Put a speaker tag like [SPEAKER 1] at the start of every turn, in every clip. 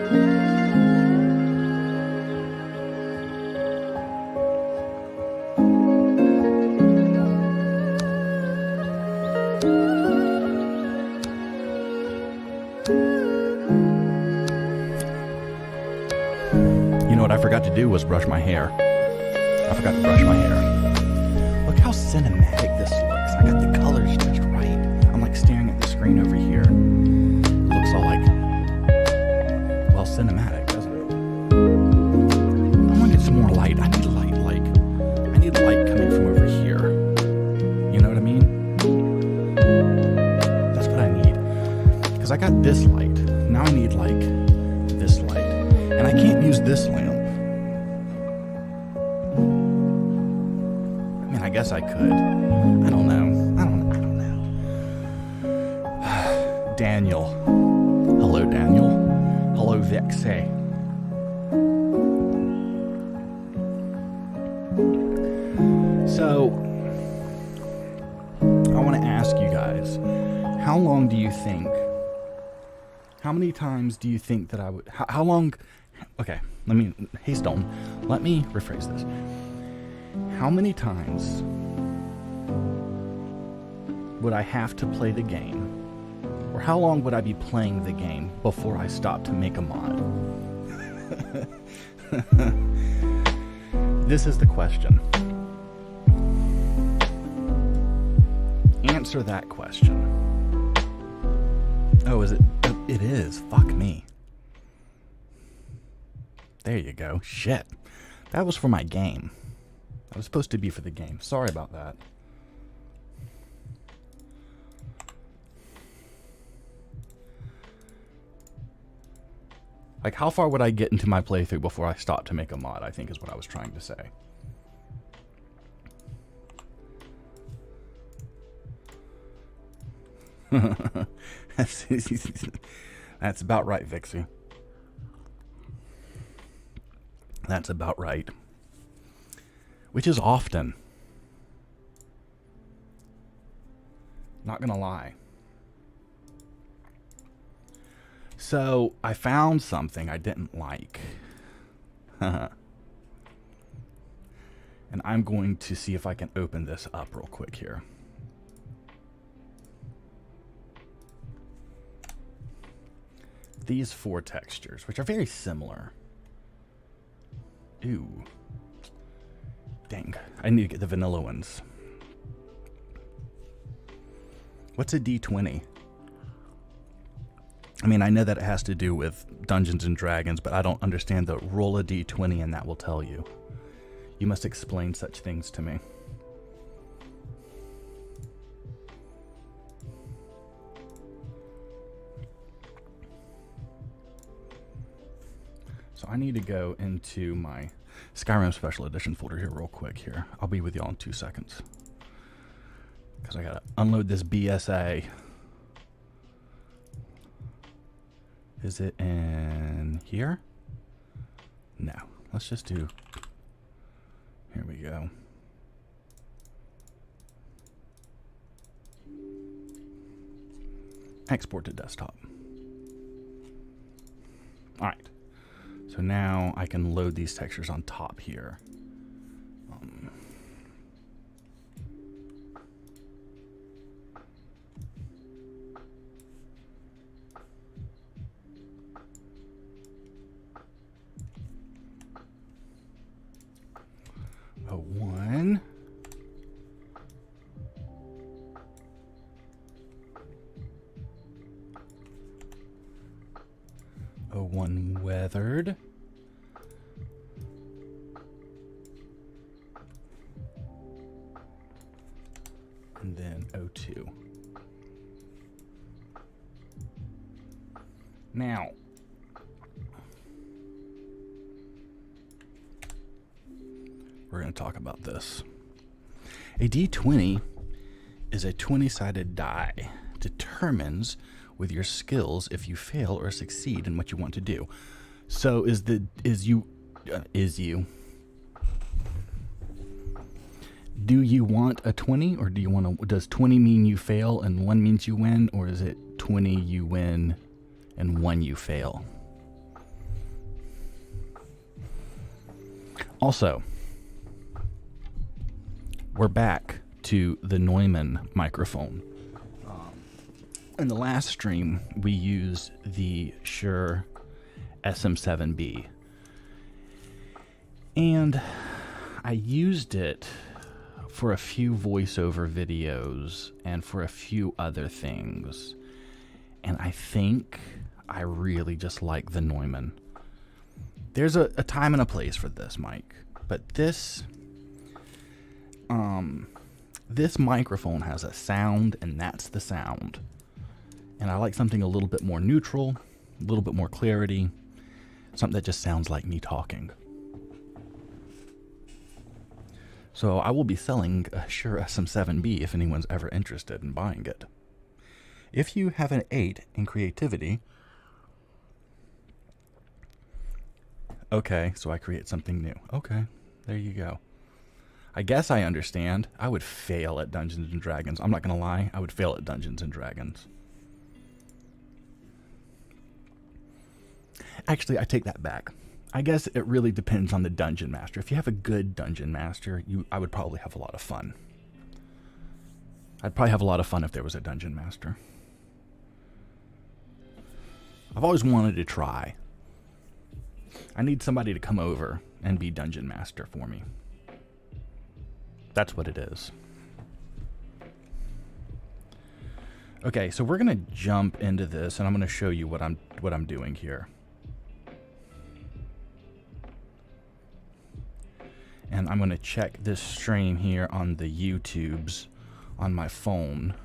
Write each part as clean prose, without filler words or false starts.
[SPEAKER 1] You know what I forgot to do was brush my hair. I forgot to brush my hair. Look how cinematic this looks. I got the colors just right. I'm like staring at the screen over here. It looks all like, well, cinematic, doesn't it? I wanted some more light. I need light, I need light coming from over here. You know what I mean? That's what I need. Because I got this light. Now I need like this light. And I can't use this lamp. I mean, I guess I could. I don't know. I don't know. Daniel. Hello, Daniel. Hello, Vexay. So, I want to ask you guys, how long do you think, how many times do you think that I would, how long, okay, let me rephrase this. How many times would I have to play the game, or how long would I be playing the game before I stop to make a mod? This is the question. Answer that question. Oh, is it? It is. Fuck me. There you go. Shit. That was for my game. That was supposed to be for the game. Sorry about that. Like, how far would I get into my playthrough before I stop to make a mod, I think is what I was trying to say. That's about right, Vixie. That's about right. Which is often. Not gonna lie. So, I found something I didn't like. And I'm going to see if I can open this up real quick here. These four textures, which are very similar. Ooh. Dang. I need to get the vanilla ones. What's a D20? I mean, I know that it has to do with Dungeons and Dragons, but I don't understand the roll a D20 and that will tell you. You must explain such things to me. So I need to go into my Skyrim Special Edition folder here real quick here. I'll be with y'all in 2 seconds. Because I gotta unload this BSA. Is it in here? No. Let's just do... Here we go. Export to desktop. Alright. So now I can load these textures on top here. One. One weathered. And then O2. Now, we're going to talk about this. A D20 is a 20-sided die. Determines with your skills if you fail or succeed in what you want to do. So do you want a 20, or do you want to, does 20 mean you fail and 1 means you win, or is it 20 you win and 1 you fail? Also, we're back to the Neumann microphone. In the last stream, we used the Shure SM7B. And I used it for a few voiceover videos and for a few other things. And I think I really just like the Neumann. There's a time and a place for this mic, but this microphone has a sound, and that's the sound. And I like something a little bit more neutral, a little bit more clarity, something that just sounds like me talking. So I will be selling a Shure SM7B if anyone's ever interested in buying it. If you have an 8 in creativity, okay, so I create something new. Okay, there you go. I guess I understand. I would fail at Dungeons and Dragons. I'm not gonna lie, I would fail at Dungeons and Dragons. Actually, I take that back. I guess it really depends on the dungeon master. If you have a good dungeon master, I would probably have a lot of fun. I'd probably have a lot of fun if there was a dungeon master. I've always wanted to try. I need somebody to come over and be dungeon master for me. That's what it is. Okay, so we're gonna jump into this, and I'm gonna show you what I'm doing here. And I'm gonna check this stream here on the YouTubes on my phone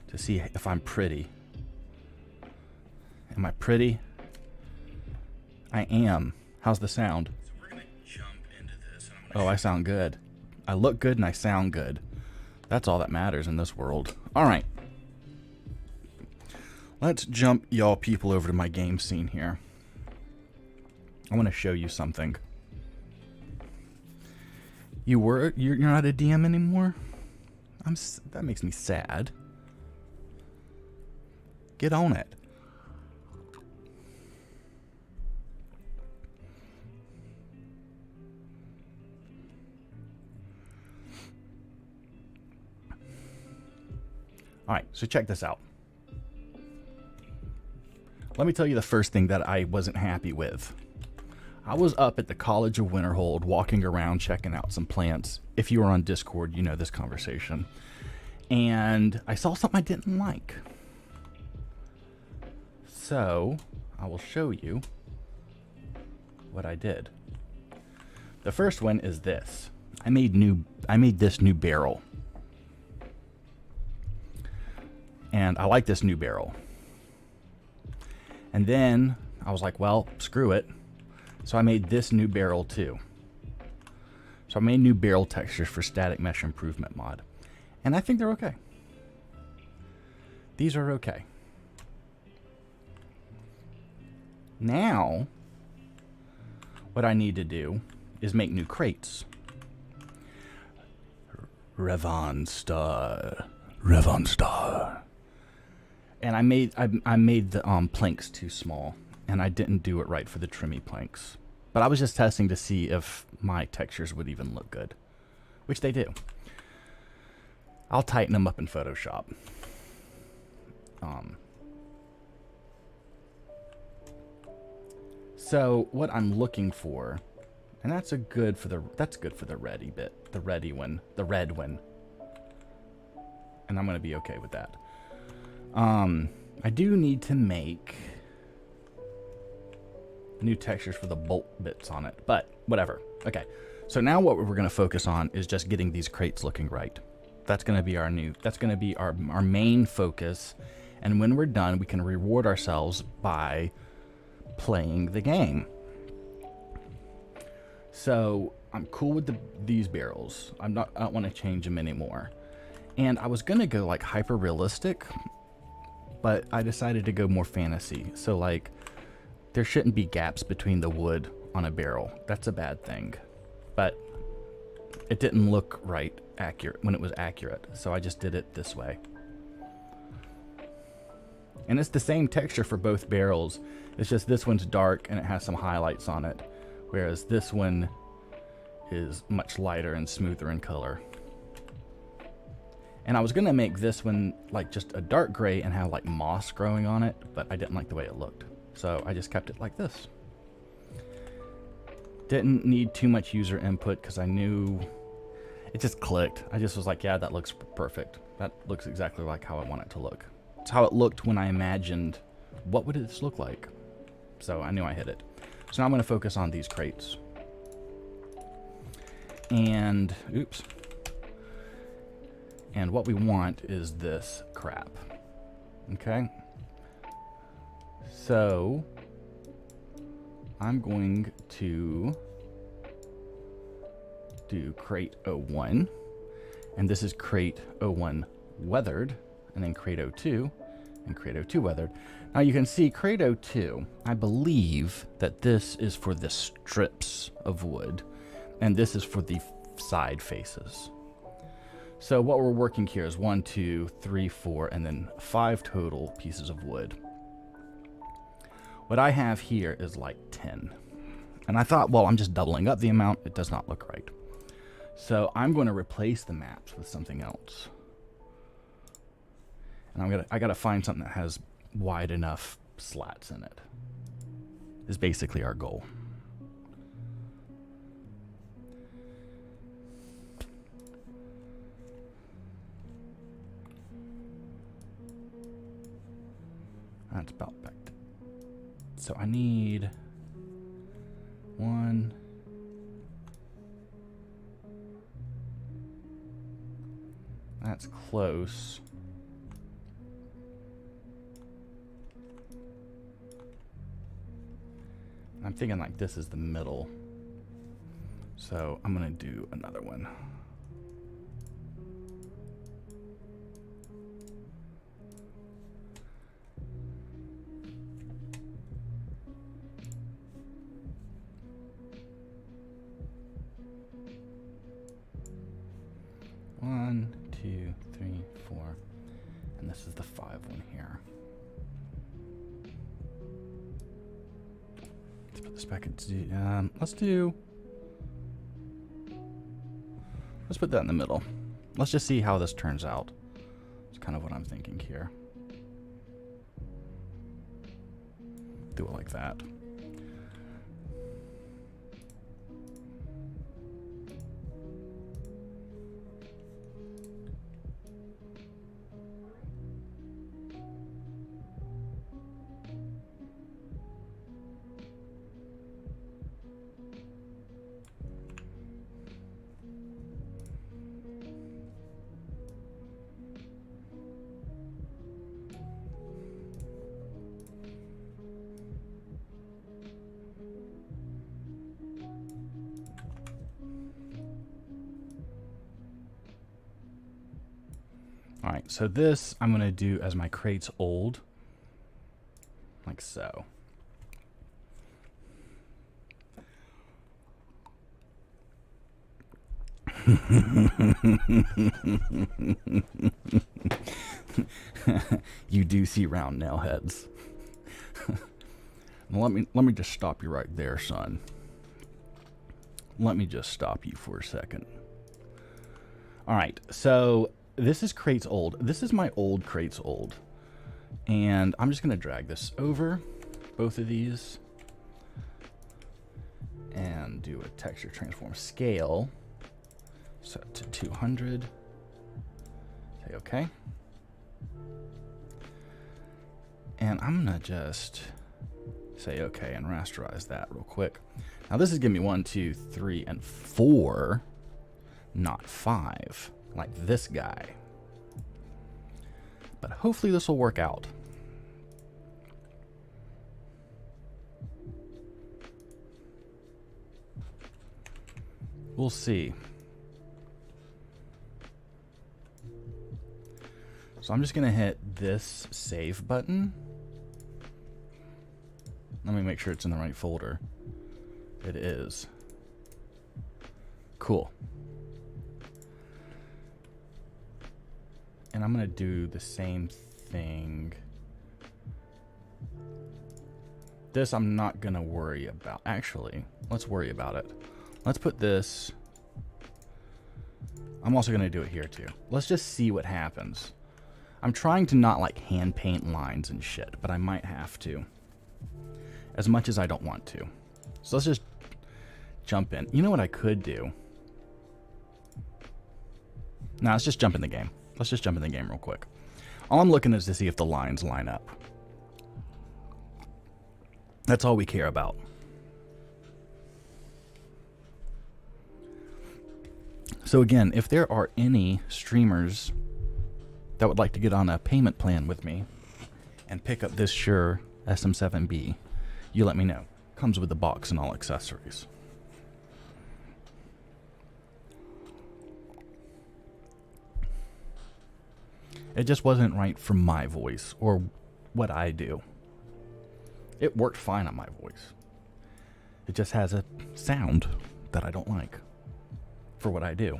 [SPEAKER 1] to see if I'm pretty. Am I pretty? I am. How's the sound? So we're gonna jump into this. Oh, I sound good. I look good and I sound good. That's all that matters in this world. All right. Let's jump y'all people over to my game scene here. I want to show you something. You're not a DM anymore? That makes me sad. Get on it. Alright, so check this out. Let me tell you the first thing that I wasn't happy with. I was up at the College of Winterhold walking around checking out some plants. If you are on Discord, you know this conversation. And I saw something I didn't like. So, I will show you what I did. The first one is this. I made this new barrel. And I like this new barrel. And then I was like, well, screw it. So I made this new barrel too. So I made new barrel textures for Static Mesh Improvement mod. And I think they're okay. These are okay. Now, what I need to do is make new crates. Revonstar. And I made the planks too small, and I didn't do it right for the trimmy planks. But I was just testing to see if my textures would even look good, which they do. I'll tighten them up in Photoshop. So what I'm looking for, and that's good for the ready bit, the red one, and I'm gonna be okay with that. I do need to make new textures for the bolt bits on it, but whatever. Okay, so now what we're going to focus on is just getting these crates looking right. That's going to be our main focus, and when we're done, we can reward ourselves by playing the game. So I'm cool with these barrels. I don't want to change them anymore. And I was going to go like hyper realistic, but I decided to go more fantasy. So like, there shouldn't be gaps between the wood on a barrel. That's a bad thing. But it didn't look right accurate when it was accurate. So I just did it this way. And it's the same texture for both barrels. It's just this one's dark and it has some highlights on it. Whereas this one is much lighter and smoother in color. And I was gonna make this one like just a dark gray and have like moss growing on it, but I didn't like the way it looked. So I just kept it like this. Didn't need too much user input because I knew it just clicked. I just was like, yeah, that looks perfect. That looks exactly like how I want it to look. It's how it looked when I imagined what would this look like. So I knew I hit it. So now I'm gonna focus on these crates. And, oops. And what we want is this crap. Okay? So I'm going to do crate 01. And this is crate 01 weathered. And then crate 02 and crate 02 weathered. Now you can see crate 02, I believe that this is for the strips of wood. And this is for the side faces. So what we're working here is 1, 2, 3, 4, and then 5 total pieces of wood. What I have here is like 10. And I thought, well, I'm just doubling up the amount. It does not look right. So I'm going to replace the maps with something else. And I gotta find something that has wide enough slats in it. Is basically our goal. That's about back. So I need 1. That's close. I'm thinking like this is the middle. So I'm gonna do another one. One, 2, 3, 4, and this is the 5 one here. Let's put this back into, let's put that in the middle. Let's just see how this turns out. It's kind of what I'm thinking here. Do it like that. All right, so this I'm gonna do as my crates old, like so. You do see round nail heads. Well, let me just stop you right there, son. Let me just stop you for a second. All right, so this is crates old. This is my old crates old. And I'm just gonna drag this over, both of these, and do a texture transform scale. Set to 200. Say okay. And I'm gonna just say okay and rasterize that real quick. Now this is giving me 1, 2, 3, and 4, not 5, like this guy. But hopefully this will work out. We'll see. So I'm just gonna hit this save button. Let me make sure it's in the right folder. It is. Cool. And I'm gonna do the same thing. This I'm not gonna worry about. Actually, let's worry about it. Let's put this. I'm also going to do it here too. Let's just see what happens. I'm trying to not like hand paint lines and shit, but I might have to. As much as I don't want to. So let's just jump in. You know what I could do? No, let's just jump in the game. Let's just jump in the game real quick. All I'm looking is to see if the lines line up. That's all we care about. So again, if there are any streamers that would like to get on a payment plan with me and pick up this Shure SM7B, you let me know. Comes with the box and all accessories. It just wasn't right for my voice or what I do. It worked fine on my voice. It just has a sound that I don't like for what I do.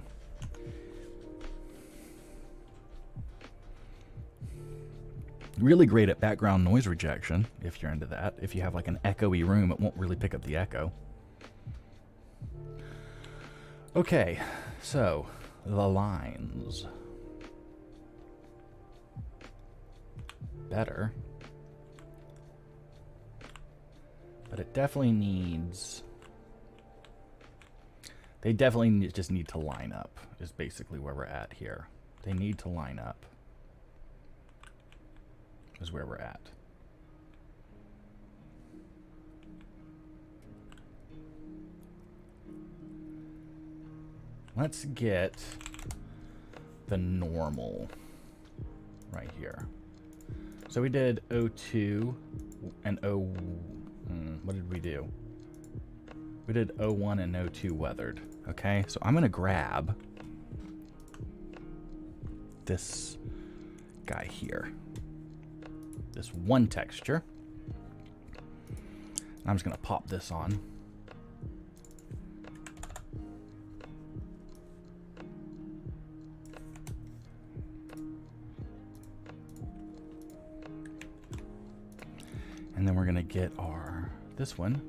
[SPEAKER 1] Really great at background noise rejection, if you're into that. If you have like an echoey room, it won't really pick up the echo. Okay, so the lines. Better. But it definitely needs... They definitely just need to line up, is basically where we're at here. They need to line up, is where we're at. Let's get the normal right here. So we did 02 and what did we do? We did 01 and 02 weathered. Okay, so I'm gonna grab this guy here. This one texture. I'm just gonna pop this on. And then we're gonna get this one.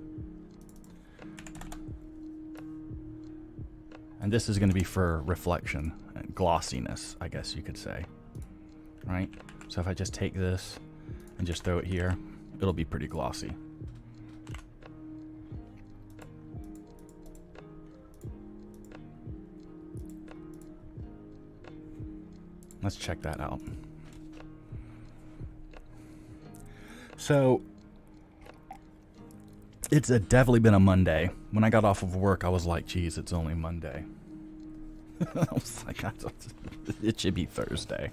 [SPEAKER 1] And this is going to be for reflection and glossiness, I guess you could say. Right? So if I just take this and just throw it here, it'll be pretty glossy. Let's check that out. So it's definitely been a Monday. When I got off of work, I was like, geez, it's only Monday. I was like, it should be Thursday.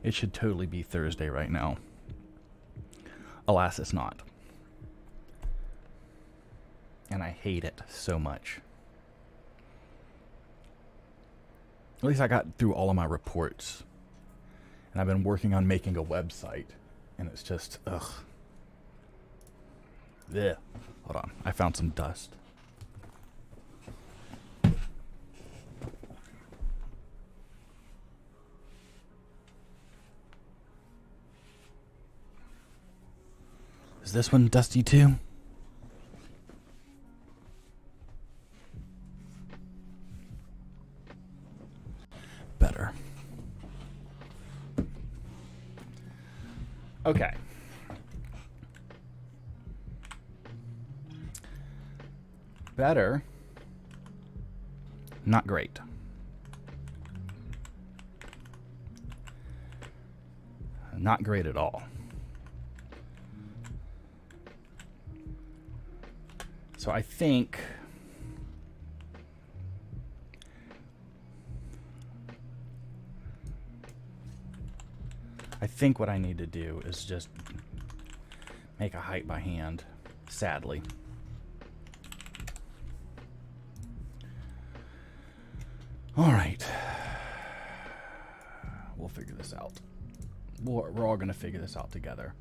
[SPEAKER 1] It should totally be Thursday right now. Alas, it's not. And I hate it so much. At least I got through all of my reports. And I've been working on making a website. And it's just, ugh. Yeah. Hold on. I found some dust. Is this one dusty too? Better. Okay. Better. Not great. Not great at all. So I think what I need to do is just make a height by hand, sadly. All right. We'll figure this out. We're all going to figure this out together.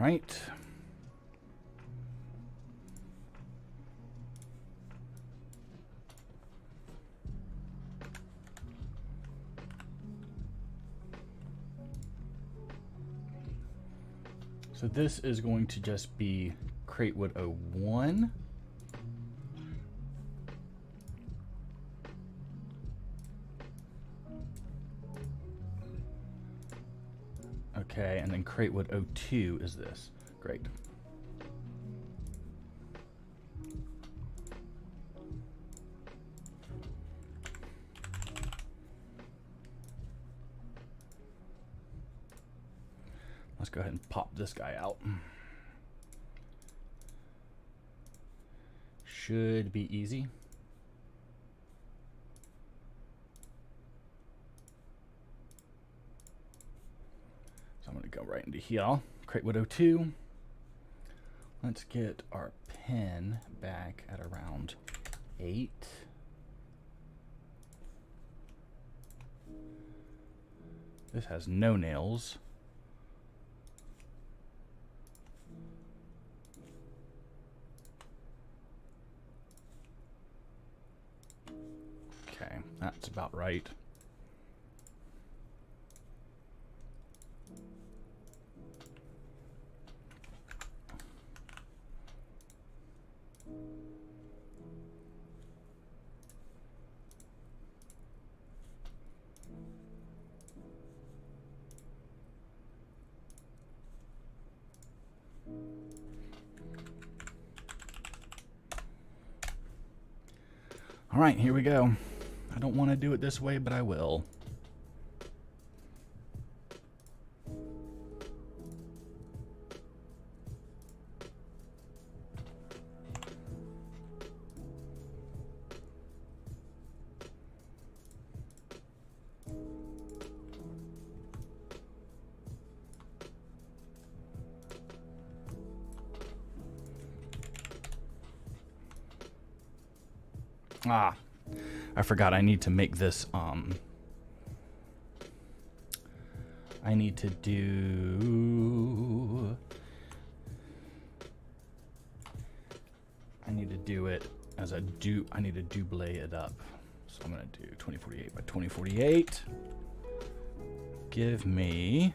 [SPEAKER 1] right. So this is going to just be Cratewood 01. Okay, and then Cratewood 02 is this. Great. Let's go ahead and pop this guy out. Should be easy. So I'm going to go right into here. Cratewood 02. Let's get our pen back at around 8. This has no nails. Okay, that's about right. All right, here we go. I don't want to do it this way, but I will. Ah, I forgot I need to make this, I need to do it as a I need to double it up. So I'm going to do 2048 by 2048. Give me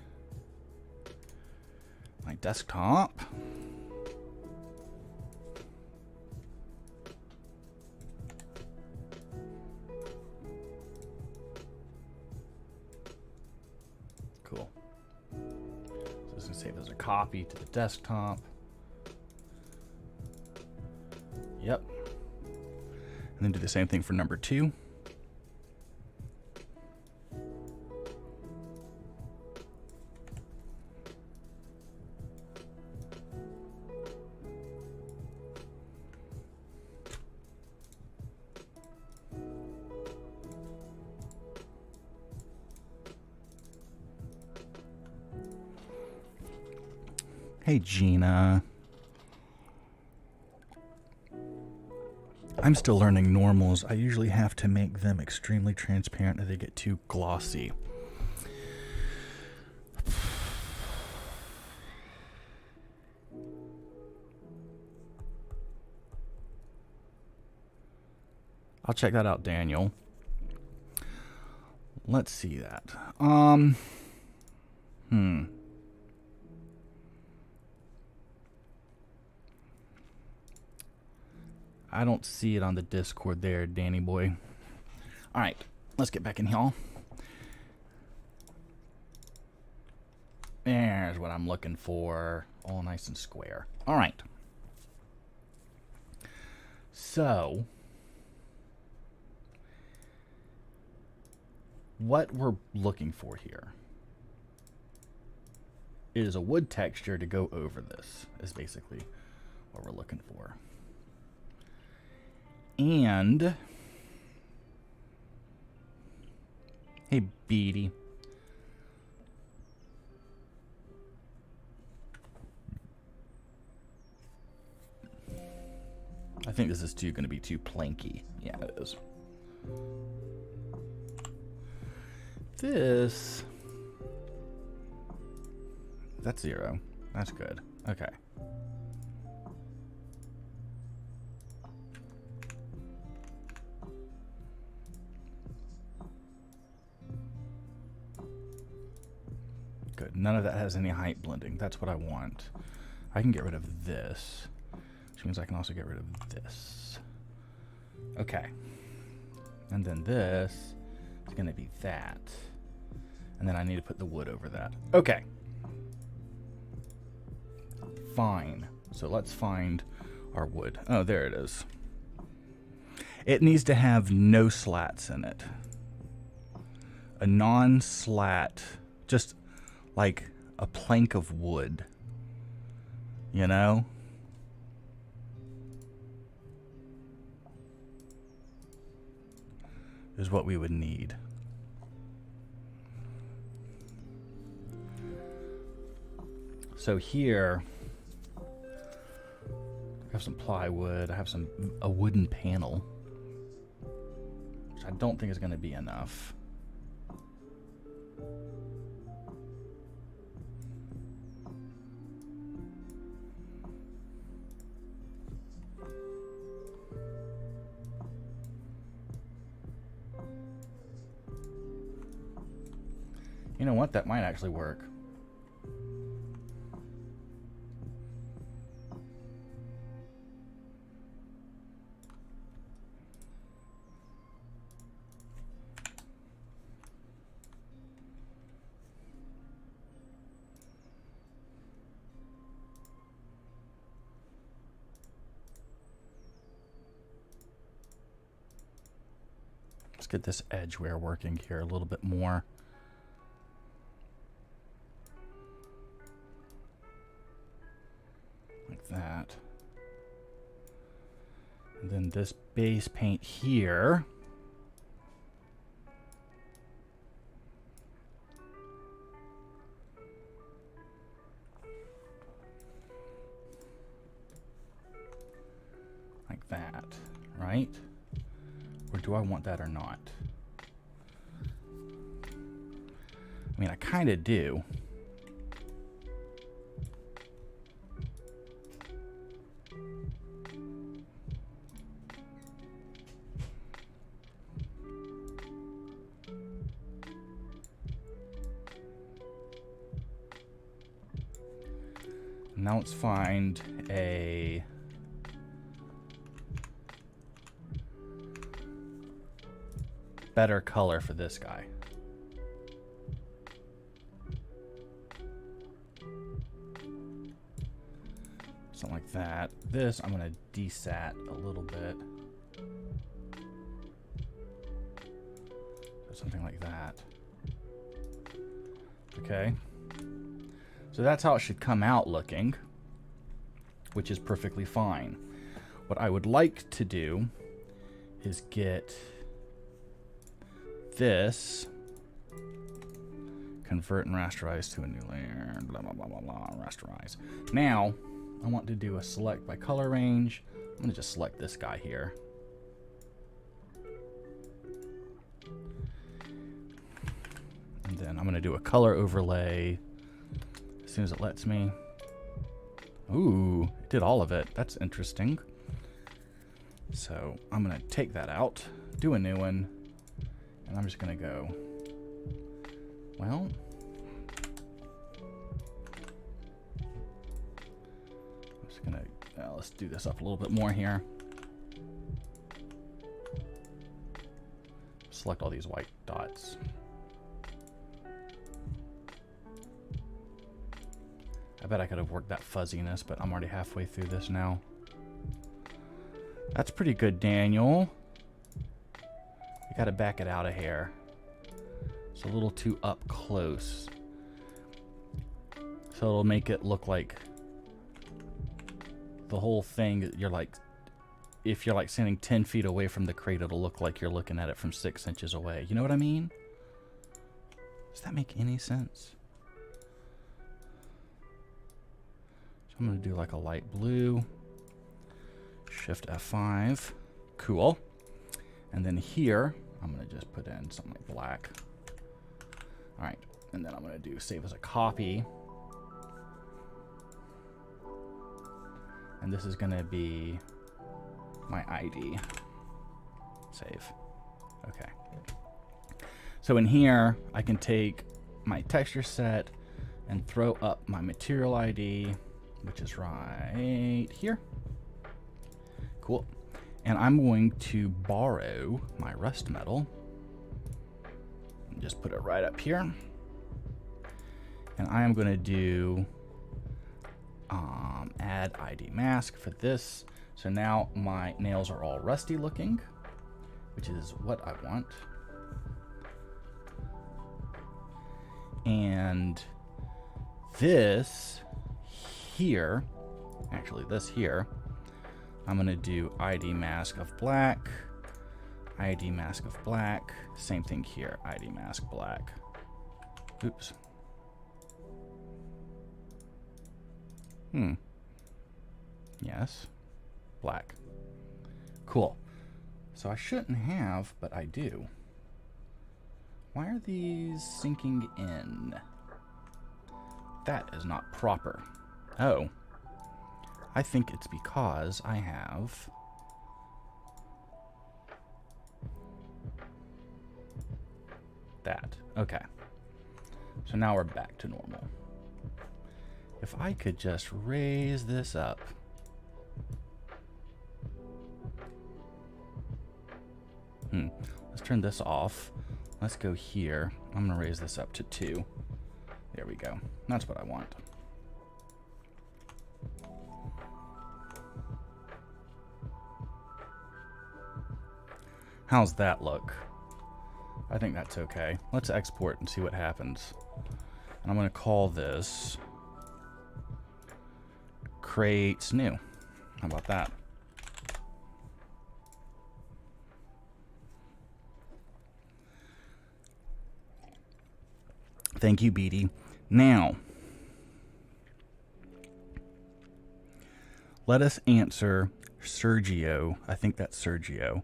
[SPEAKER 1] my desktop. Cool. So this is going to save as a copy to the desktop. Yep. And then do the same thing for number 2. Hey, Gina. I'm still learning normals. I usually have to make them extremely transparent or they get too glossy. I'll check that out, Daniel. Let's see that. I don't see it on the Discord there, Danny boy. All right, let's get back in here. There's what I'm looking for. All nice and square. All right. So, what we're looking for here is a wood texture to go over this, is basically what we're looking for. And, hey, Beatty. I think this is going to be too planky. Yeah, it is. This, that's 0. That's good. Okay. Good. None of that has any height blending. That's what I want. I can get rid of this, which means I can also get rid of this. Okay. And then this is going to be that. And then I need to put the wood over that. Okay. Fine. So let's find our wood. Oh, there it is. It needs to have no slats in it. A non-slat, just like a plank of wood, you know? Is what we would need. So here, I have some plywood, I have a wooden panel, which I don't think is going to be enough. You know what? That might actually work. Let's get this edgeware working here a little bit more. Like that. And then this base paint here. Like that, right? Or do I want that or not? I mean, I kind of do. Now let's find a better color for this guy. Something like that. This I'm going to desat a little bit. So something like that. Okay. So that's how it should come out looking, which is perfectly fine. What I would like to do is get this, convert and rasterize to a new layer, blah, blah, blah, blah, blah, rasterize. Now, I want to do a select by color range. I'm going to just select this guy here. And then I'm going to do a color overlay as soon as it lets me. Ooh, it did all of it. That's interesting. So I'm going to take that out, do a new one, and I'm just going to go, well, I'm just going to, let's do this up a little bit more here. Select all these white dots. I bet I could have worked that fuzziness, but I'm already halfway through this now. That's pretty good, Daniel. You gotta back it out a hair. It's a little too up close. So it'll make it look like the whole thing, you're like, if you're like standing 10 feet away from the crate, it'll look like you're looking at it from 6 inches away. You know what I mean? Does that make any sense? I'm going to do like a light blue, shift F5, cool. And then here, I'm going to just put in something like black. All right, and then I'm going to do save as a copy. And this is going to be my ID. Save. Okay. So in here, I can take my texture set and throw up my material ID, which is right here. Cool. And I'm going to borrow my rust metal and just put it right up here. And I am going to do add ID mask for this. So now my nails are all rusty looking, which is what I want. And this here, actually this here, I'm going to do ID mask of black, ID mask of black, same thing here, ID mask black. Oops. Yes, black. Cool. So I shouldn't have, but I do. Why are these sinking in? That is not proper. Oh. I think it's because I have that. Okay. So now we're back to normal. If I could just raise this up. Let's turn this off. Let's go here. I'm going to raise this up to 2. There we go. That's what I want. How's that look? I think that's okay. Let's export and see what happens. And I'm going to call this creates new. How about that? Thank you, Beatty. Now, let us answer Sergio. I think that's Sergio,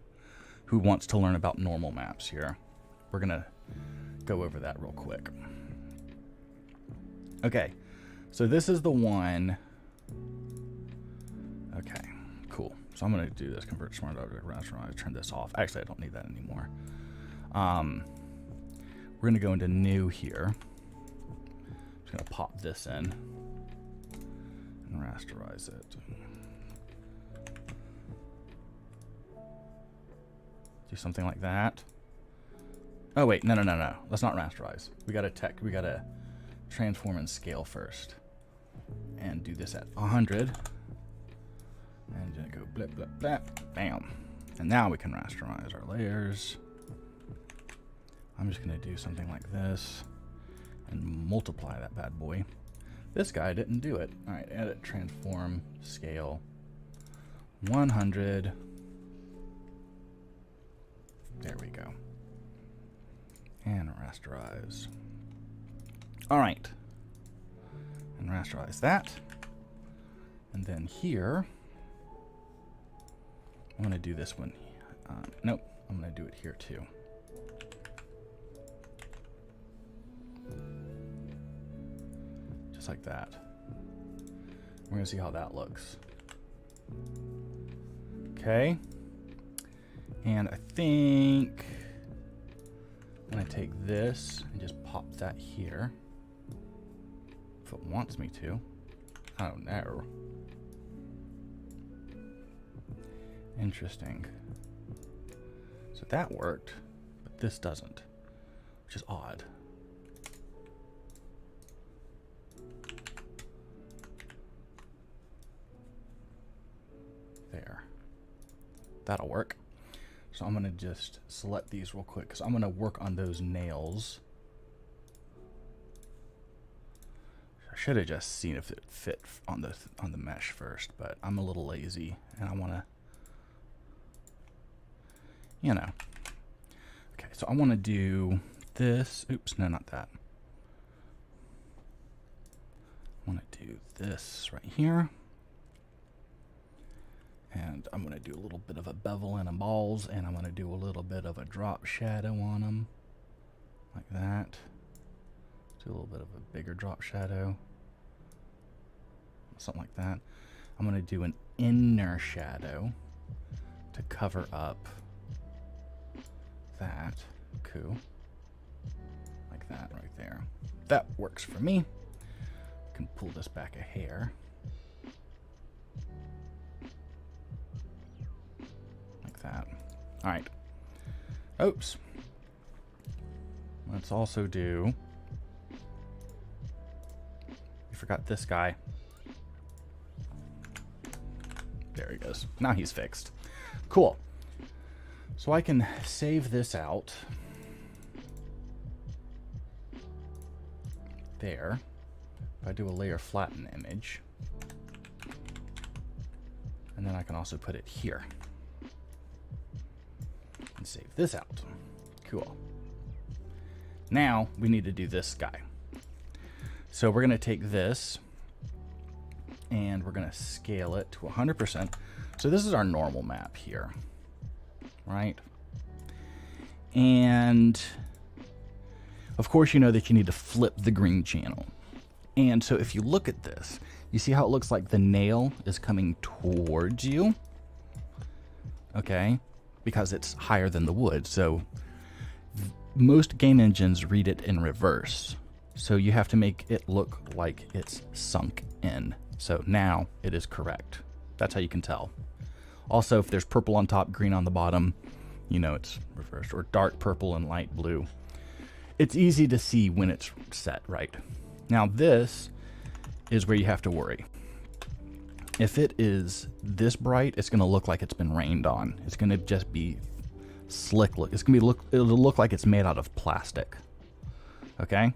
[SPEAKER 1] who wants to learn about normal maps here. We're going to go over that real quick. Okay, so this is the one. Okay, cool. So I'm going to do this, convert smart object restaurant, turn this off. Actually, I don't need that anymore. We're going to go into new here. I'm just going to pop this in and rasterize it. Do something like that. Oh wait, no. Let's not rasterize. We gotta transform and scale first. And do this at 100. And then go blip, blip, blip, bam. And now we can rasterize our layers. I'm just gonna do something like this and multiply that bad boy. This guy didn't do it. All right, edit, transform, scale, 100. There we go. And rasterize. All right. And rasterize that. And then here, I'm going to do this one. Nope, I'm going to do it here too. Just like that. We're going to see how that looks. Okay. And I think I'm going to take this and just pop that here. If it wants me to. I don't know. Interesting. So that worked, but this doesn't, which is odd. There. That'll work. So I'm going to just select these real quick because I'm going to work on those nails. I should have just seen if it fit on the mesh first, but I'm a little lazy and I want to, you know. Okay, so I want to do this. Oops, no, not that. I want to do this right here. And I'm going to do a little bit of a bevel and a balls, and I'm going to do a little bit of a drop shadow on them, like that. Do a little bit of a bigger drop shadow, something like that. I'm going to do an inner shadow to cover up that. Cool. Like that right there. That works for me. I can pull this back a hair. Like that. All right. Oops. Let's also do... We forgot this guy. There he goes. Now he's fixed. Cool. So I can save this out. There. If I do a layer flatten image. And then I can also put it here. And save this out. Cool. Now we need to do this guy. So we're going to take this and we're going to scale it to 100%. So this is our normal map here, right? And of course, you know that you need to flip the green channel. And so if you look at this, you see how it looks like the nail is coming towards you? Okay, because it's higher than the wood. So most game engines read it in reverse. So you have to make it look like it's sunk in. So now it is correct. That's how you can tell. Also, if there's purple on top, green on the bottom, you know it's reversed, or dark purple and light blue. It's easy to see when it's set right. Now this is where you have to worry. If it is this bright, it's going to look like it's been rained on. It's going to just be slick look. It's going to be it'll look like it's made out of plastic. Okay?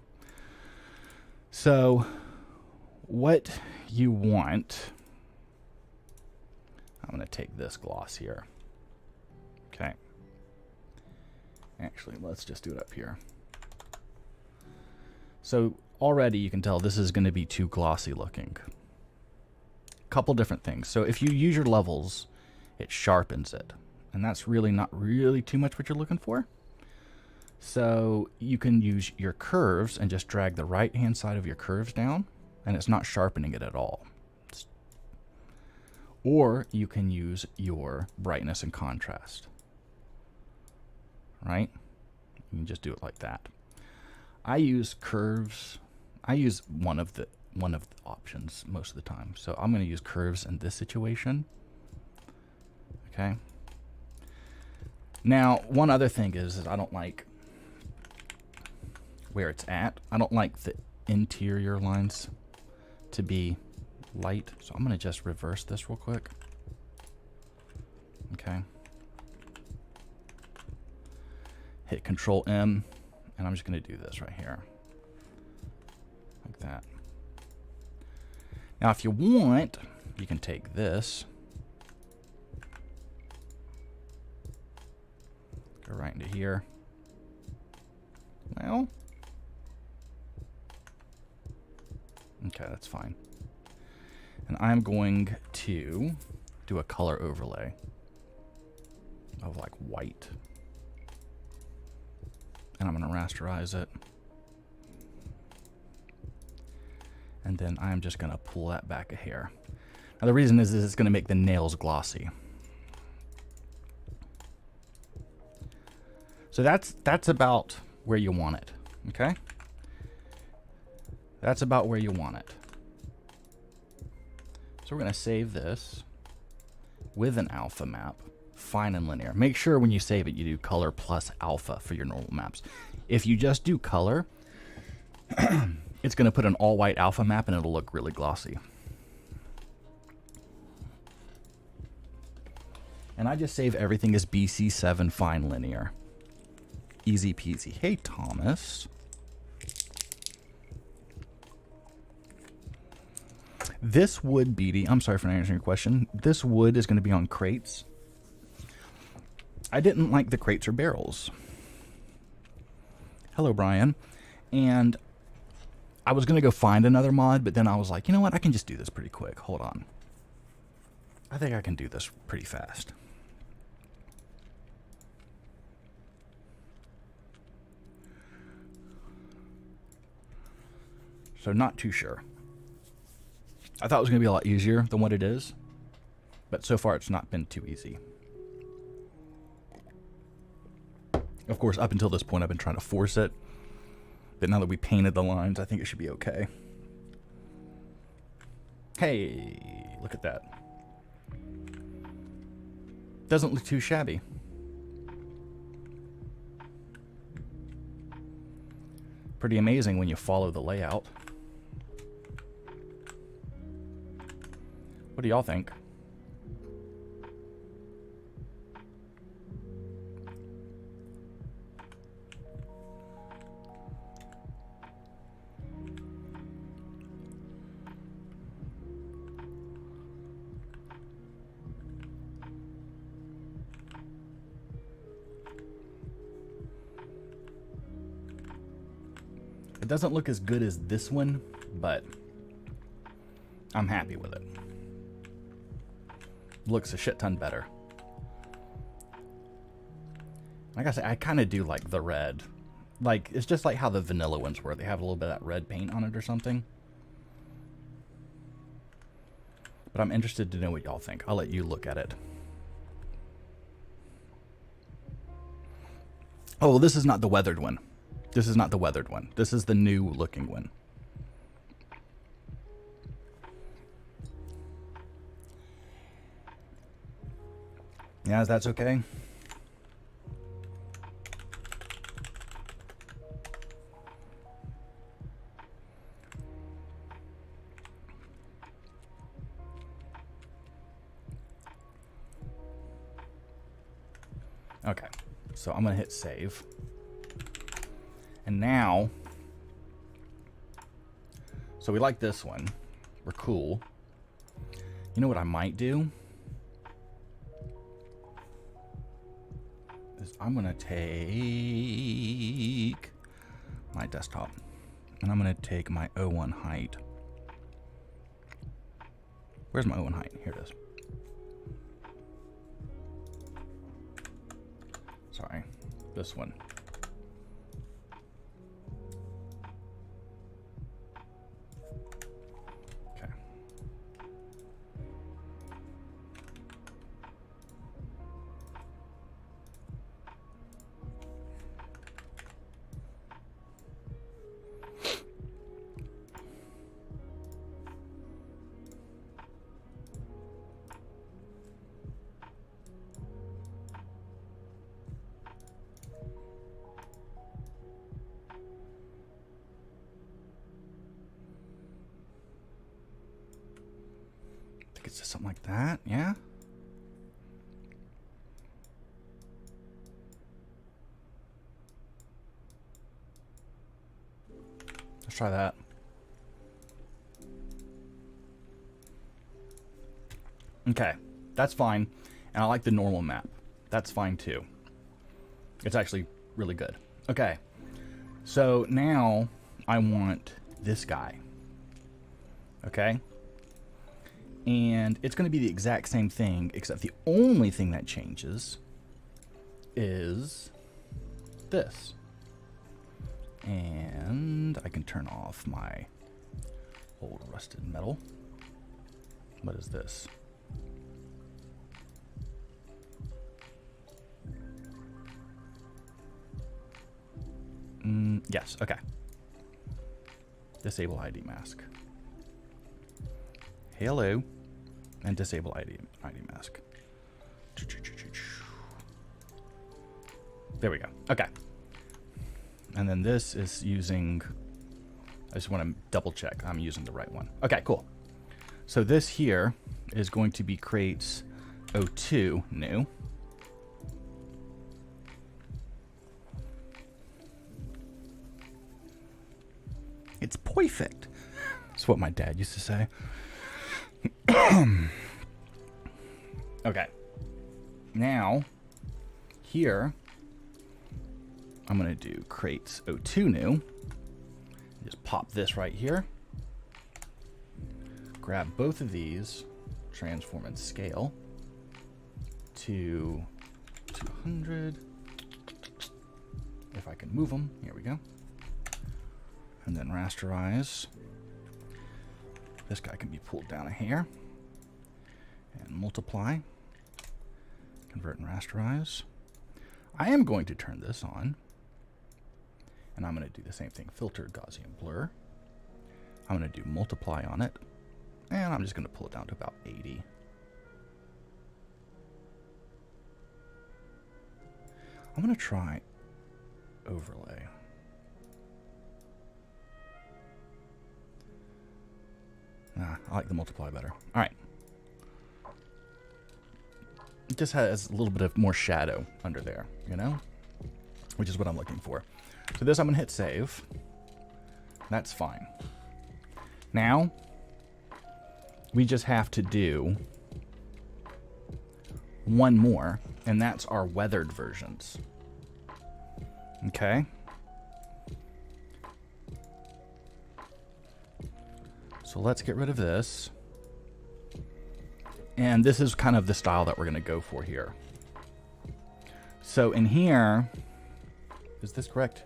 [SPEAKER 1] So what you want, I'm going to take this gloss here. Okay. Actually, let's just do it up here. So already you can tell this is going to be too glossy looking. Couple different things. So if you use your levels, it sharpens it. And that's really not really too much what you're looking for. So you can use your curves and just drag the right hand side of your curves down, and it's not sharpening it at all. Or you can use your brightness and contrast. Right? You can just do it like that. I use curves. I use one of the options most of the time. So I'm going to use curves in this situation. Okay. Now, one other thing is I don't like where it's at. I don't like the interior lines to be light. So I'm going to just reverse this real quick. Okay. Hit Control M, and I'm just going to do this right here. Like that. Now, if you want, you can take this, go right into here. Well, okay, that's fine. And I'm going to do a color overlay of like white. And I'm going to rasterize it. And then I'm just going to pull that back a hair. Now the reason is it's going to make the nails glossy. So that's about where you want it, okay? That's about where you want it. So we're going to save this with an alpha map, fine and linear. Make sure when you save it, you do color plus alpha for your normal maps. If you just do color, it's going to put an all white alpha map and it'll look really glossy. And I just save everything as BC7 fine linear. Easy peasy. Hey, Thomas. This wood, Beatty, I'm sorry for not answering your question. This wood is going to be on crates. I didn't like the crates or barrels. Hello, Brian. And I was going to go find another mod, but then I was like, you know what? I can just do this pretty quick. Hold on. I think I can do this pretty fast. So not too sure. I thought it was going to be a lot easier than what it is, but so far it's not been too easy. Of course, up until this point, I've been trying to force it, but now that we painted the lines, I think it should be okay. Hey, look at that. Doesn't look too shabby. Pretty amazing when you follow the layout. What do y'all think? It doesn't look as good as this one, but I'm happy with it. Looks a shit ton better. Like I said, I kind of do like the red. Like, it's just like how the vanilla ones were. They have a little bit of that red paint on it or something. But I'm interested to know what y'all think. I'll let you look at it. Oh, well, this is not the weathered one. This is not the weathered one. This is the new looking one. Yeah, that's okay. Okay, so I'm gonna hit save. And now, so we like this one. We're cool. You know what I might do? Is I'm gonna take my desktop and I'm gonna take my O1 height. Where's my O1 height? Here it is. Sorry, this one. It's just something like that, yeah? Let's try that. Okay, that's fine. And I like the normal map. That's fine too. It's actually really good. Okay, so now I want this guy. Okay? And it's going to be the exact same thing, except the only thing that changes is this. And I can turn off my old rusted metal. What is this? Yes, okay. Disable ID mask. Hello. And disable ID mask. There we go. Okay. And then this is using... I just want to double check I'm using the right one. Okay, cool. So this here is going to be creates O2 new. It's perfect. That's what my dad used to say. Okay. Now, here, I'm going to do creates O2 new. Just pop this right here. Grab both of these, transform and scale to 200. If I can move them, here we go. And then rasterize This guy can be pulled down a hair. And multiply. Convert and rasterize. I am going to turn this on. And I'm going to do the same thing. Filter Gaussian blur. I'm going to do multiply on it. And I'm just going to pull it down to about 80. I'm going to try overlay. Nah, I like the multiply better. All right. It just has a little bit of more shadow under there, you know? Which is what I'm looking for. So this I'm going to hit save. That's fine. Now, we just have to do one more, and that's our weathered versions. Okay? So let's get rid of this. And this is kind of the style that we're going to go for here. So in here, is this correct?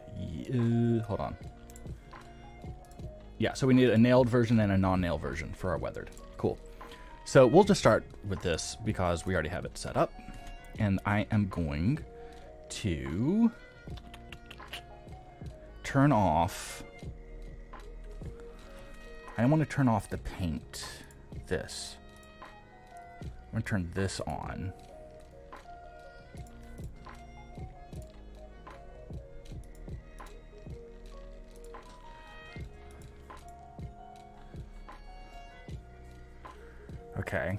[SPEAKER 1] Hold on. Yeah, so we need a nailed version and a non-nail version for our weathered. Cool. So we'll just start with this because we already have it set up. And I am going to turn off. I want to turn off the paint. This. I'm going to turn this on. Okay.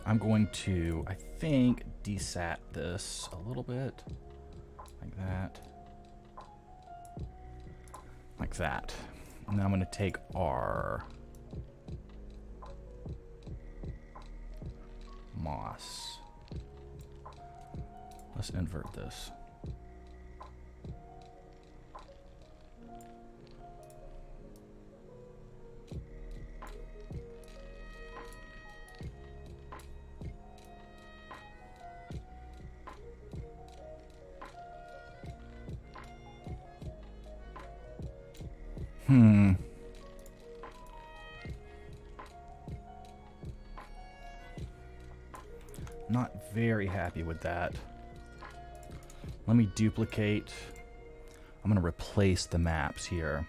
[SPEAKER 1] I'm going to, I think, desat this a little bit. Like that. Like that. And then I'm going to take our moss. Let's invert this. Not very happy with that. Let me duplicate. I'm going to replace the maps here.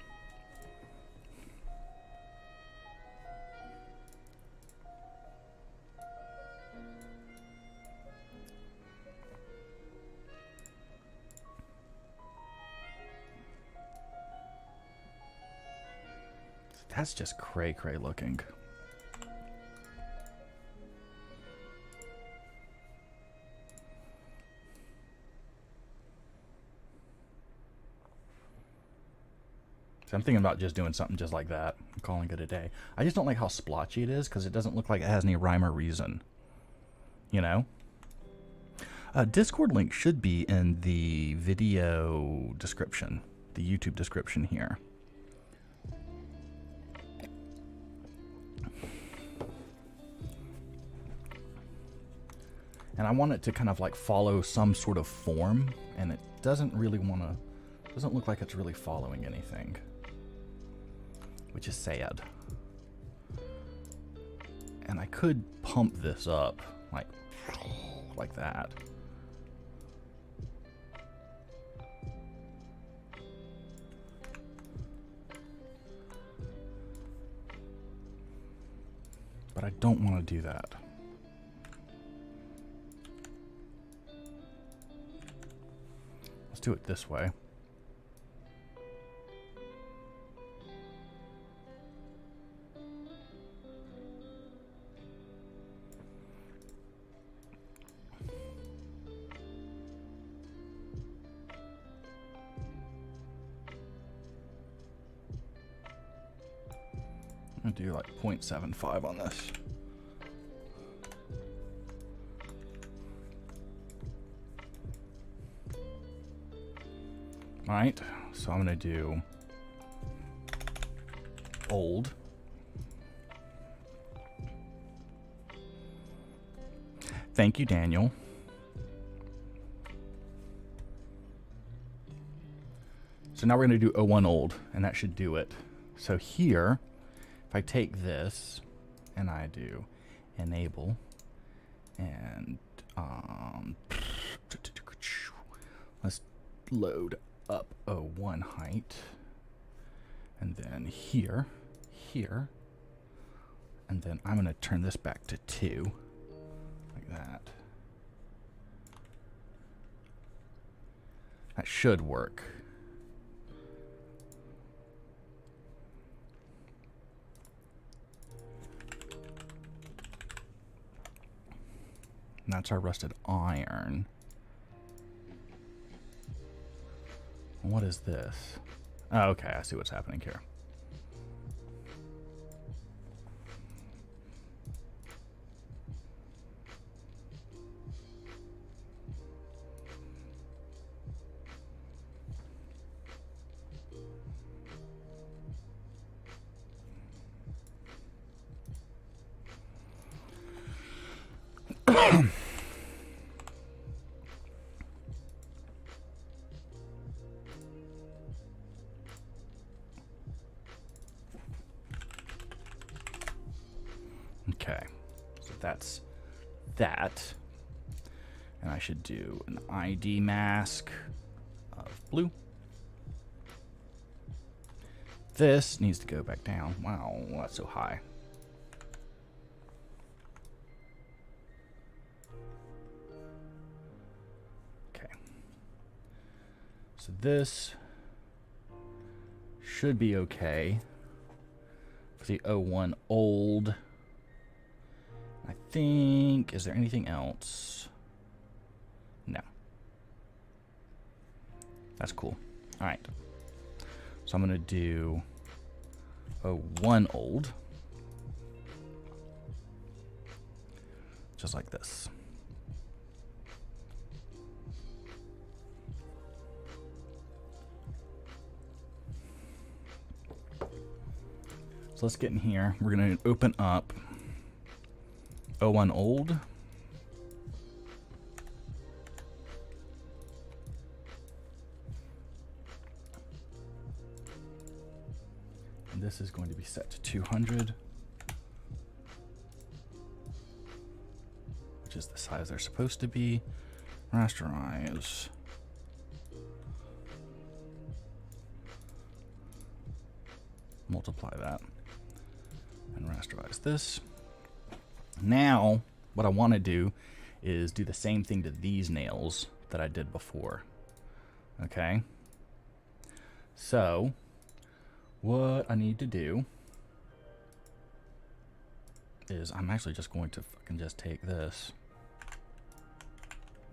[SPEAKER 1] That's just cray-cray looking. So I'm thinking about just doing something just like that. I'm calling it a day. I just don't like how splotchy it is because it doesn't look like it has any rhyme or reason. You know? Discord link should be in the video description. The YouTube description here. And I want it to kind of like follow some sort of form, and it doesn't really want to, doesn't look like it's really following anything, which is sad. And I could pump this up like that. But I don't want to do that. Let's do it this way. I'm gonna do like 0.75 on this. All right, so I'm gonna do old. Thank you, Daniel. So now we're gonna do 01 old, and that should do it. So here, if I take this and I do enable and let's load up O1 height, and then here, and then I'm going to turn this back to 2, like that. That should work. And that's our rusted iron. What is this? Oh, okay, I see what's happening here. Okay, so that's that. And I should do an ID mask of blue. This needs to go back down. Wow, that's so high. Okay. So this should be okay for the O1 old. I think, is there anything else? No. That's cool. All right. So I'm going to do O1 old. Just like this. So let's get in here. We're going to open up O1 old. And this is going to be set to 200, which is the size they're supposed to be. Rasterize. Multiply that. And rasterize this. Now, what I want to do is do the same thing to these nails that I did before. Okay? So, what I need to do is I'm actually just going to fucking just take this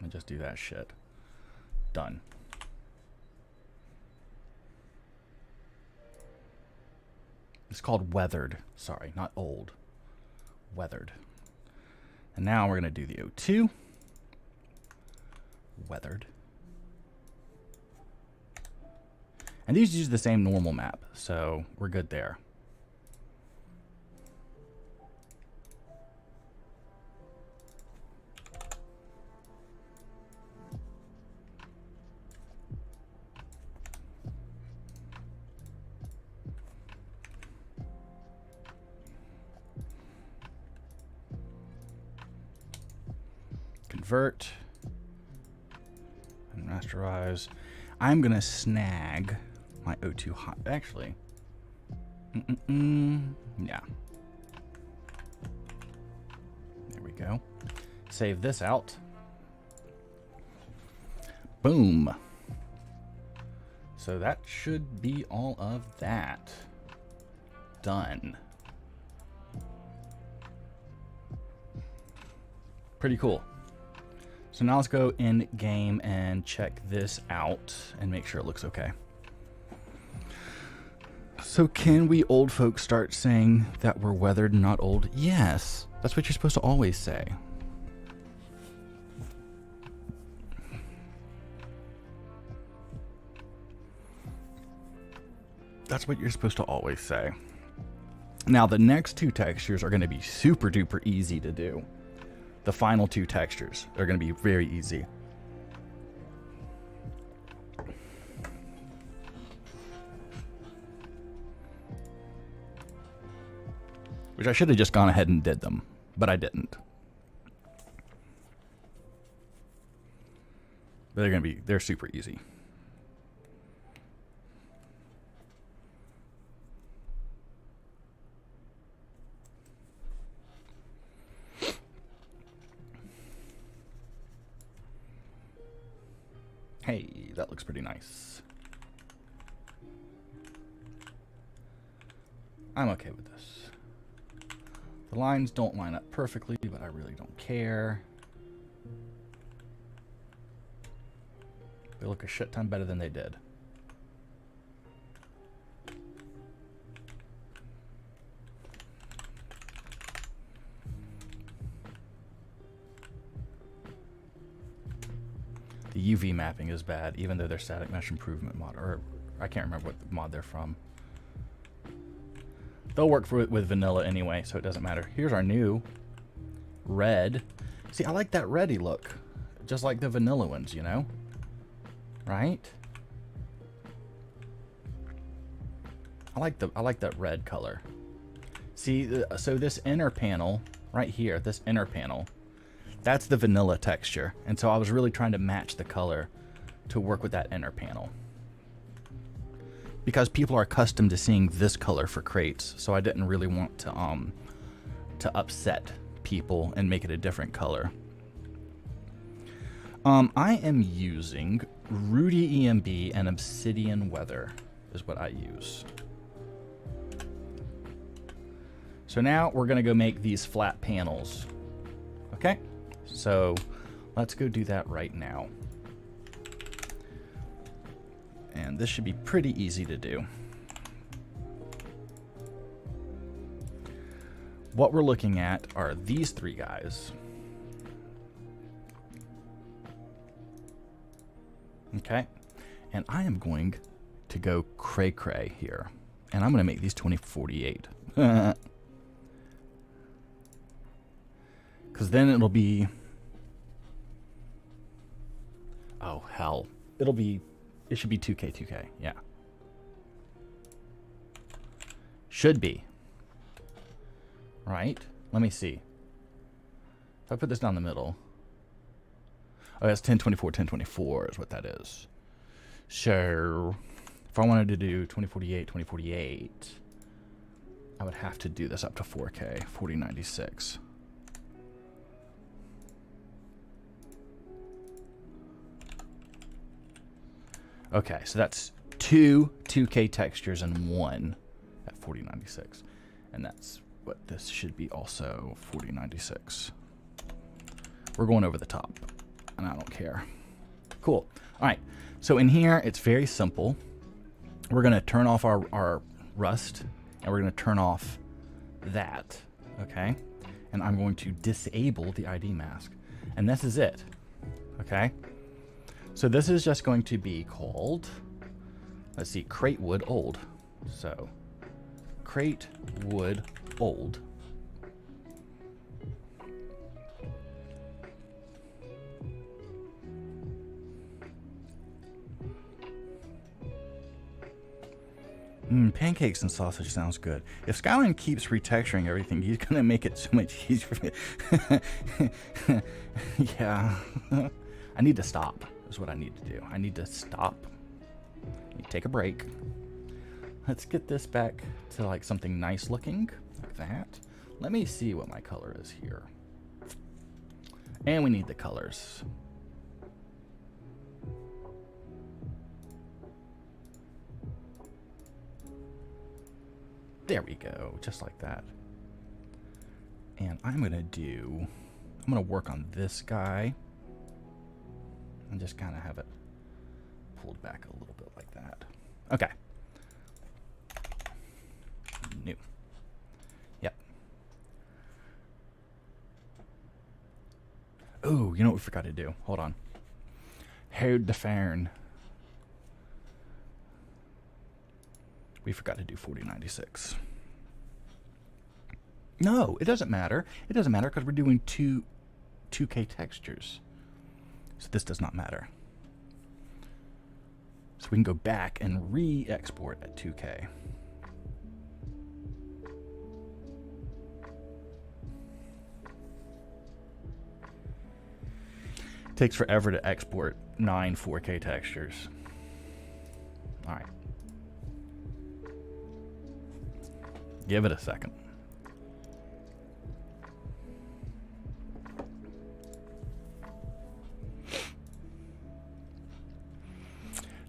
[SPEAKER 1] and just do that shit. Done. It's called weathered. Sorry, not old. Weathered. And now we're going to do the O2. Weathered. And these use the same normal map, so we're good there. Convert and rasterize. I'm gonna snag my O2 hot. Actually, yeah. There we go. Save this out. Boom. So that should be all of that done. Pretty cool. So now let's go in game and check this out and make sure it looks okay. So can we old folks start saying that we're weathered and not old? Yes, that's what you're supposed to always say. That's what you're supposed to always say. Now the next two textures are going to be super duper easy to do. The final two textures are going to be very easy. which I should have just gone ahead and did them, but I didn't. But they're super easy. Hey, that looks pretty nice. I'm okay with this. The lines don't line up perfectly, but I really don't care. They look a shit ton better than they did. The UV mapping is bad, even though they're static mesh improvement mod, or I can't remember what mod they're from. They'll work with vanilla anyway, so it doesn't matter. Here's our new red. See, I like that reddy look, just like the vanilla ones, you know? Right? I like that red color. See, so this inner panel right here, this inner panel, that's the vanilla texture. And so I was really trying to match the color to work with that inner panel. Because people are accustomed to seeing this color for crates, so I didn't really want to upset people and make it a different color. I am using Rudy EMB and Obsidian Weather is what I use. So now we're gonna go make these flat panels. Okay, so let's go do that right now. And this should be pretty easy to do. What we're looking at are these three guys. Okay, and I am going to go cray-cray here. And I'm going to make these 2048. Because then it'll be... Oh, hell. It should be 2K, yeah. Should be. Right? Let me see. If I put this down the middle... Oh, that's 1024, 1024 is what that is. So, if I wanted to do 2048, 2048, I would have to do this up to 4K, 4096. Okay, so that's two 2K textures and one at 4096. And that's what this should be also, 4096. We're going over the top. And I don't care. Cool. All right. So in here, it's very simple. We're going to turn off our rust, and we're going to turn off that. Okay. And I'm going to disable the ID mask. And this is it. Okay. So this is just going to be called, let's see, crate wood old. So crate wood old. Pancakes and sausage sounds good. If Skyland keeps retexturing everything, he's going to make it so much easier. Yeah. I need to stop, is what I need to do. I need to stop. I need to take a break. Let's get this back to like something nice looking, like that. Let me see what my color is here. And we need the colors. There we go, just like that. And I'm gonna work on this guy and just kind of have it pulled back a little bit like that. Okay. New. Yep. Oh, you know what we forgot to do? Hold on. Hold the phone. We forgot to do 4096. No, it doesn't matter. It doesn't matter because we're doing 2K textures. So this does not matter. So we can go back and re-export at 2K. Takes forever to export 9 4K textures. All right. Give it a second.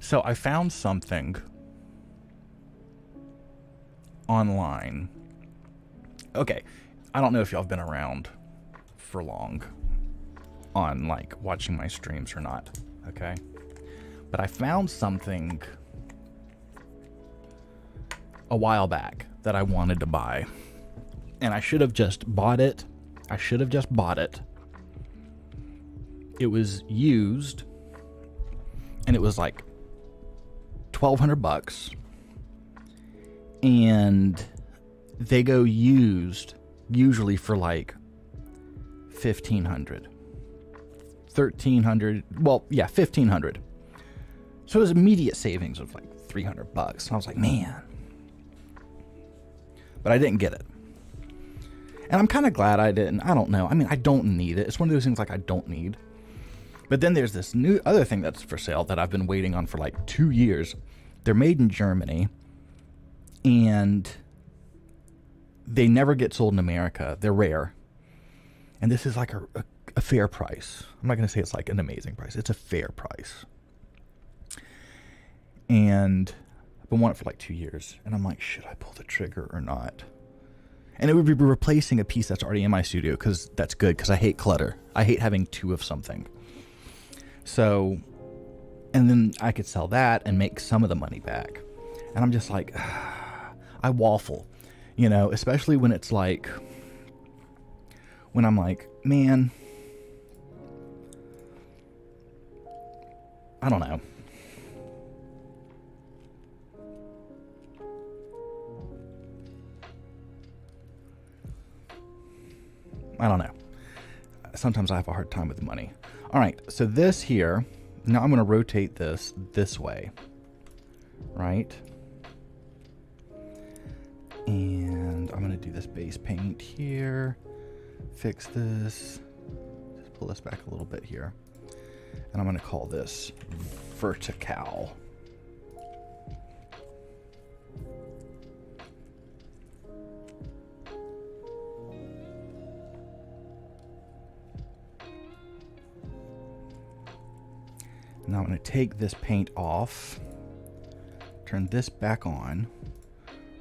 [SPEAKER 1] So I found something online. Okay, I don't know if y'all have been around for long on like watching my streams or not, okay? But I found something a while back that I wanted to buy. And I should have just bought it. It was used and it was like $1,200, and they go used usually for like $1,500, $1,300. Well, yeah, $1,500. So it was immediate savings of like $300. And I was like, man. But I didn't get it. And I'm kind of glad I didn't. I don't know. I mean, I don't need it. It's one of those things like I don't need. But then there's this new other thing that's for sale that I've been waiting on for like 2 years. They're made in Germany, and they never get sold in America. They're rare. And this is like a fair price. I'm not going to say it's like an amazing price. It's a fair price. And I've been wanting it for like 2 years. And I'm like, should I pull the trigger or not? And it would be replacing a piece that's already in my studio, because that's good, because I hate clutter. I hate having 2 of something. So, and then I could sell that and make some of the money back. And I'm just like, I waffle, you know, especially when it's like, when I'm like, man, I don't know. I don't know. Sometimes I have a hard time with money. All right, so this here, now I'm going to rotate this way, right? And I'm going to do this base paint here, fix this, just pull this back a little bit here. And I'm going to call this vertical. Now I'm going to take this paint off, turn this back on,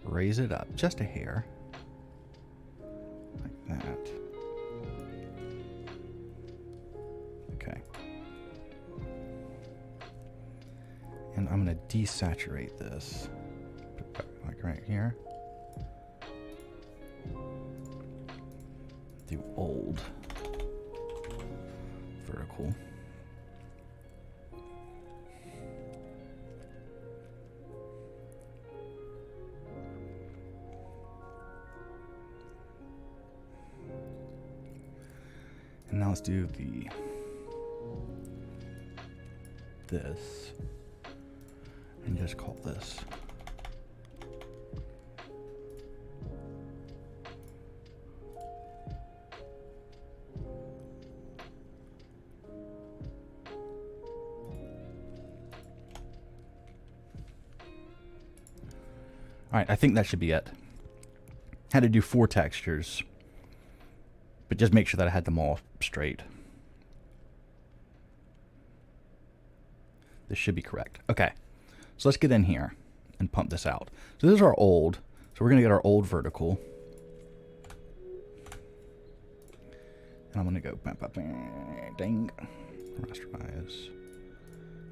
[SPEAKER 1] raise it up just a hair, like that. Okay. And I'm going to desaturate this, put it back like right here. Do old vertical. And now let's do this, and just call this. All right, I think that should be it. Had to do 4 textures. But just make sure that I had them all straight. This should be correct. Okay, so let's get in here and pump this out. So this is our old. So we're going to get our old vertical. And I'm going to go ding, rasterize.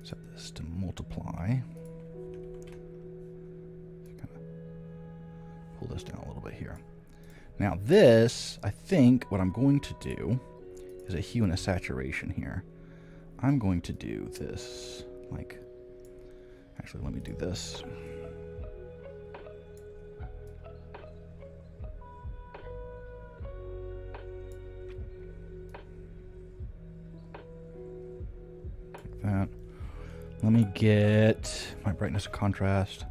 [SPEAKER 1] Set this to multiply. Kind of pull this down a little bit here. Now this, I think what I'm going to do is a hue and a saturation here. I'm going to do this, like, actually let me do this. Like that. Let me get my brightness and contrast.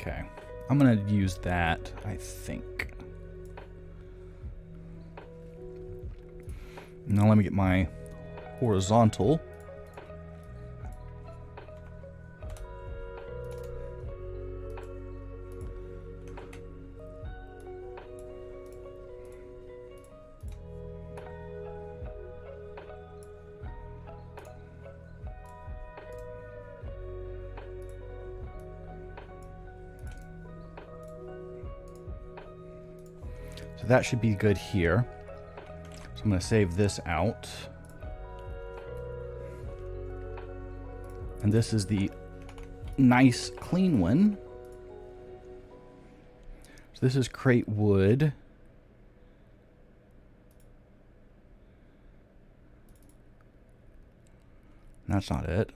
[SPEAKER 1] Okay. I'm going to use that, I think. Now let me get my horizontal. So that should be good here. So I'm going to save this out. And this is the nice clean one. So this is crate wood. That's not it.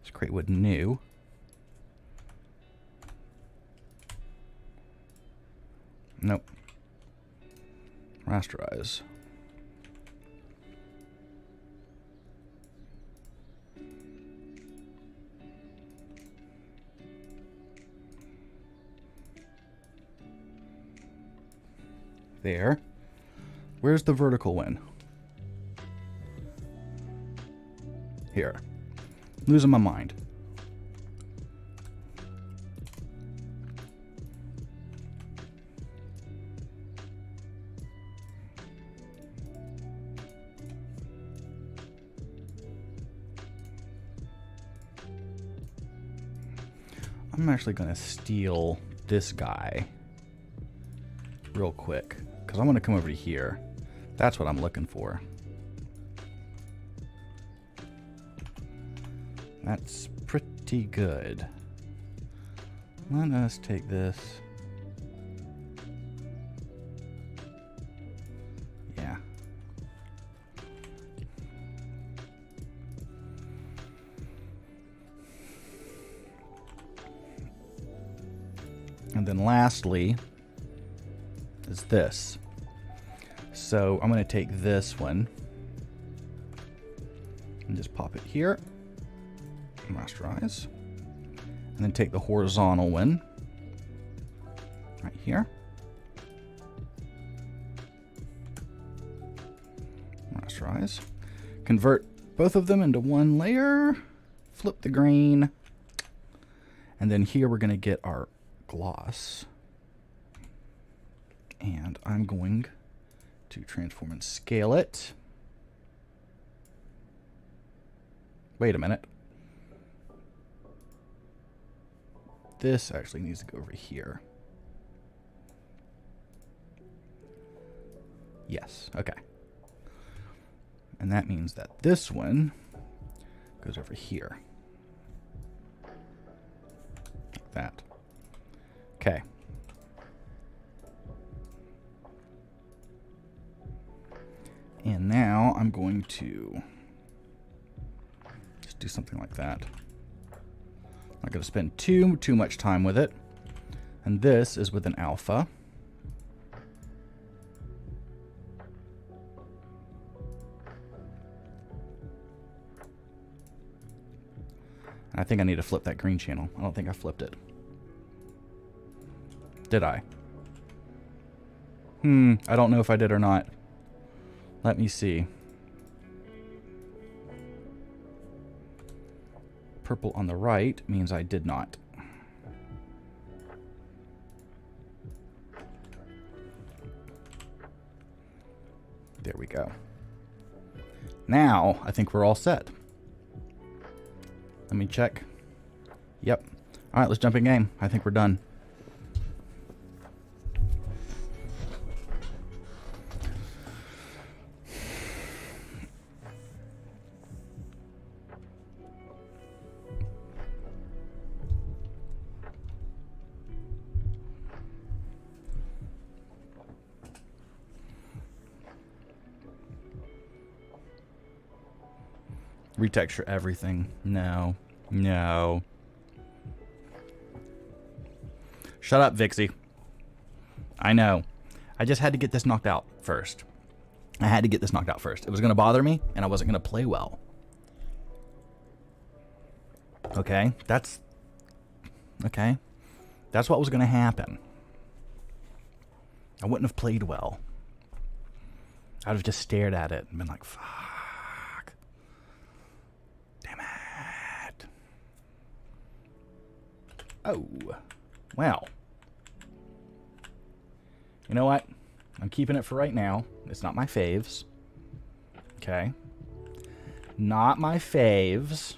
[SPEAKER 1] It's crate wood new. Nope. Rasterize. There. Where's the vertical one? Here. Losing my mind. I'm actually going to steal this guy real quick because I'm going to come over to here. That's what I'm looking for. That's pretty good. Let us take this. Yeah. And then lastly is this. So I'm going to take this one and just pop it here. Rasterize. And then take the horizontal one right here. Rasterize. Convert both of them into one layer. Flip the grain. And then here we're going to get our gloss. And I'm going to transform and scale it. Wait a minute. This actually needs to go over here. Yes, okay. And that means that this one goes over here. Like that. Okay. And now I'm going to just do something like that. I'm not going to spend too much time with it. And this is with an alpha. I think I need to flip that green channel. I don't think I flipped it. Did I? I don't know if I did or not. Let me see. Purple on the right means I did not. There we go. Now, I think we're all set. Let me check. Yep. All right, let's jump in game. I think we're done. Retexture everything. No. No. Shut up, Vixie. I know. I just had to get this knocked out first. I had to get this knocked out first. It was going to bother me, and I wasn't going to play well. Okay? That's Okay? That's what was going to happen. I wouldn't have played well. I'd have just stared at it and been like, fuck. Damn it. Oh. Well. You know what? I'm keeping it for right now. It's not my faves. Okay? Not my faves.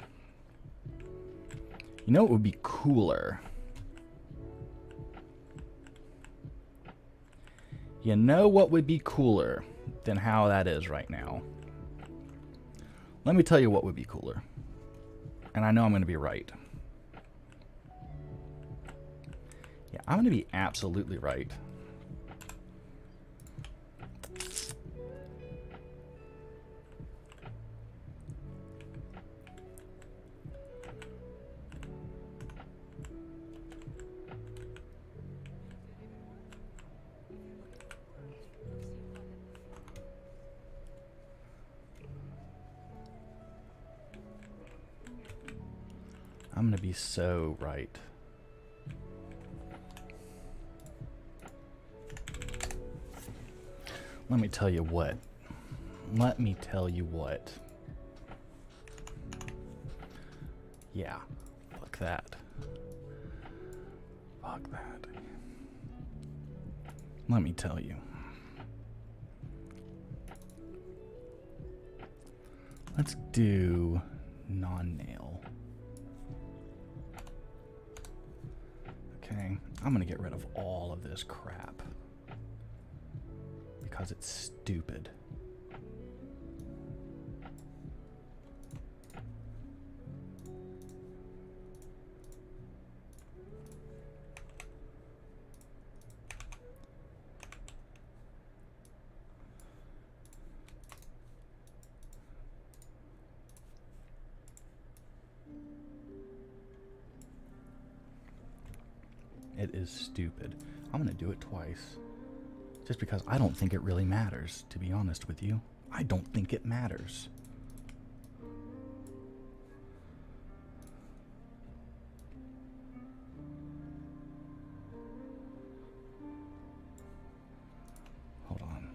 [SPEAKER 1] You know what would be cooler? You know what would be cooler than how that is right now? Let me tell you what would be cooler. And I know I'm going to be right. Yeah, I'm going to be absolutely right. I'm going to be so right. Let me tell you what. Let me tell you what. Yeah. Fuck that. Fuck that. Let me tell you. Let's do non-nail. Okay, I'm gonna get rid of all of this crap because it's stupid. It is stupid. I'm gonna do it twice. Just because I don't think it really matters, to be honest with you. I don't think it matters. Hold on.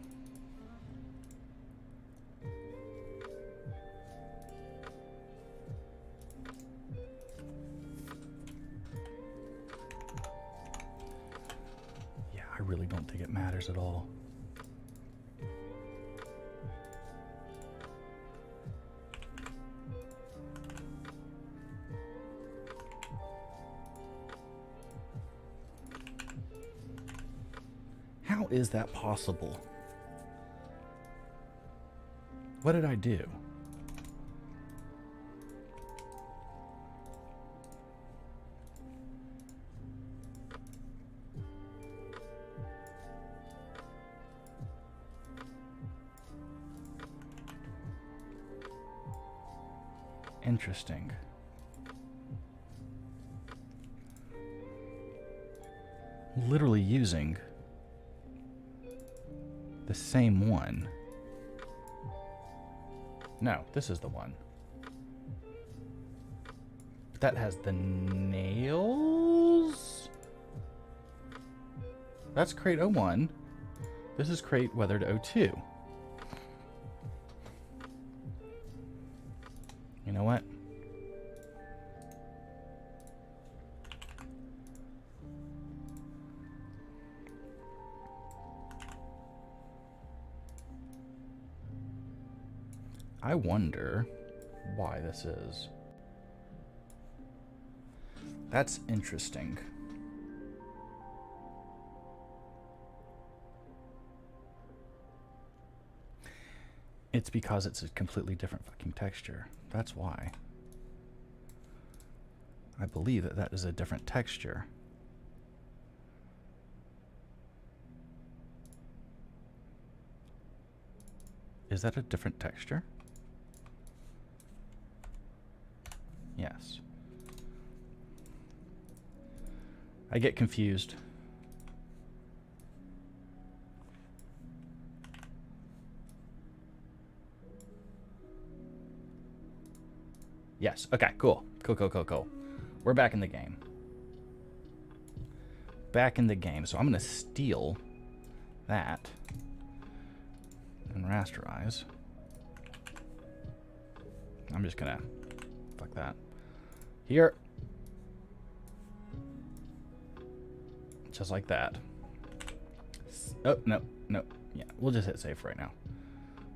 [SPEAKER 1] I really don't think it matters at all. How is that possible? What did I do? Interesting. Literally using the same one. No, this is the one. But that has the nails? That's crate 01. This is crate weathered 02. You know what? I wonder why this is. That's interesting. It's because it's a completely different fucking texture. That's why. I believe that that is a different texture. Is that a different texture? Yes. I get confused. Yes. Okay, cool. Cool. We're back in the game. back in the game. So I'm going to steal that and rasterize. I'm just going to fuck that. Here. Just like that. Oh, no, no. Yeah, we'll just hit save right now.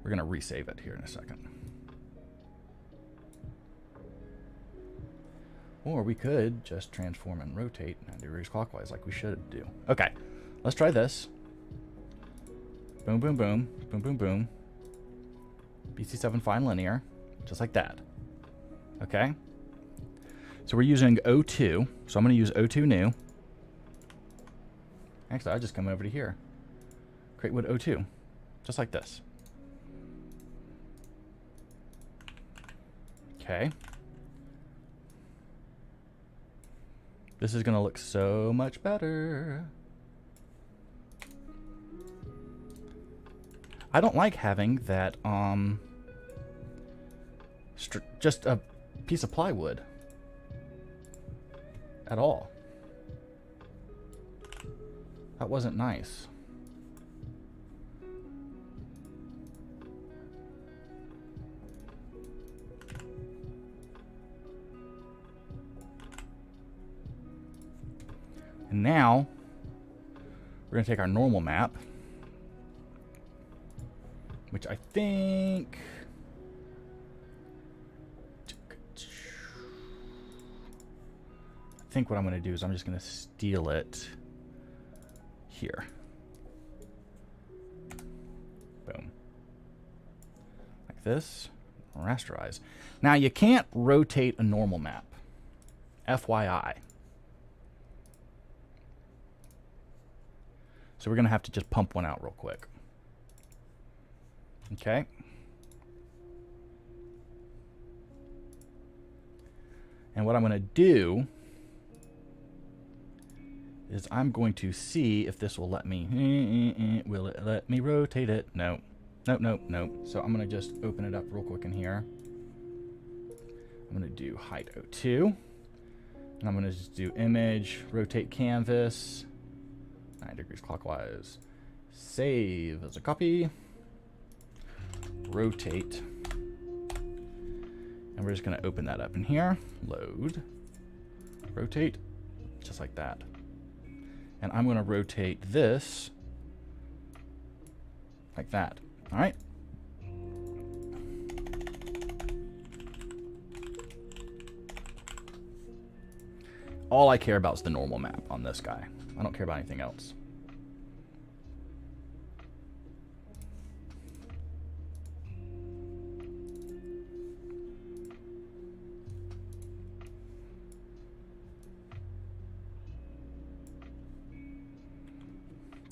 [SPEAKER 1] We're going to resave it here in a second. Or we could just transform and rotate 90 degrees clockwise like we should do. Okay, let's try this. Boom, boom, boom. Boom, boom, boom. BC7 fine linear. Just like that. Okay. So we're using O2. So I'm going to use O2 new. Actually, I'll just come over to here. Create wood O2. Just like this. Okay. This is going to look so much better. I don't like having that, just a piece of plywood at all. That wasn't nice. And now, we're going to take our normal map, which I think... what I'm going to do is I'm just going to steal it here. Boom. Like this. Rasterize. Now, you can't rotate a normal map. FYI. So we're going to have to just pump one out real quick. Okay. And what I'm going to do is I'm going to see if this will let me... Will it let me rotate it? No. Nope, nope, nope. So I'm going to just open it up real quick in here. I'm going to do height 02. And I'm going to just do image, rotate canvas, 9 degrees clockwise. Save as a copy. Rotate. And we're just going to open that up in here. Load. Rotate. Just like that. And I'm going to rotate this like that. All right. All I care about is the normal map on this guy. I don't care about anything else.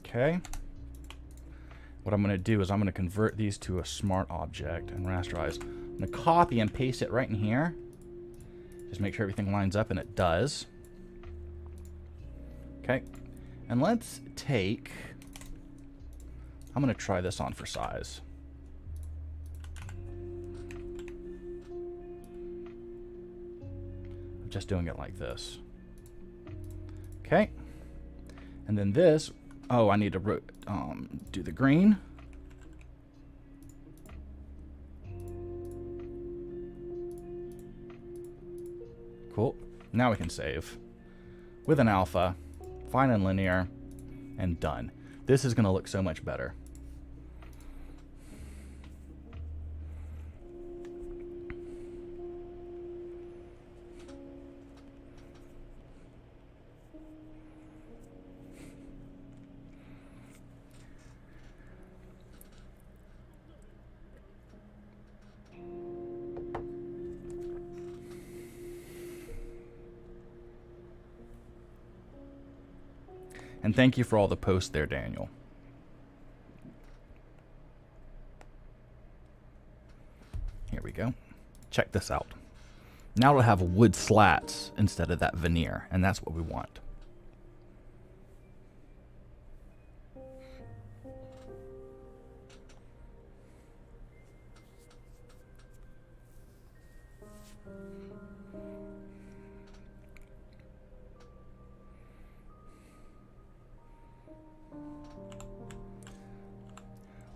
[SPEAKER 1] Okay. What I'm going to do is I'm going to convert these to a smart object and rasterize. I'm going to copy and paste it right in here. Just make sure everything lines up, and it does. Okay. And let's take... I'm going to try this on for size. I'm just doing it like this. Okay. And then this... Oh, I need to do the green. Cool. Now we can save. With an alpha, fine and linear, and done. This is going to look so much better. And thank you for all the posts there, Daniel. Here we go. Check this out. Now it'll have wood slats instead of that veneer, and that's what we want.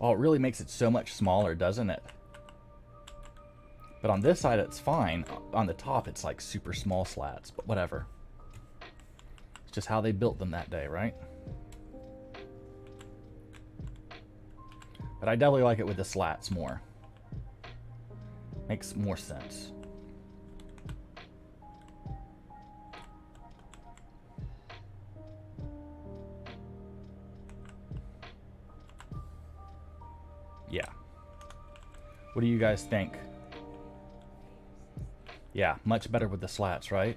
[SPEAKER 1] Oh, it really makes it so much smaller, doesn't it? But on this side, it's fine. On the top, it's like super small slats, but whatever. It's just how they built them that day, right? But I definitely like it with the slats more. Makes more sense. Yeah. What do you guys think? Yeah, much better with the slats, right?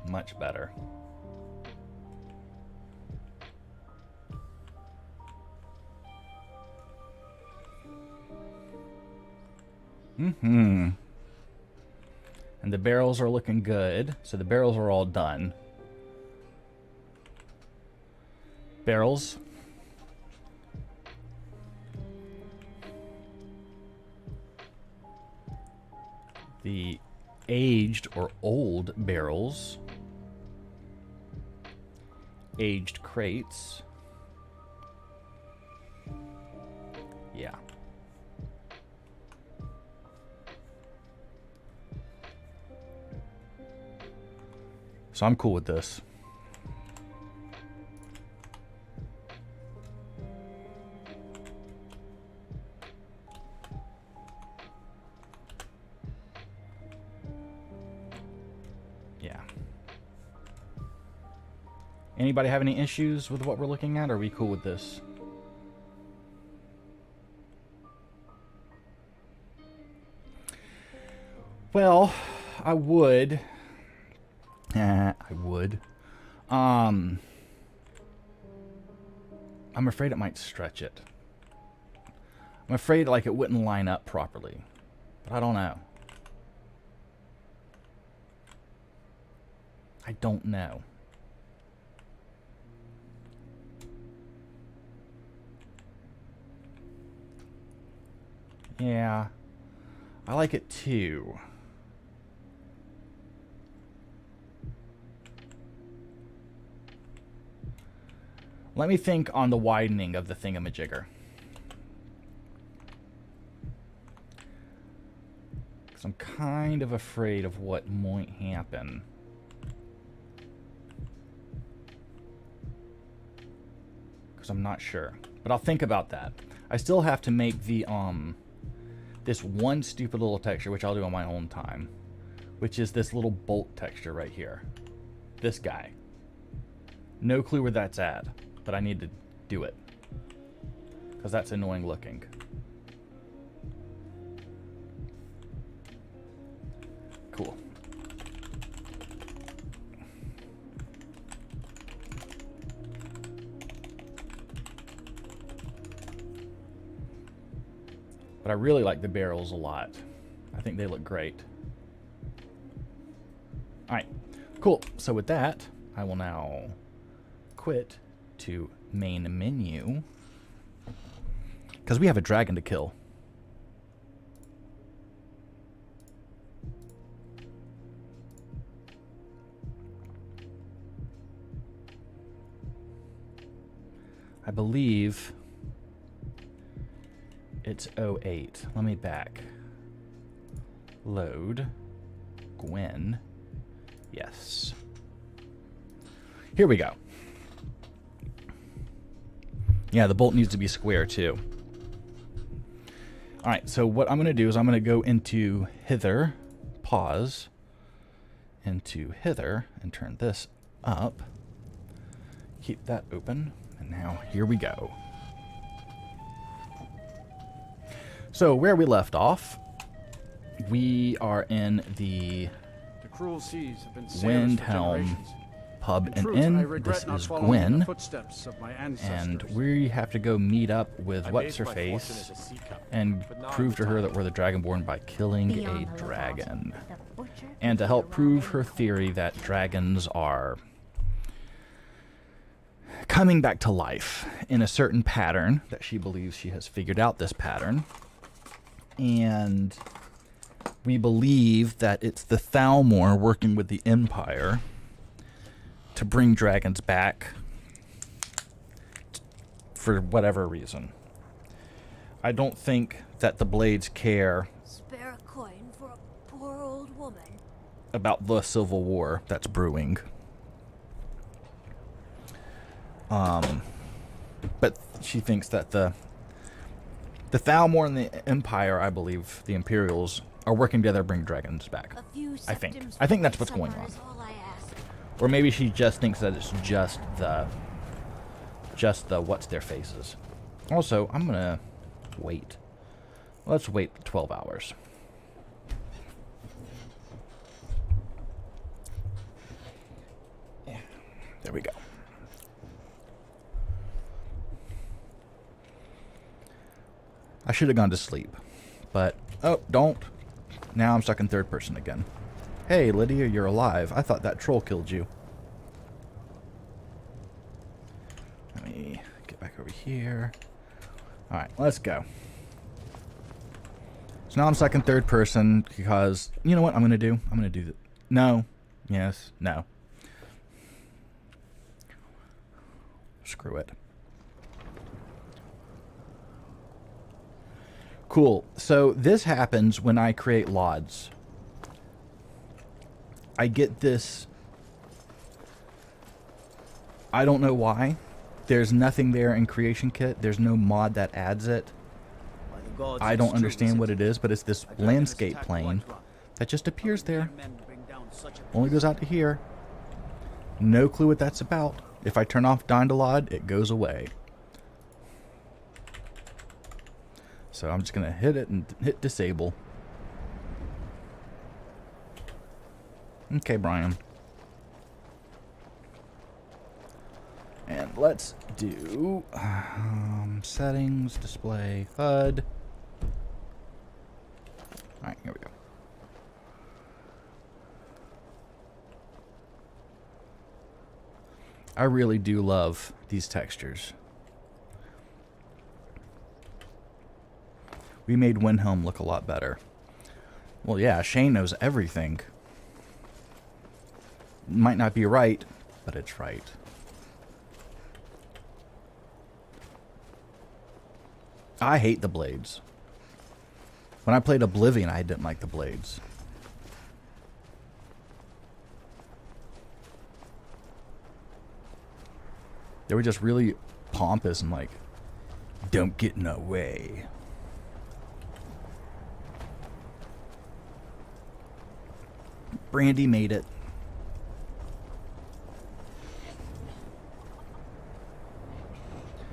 [SPEAKER 1] Much better. Mm-hmm. And the barrels are looking good. So the barrels are all done. Barrels. The aged or old barrels. Aged crates. Yeah. So I'm cool with this. Yeah. Anybody have any issues with what we're looking at? Or are we cool with this? Well, I would. I'm afraid it might stretch it. I'm afraid like it wouldn't line up properly. But I don't know. I don't know. Yeah. I like it too. Let me think on the widening of the thingamajigger. Because I'm kind of afraid of what might happen. Because I'm not sure. But I'll think about that. I still have to make the, this one stupid little texture, which I'll do on my own time. Which is this little bolt texture right here. This guy. No clue where that's at. But I need to do it. Because that's annoying looking. Cool. But I really like the barrels a lot. I think they look great. Alright, cool. So with that, I will now quit to main menu. Because we have a dragon to kill. I believe it's 08. Let me back. Load. Gwen. Yes. Here we go. Yeah, the bolt needs to be square too. Alright, so what I'm going to do is I'm going to go into hither, pause, into hither, and turn this up. Keep that open, and now here we go. So where we left off, we are in the
[SPEAKER 2] cruel seas have been
[SPEAKER 1] Windhelm pub and inn. This is Gwen, and we have to go meet up with what's-her-face and prove to her that we're the dragonborn by killing a dragon, and to help prove her theory that dragons are coming back to life in a certain pattern that she believes she has figured out this pattern. And we believe that it's the Thalmor working with the Empire to bring dragons back for whatever reason. I don't think that the Blades care
[SPEAKER 3] Spare a coin for a poor old woman.
[SPEAKER 1] about the civil war that's brewing. But she thinks that the Thalmor and the Empire, I believe, the Imperials, are working together to bring dragons back.
[SPEAKER 3] A few
[SPEAKER 1] I think.
[SPEAKER 3] septims
[SPEAKER 1] I think
[SPEAKER 3] for
[SPEAKER 1] that's what's
[SPEAKER 3] summer
[SPEAKER 1] going on.
[SPEAKER 3] is all I ask.
[SPEAKER 1] Or maybe she just thinks that it's just the what's their faces. Also, I'm gonna wait. Let's wait 12 hours. Yeah, there we go. I should have gone to sleep, but oh, don't. Now I'm stuck in third person again. Hey, Lydia, you're alive. I thought that troll killed you. Let me get back over here. Alright, let's go. So now I'm stuck in third person because, you know what I'm going to do? I'm going to do that. No. Yes. No. Screw it. Cool. So this happens when I create LODs. I get this. I don't know why. There's nothing there in Creation Kit. There's no mod that adds it. I don't understand what it is, but it's this landscape plane that just appears there. Only goes out to here. No clue what that's about. If I turn off Dindalod, it goes away. So I'm just going to hit it and hit disable. Okay, Brian. And let's do settings, display, HUD. Alright, here we go. I really do love these textures. We made Windhelm look a lot better. Well, yeah, Shane knows everything. Might not be right, but it's right. I hate the blades. When I played Oblivion, I didn't like the blades. They were just really pompous and like, don't get in the way. Brandy made it.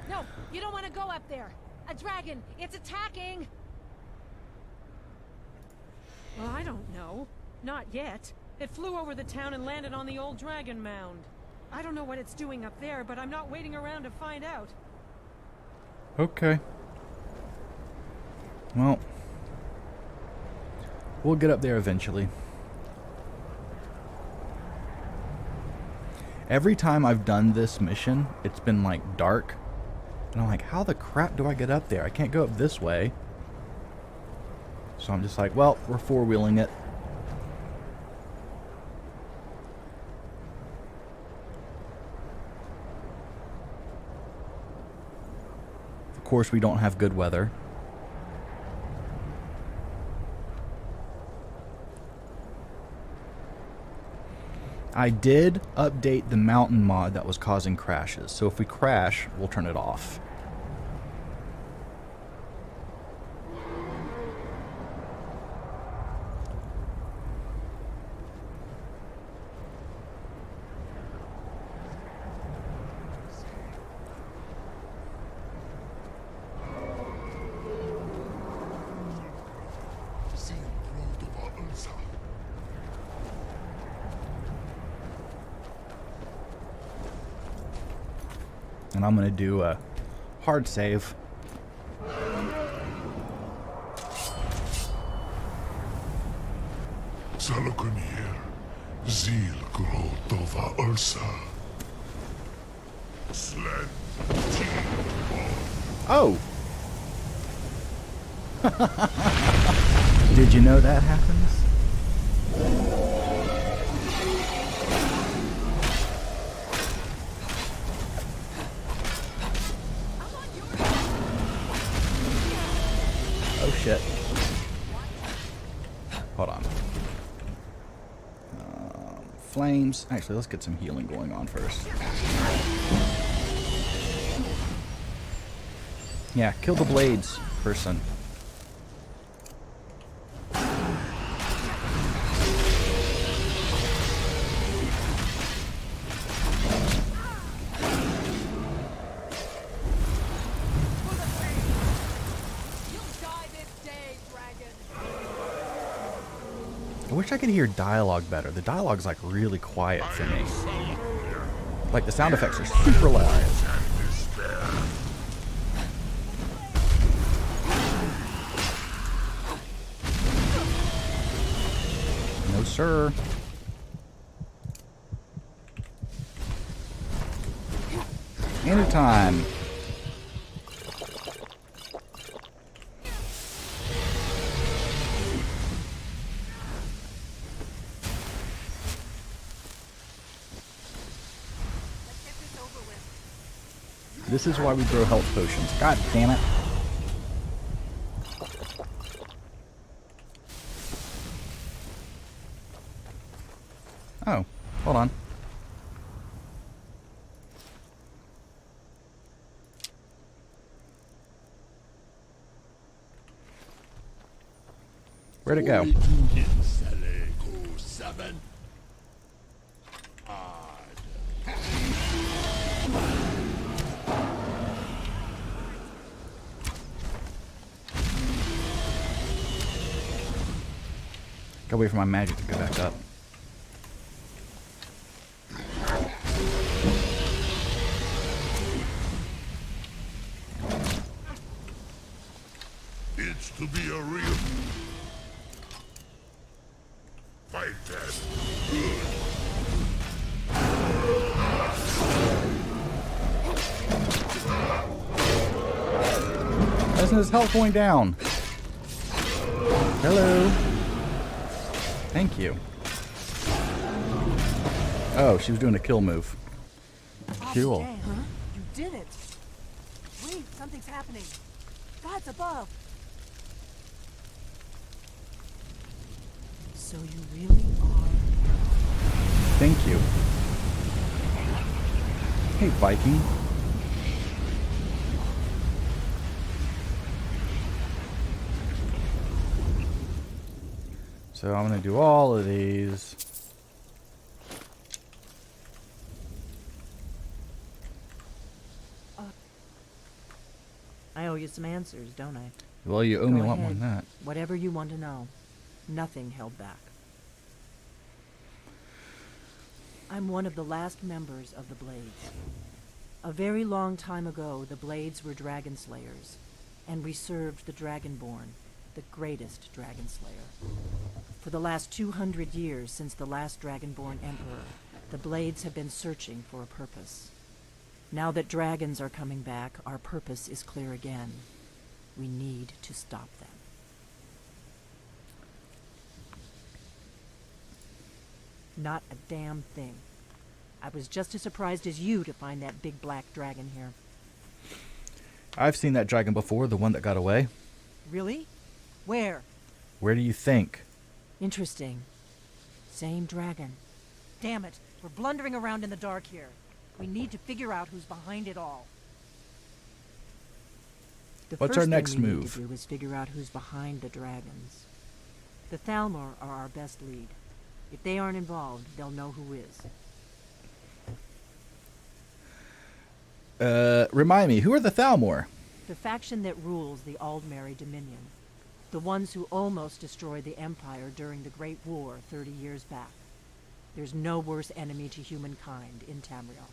[SPEAKER 3] No, you don't want to go up there. A dragon, it's attacking.
[SPEAKER 4] Well, I don't know. Not yet. It flew over the town and landed on the old dragon mound. I don't know what it's doing up there, but I'm not waiting around to find out.
[SPEAKER 1] Okay. Well, we'll get up there eventually. Every time I've done this mission, it's been like dark. And I'm like, how the crap do I get up there? I can't go up this way. So I'm just like, well, we're four-wheeling it. Of course, we don't have good weather. I did update the mountain mod that was causing crashes. So if we crash, we'll turn it off. And I'm going to do a hard save.
[SPEAKER 5] Salokunier, Zil Grotova Ursa.
[SPEAKER 1] Oh! Did you know that happens? Oh shit. Hold on. Flames. Actually, let's get some healing going on first. Yeah, kill the blades, person. I wish I could hear dialogue better. The dialogue's like really quiet for me. Like the sound effects are super loud. No sir. Anytime. This is why we grow health potions. God damn it. Oh, hold on. Where'd it go? Gotta wait for my magic to go back up.
[SPEAKER 5] It's to be a real fight that good.
[SPEAKER 1] Why isn't his health going down? Hello. Thank you. Oh, she was doing a kill move. Cool.
[SPEAKER 6] Dang, huh? You did it. Wait, something's happening. God's above. So you really are.
[SPEAKER 1] Thank you. Hey, Viking. So I'm going to do all of these.
[SPEAKER 6] I owe you some answers, don't I?
[SPEAKER 1] Well, you owe me a
[SPEAKER 6] Go
[SPEAKER 1] lot more
[SPEAKER 6] ahead.
[SPEAKER 1] than that.
[SPEAKER 6] Whatever you want to know. Nothing held back. I'm one of the last members of the Blades. A very long time ago, the Blades were dragon slayers, and we served the dragonborn, the greatest dragon slayer. For the last 200 years since the last dragonborn emperor, the Blades have been searching for a purpose. Now that dragons are coming back, our purpose is clear again. We need to stop them. Not a damn thing. I was just as surprised as you to find that big black dragon here.
[SPEAKER 1] I've seen that dragon before, the one that got away.
[SPEAKER 6] Really? Where?
[SPEAKER 1] Where do you think?
[SPEAKER 6] Interesting. Same dragon. Damn it. We're blundering around in the dark here. We need to figure out who's behind it all. The
[SPEAKER 1] What's
[SPEAKER 6] first
[SPEAKER 1] our next
[SPEAKER 6] thing we
[SPEAKER 1] move?
[SPEAKER 6] need to do is figure out who's behind the dragons. The Thalmor are our best lead. If they aren't involved, they'll know who is.
[SPEAKER 1] Remind me, who are the Thalmor?
[SPEAKER 6] The faction that rules the Aldmeri Dominion. The ones who almost destroyed the Empire during the Great War 30 years back. There's no worse enemy to humankind in Tamriel.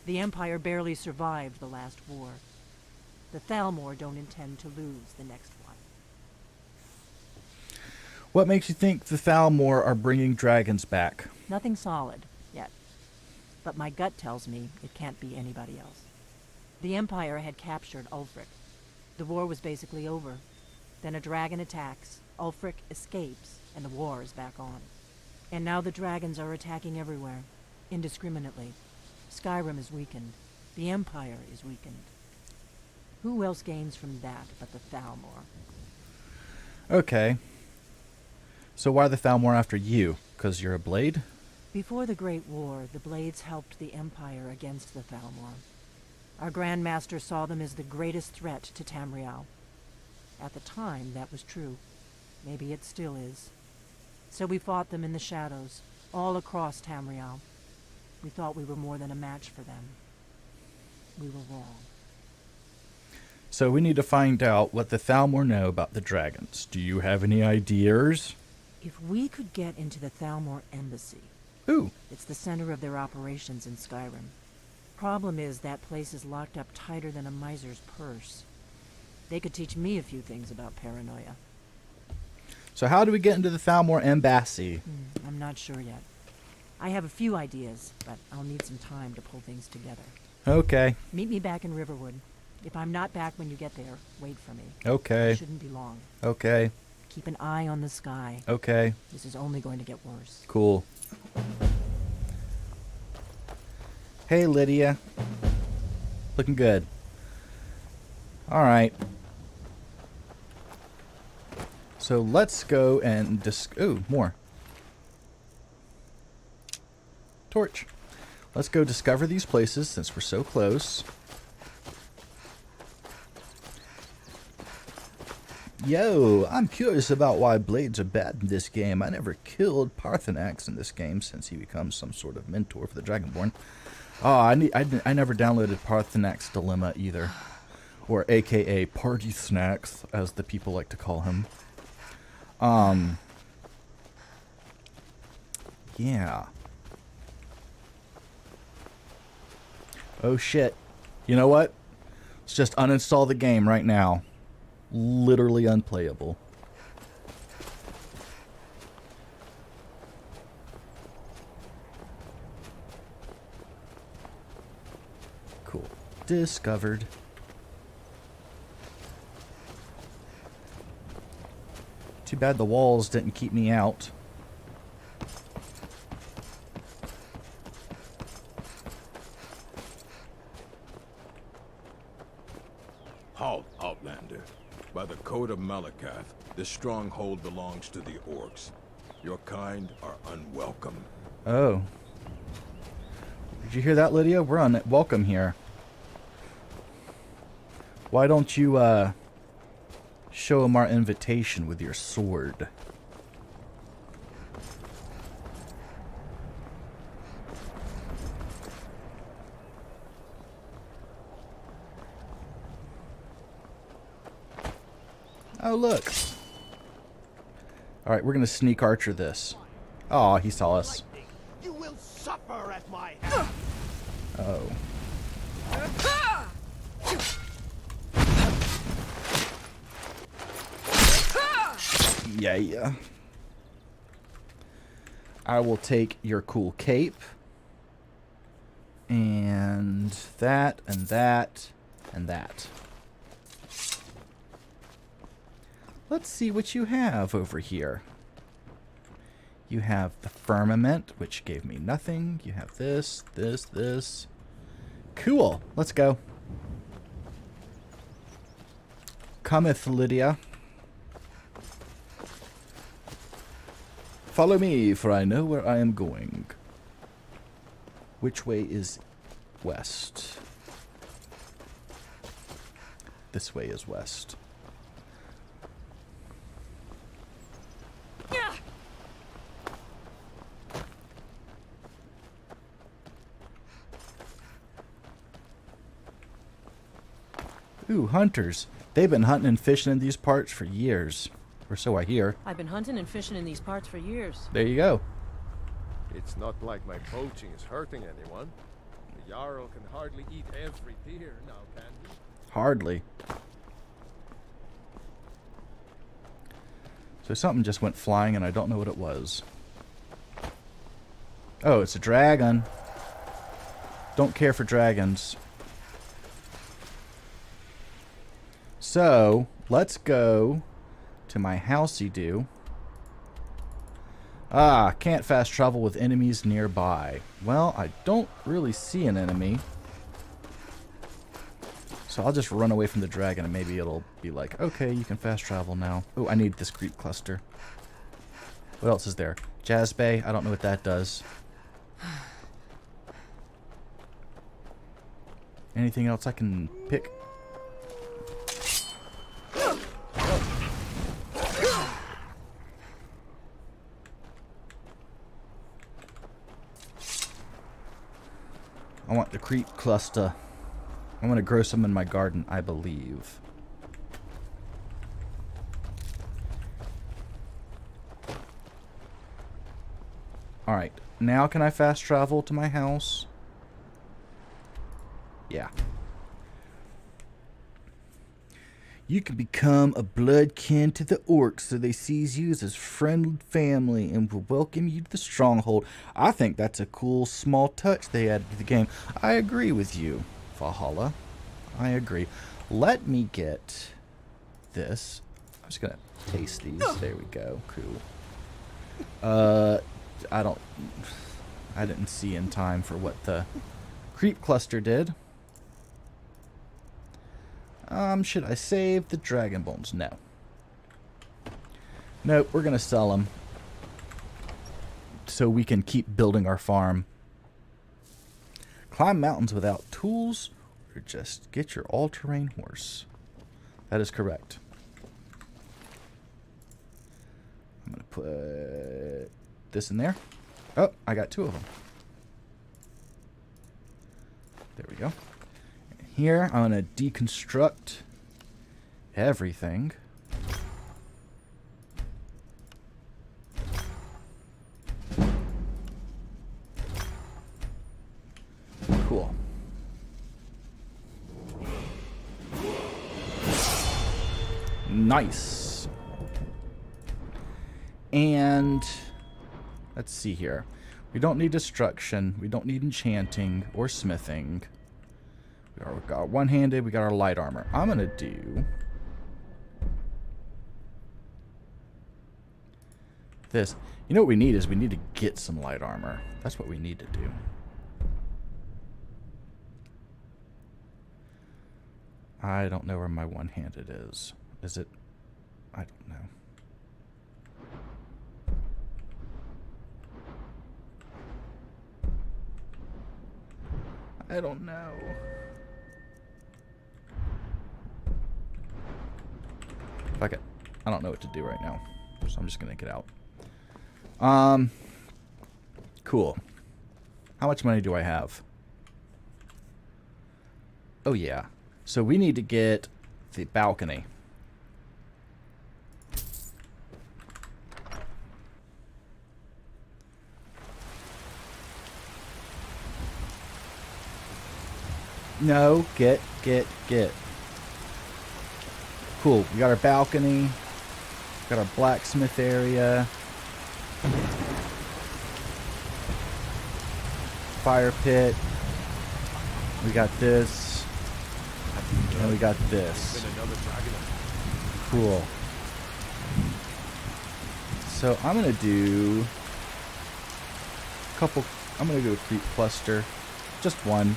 [SPEAKER 6] The Empire barely survived the last war. The Thalmor don't intend to lose the next one.
[SPEAKER 1] What makes you think the Thalmor are bringing dragons back?
[SPEAKER 6] Nothing solid, yet. but my gut tells me it can't be anybody else. The Empire had captured Ulfric. The war was basically over. Then a dragon attacks, Ulfric escapes, and the war is back on. And now the dragons are attacking everywhere, indiscriminately. Skyrim is weakened. The Empire is weakened. Who else gains from that but the Thalmor?
[SPEAKER 1] Okay. So why the Thalmor after you? 'Cause you're a blade?
[SPEAKER 6] Before the Great War, the Blades helped the Empire against the Thalmor. Our Grand Master saw them as the greatest threat to Tamriel. At the time, that was true. Maybe it still is. So we fought them in the shadows, all across Tamriel. We thought we were more than a match for them. We were wrong.
[SPEAKER 1] So we need to find out what the Thalmor know about the dragons. Do you have any ideas?
[SPEAKER 6] If we could get into the Thalmor embassy,
[SPEAKER 1] Ooh.
[SPEAKER 6] it's the center of their operations in Skyrim. Problem is, that place is locked up tighter than a miser's purse. They could teach me a few things about paranoia.
[SPEAKER 1] So how do we get into the Thalmor embassy?
[SPEAKER 6] I'm not sure yet. I have a few ideas, but I'll need some time to pull things together.
[SPEAKER 1] Okay.
[SPEAKER 6] Meet me back in Riverwood. If I'm not back when you get there, wait for me.
[SPEAKER 1] Okay.
[SPEAKER 6] It shouldn't be long.
[SPEAKER 1] Okay.
[SPEAKER 6] Keep an eye on the sky.
[SPEAKER 1] Okay.
[SPEAKER 6] This is only going to get worse.
[SPEAKER 1] Cool. Hey, Lydia. Looking good. All right. So let's go and ooh, more. Torch. Let's go discover these places since we're so close. Yo, I'm curious about why blades are bad in this game. I never killed Parthenax in this game since he becomes some sort of mentor for the dragonborn. Oh, I never downloaded Parthenax Dilemma either, or AKA Party Snacks, as the people like to call him. Yeah. Oh shit. You know what? Let's just uninstall the game right now. Literally unplayable. Cool. Discovered. Too bad the walls didn't keep me out.
[SPEAKER 5] Halt, Outlander. By the Code of Malakath, this stronghold belongs to the orcs. Your kind are unwelcome.
[SPEAKER 1] Oh. Did you hear that, Lydia? We're unwelcome here. Why don't you, show them our invitation with your sword? Oh, look. Alright, we're gonna sneak archer this. Oh, he saw us.
[SPEAKER 7] You will suffer at my hand.
[SPEAKER 1] Oh. Yeah. I will take your cool cape. And that, and that, and that. Let's see what you have over here. You have the firmament, which gave me nothing. You have this, this, this. Cool. Let's go. Cometh, Lydia. Follow me, for I know where I am going. Which way is west? This way is west. Ooh, hunters. They've been hunting and fishing in these parts for years. Or so I hear.
[SPEAKER 4] I've been hunting and fishing in these parts for years.
[SPEAKER 1] There you go.
[SPEAKER 7] It's not like my poaching is hurting anyone. The Jarl can hardly eat every deer now, can he?
[SPEAKER 1] Hardly. So something just went flying and I don't know what it was. Oh, it's a dragon. Don't care for dragons. So, let's go to my housey do. Ah, can't fast travel with enemies nearby. Well, I don't really see an enemy. So I'll just run away from the dragon and maybe it'll be like, okay, you can fast travel now. Oh, I need this creep cluster. What else is there? Jazz Bay? I don't know what that does. Anything else I can pick? I want the creep cluster. I'm going to grow some in my garden, I believe. Alright, now can I fast travel to my house? Yeah. You can become a bloodkin to the orcs so they sees you as friendly family and will welcome you to the stronghold. I think that's a cool small touch they added to the game. I agree with you, Valhalla. I agree. Let me get this. I'm just gonna taste these. There we go. Cool. I didn't see in time for what the creep cluster did. Should I save the dragon bones? No. Nope, we're gonna sell them so we can keep building our farm. Climb mountains without tools, or just get your all-terrain horse. That is correct. I'm gonna put this in there. Oh, I got 2 of them. There we go. Here, I'm going to deconstruct everything. Cool. Nice. And let's see here. We don't need destruction. We don't need enchanting or smithing. We got one-handed. We got our light armor. I'm going to do this. You know what we need is we need to get some light armor. That's what we need to do. I don't know where my one-handed is. Is it? I don't know. I don't know. Fuck it. I don't know what to do right now. So I'm just gonna get out. Cool. How much money do I have? Oh yeah. So we need to get the balcony. No, get. Cool. We got our balcony. Got our blacksmith area. Fire pit. We got this. And we got this. Cool. So I'm gonna do a couple. I'm gonna do a creep cluster. Just one.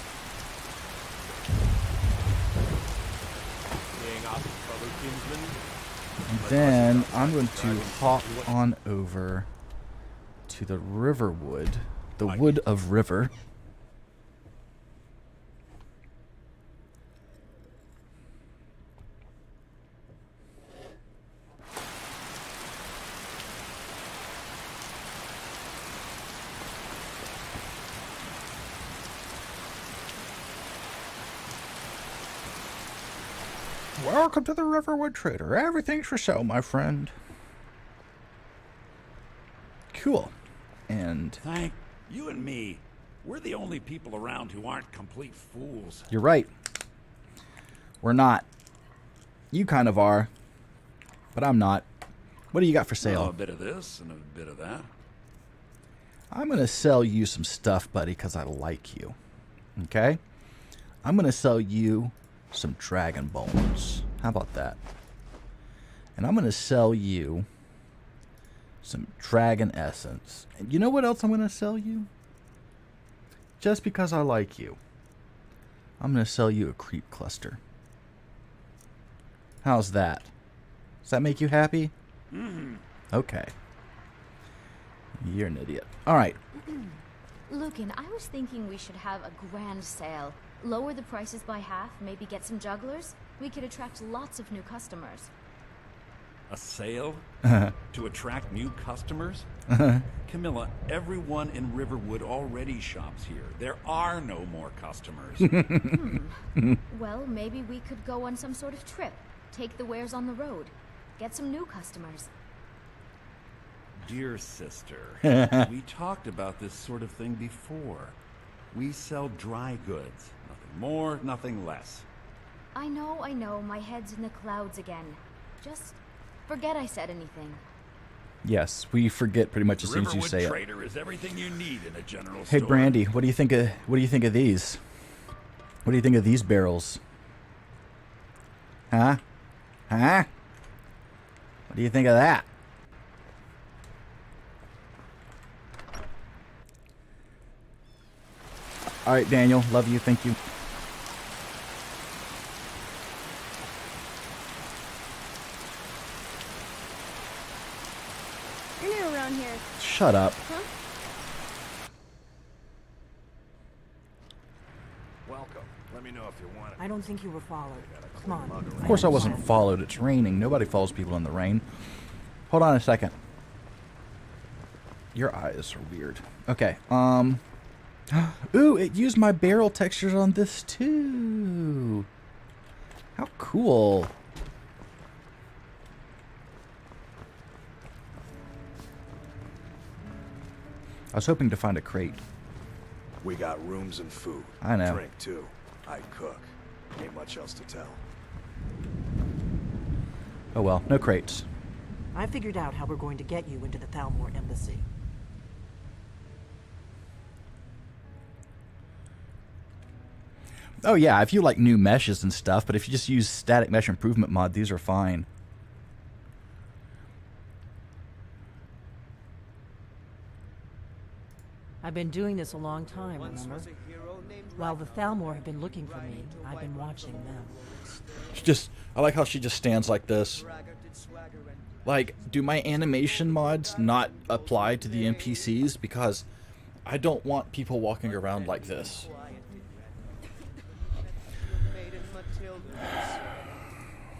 [SPEAKER 1] And then I'm going to hop on over to the river wood. The wood of river. Welcome to the Riverwood Trader. Everything's for sale, my friend. Cool. And
[SPEAKER 8] Thank you and me. We're the only people around who aren't complete fools.
[SPEAKER 1] you're right. We're not. You kind of are. But I'm not. What do you got for sale?
[SPEAKER 8] A bit of this and a bit of that.
[SPEAKER 1] I'm going to sell you some stuff, buddy, because I like you. Okay? I'm going to sell you some dragon bones. How about that? And I'm going to sell you some dragon essence. And you know what else I'm going to sell you? Just because I like you, I'm going to sell you a creep cluster. How's that? Does that make you happy? Okay. You're an idiot. All right.
[SPEAKER 9] Lucan, I was thinking we should have a grand sale. Lower the prices by half, maybe get some jugglers. We could attract lots of new customers.
[SPEAKER 8] A sale? To attract new customers? Camilla, everyone in Riverwood already shops here. There are no more customers.
[SPEAKER 9] Well, maybe we could go on some sort of trip. Take the wares on the road. Get some new customers.
[SPEAKER 8] Dear sister, we talked about this sort of thing before. We sell dry goods. Nothing more, nothing less.
[SPEAKER 9] I know, my head's in the clouds again. Just forget I said anything.
[SPEAKER 1] Yes, we forget pretty much as soon as you say
[SPEAKER 8] Riverwood
[SPEAKER 1] it.
[SPEAKER 8] Trader is everything you need in a general
[SPEAKER 1] Hey,
[SPEAKER 8] store.
[SPEAKER 1] Brandy, what do you think of these? What do you think of these barrels? Huh? Huh? What do you think of that? All right, Daniel, love you, thank you.
[SPEAKER 10] You're new around here.
[SPEAKER 1] Shut up.
[SPEAKER 10] Huh?
[SPEAKER 7] Welcome. Let me know if you want it.
[SPEAKER 6] I don't think you were followed. Come on.
[SPEAKER 1] Of course I wasn't followed. It's raining. Nobody follows people in the rain. Hold on a second. Your eyes are weird. Okay. Ooh, it used my barrel textures on this too. How cool. I was hoping to find a crate.
[SPEAKER 11] We got rooms and food.
[SPEAKER 1] I know.
[SPEAKER 11] Drink, too. I cook. Ain't much else to tell.
[SPEAKER 1] Oh well, no crates.
[SPEAKER 6] I figured out how we're going to get you into the Thalmor embassy.
[SPEAKER 1] Oh yeah, if you like new meshes and stuff, but if you just use static mesh improvement mod, these are fine.
[SPEAKER 6] I've been doing this a long time, remember? While the Thalmor have been looking for me, I've been watching them.
[SPEAKER 1] I like how she just stands like this. Like, do my animation mods not apply to the NPCs? Because I don't want people walking around like this.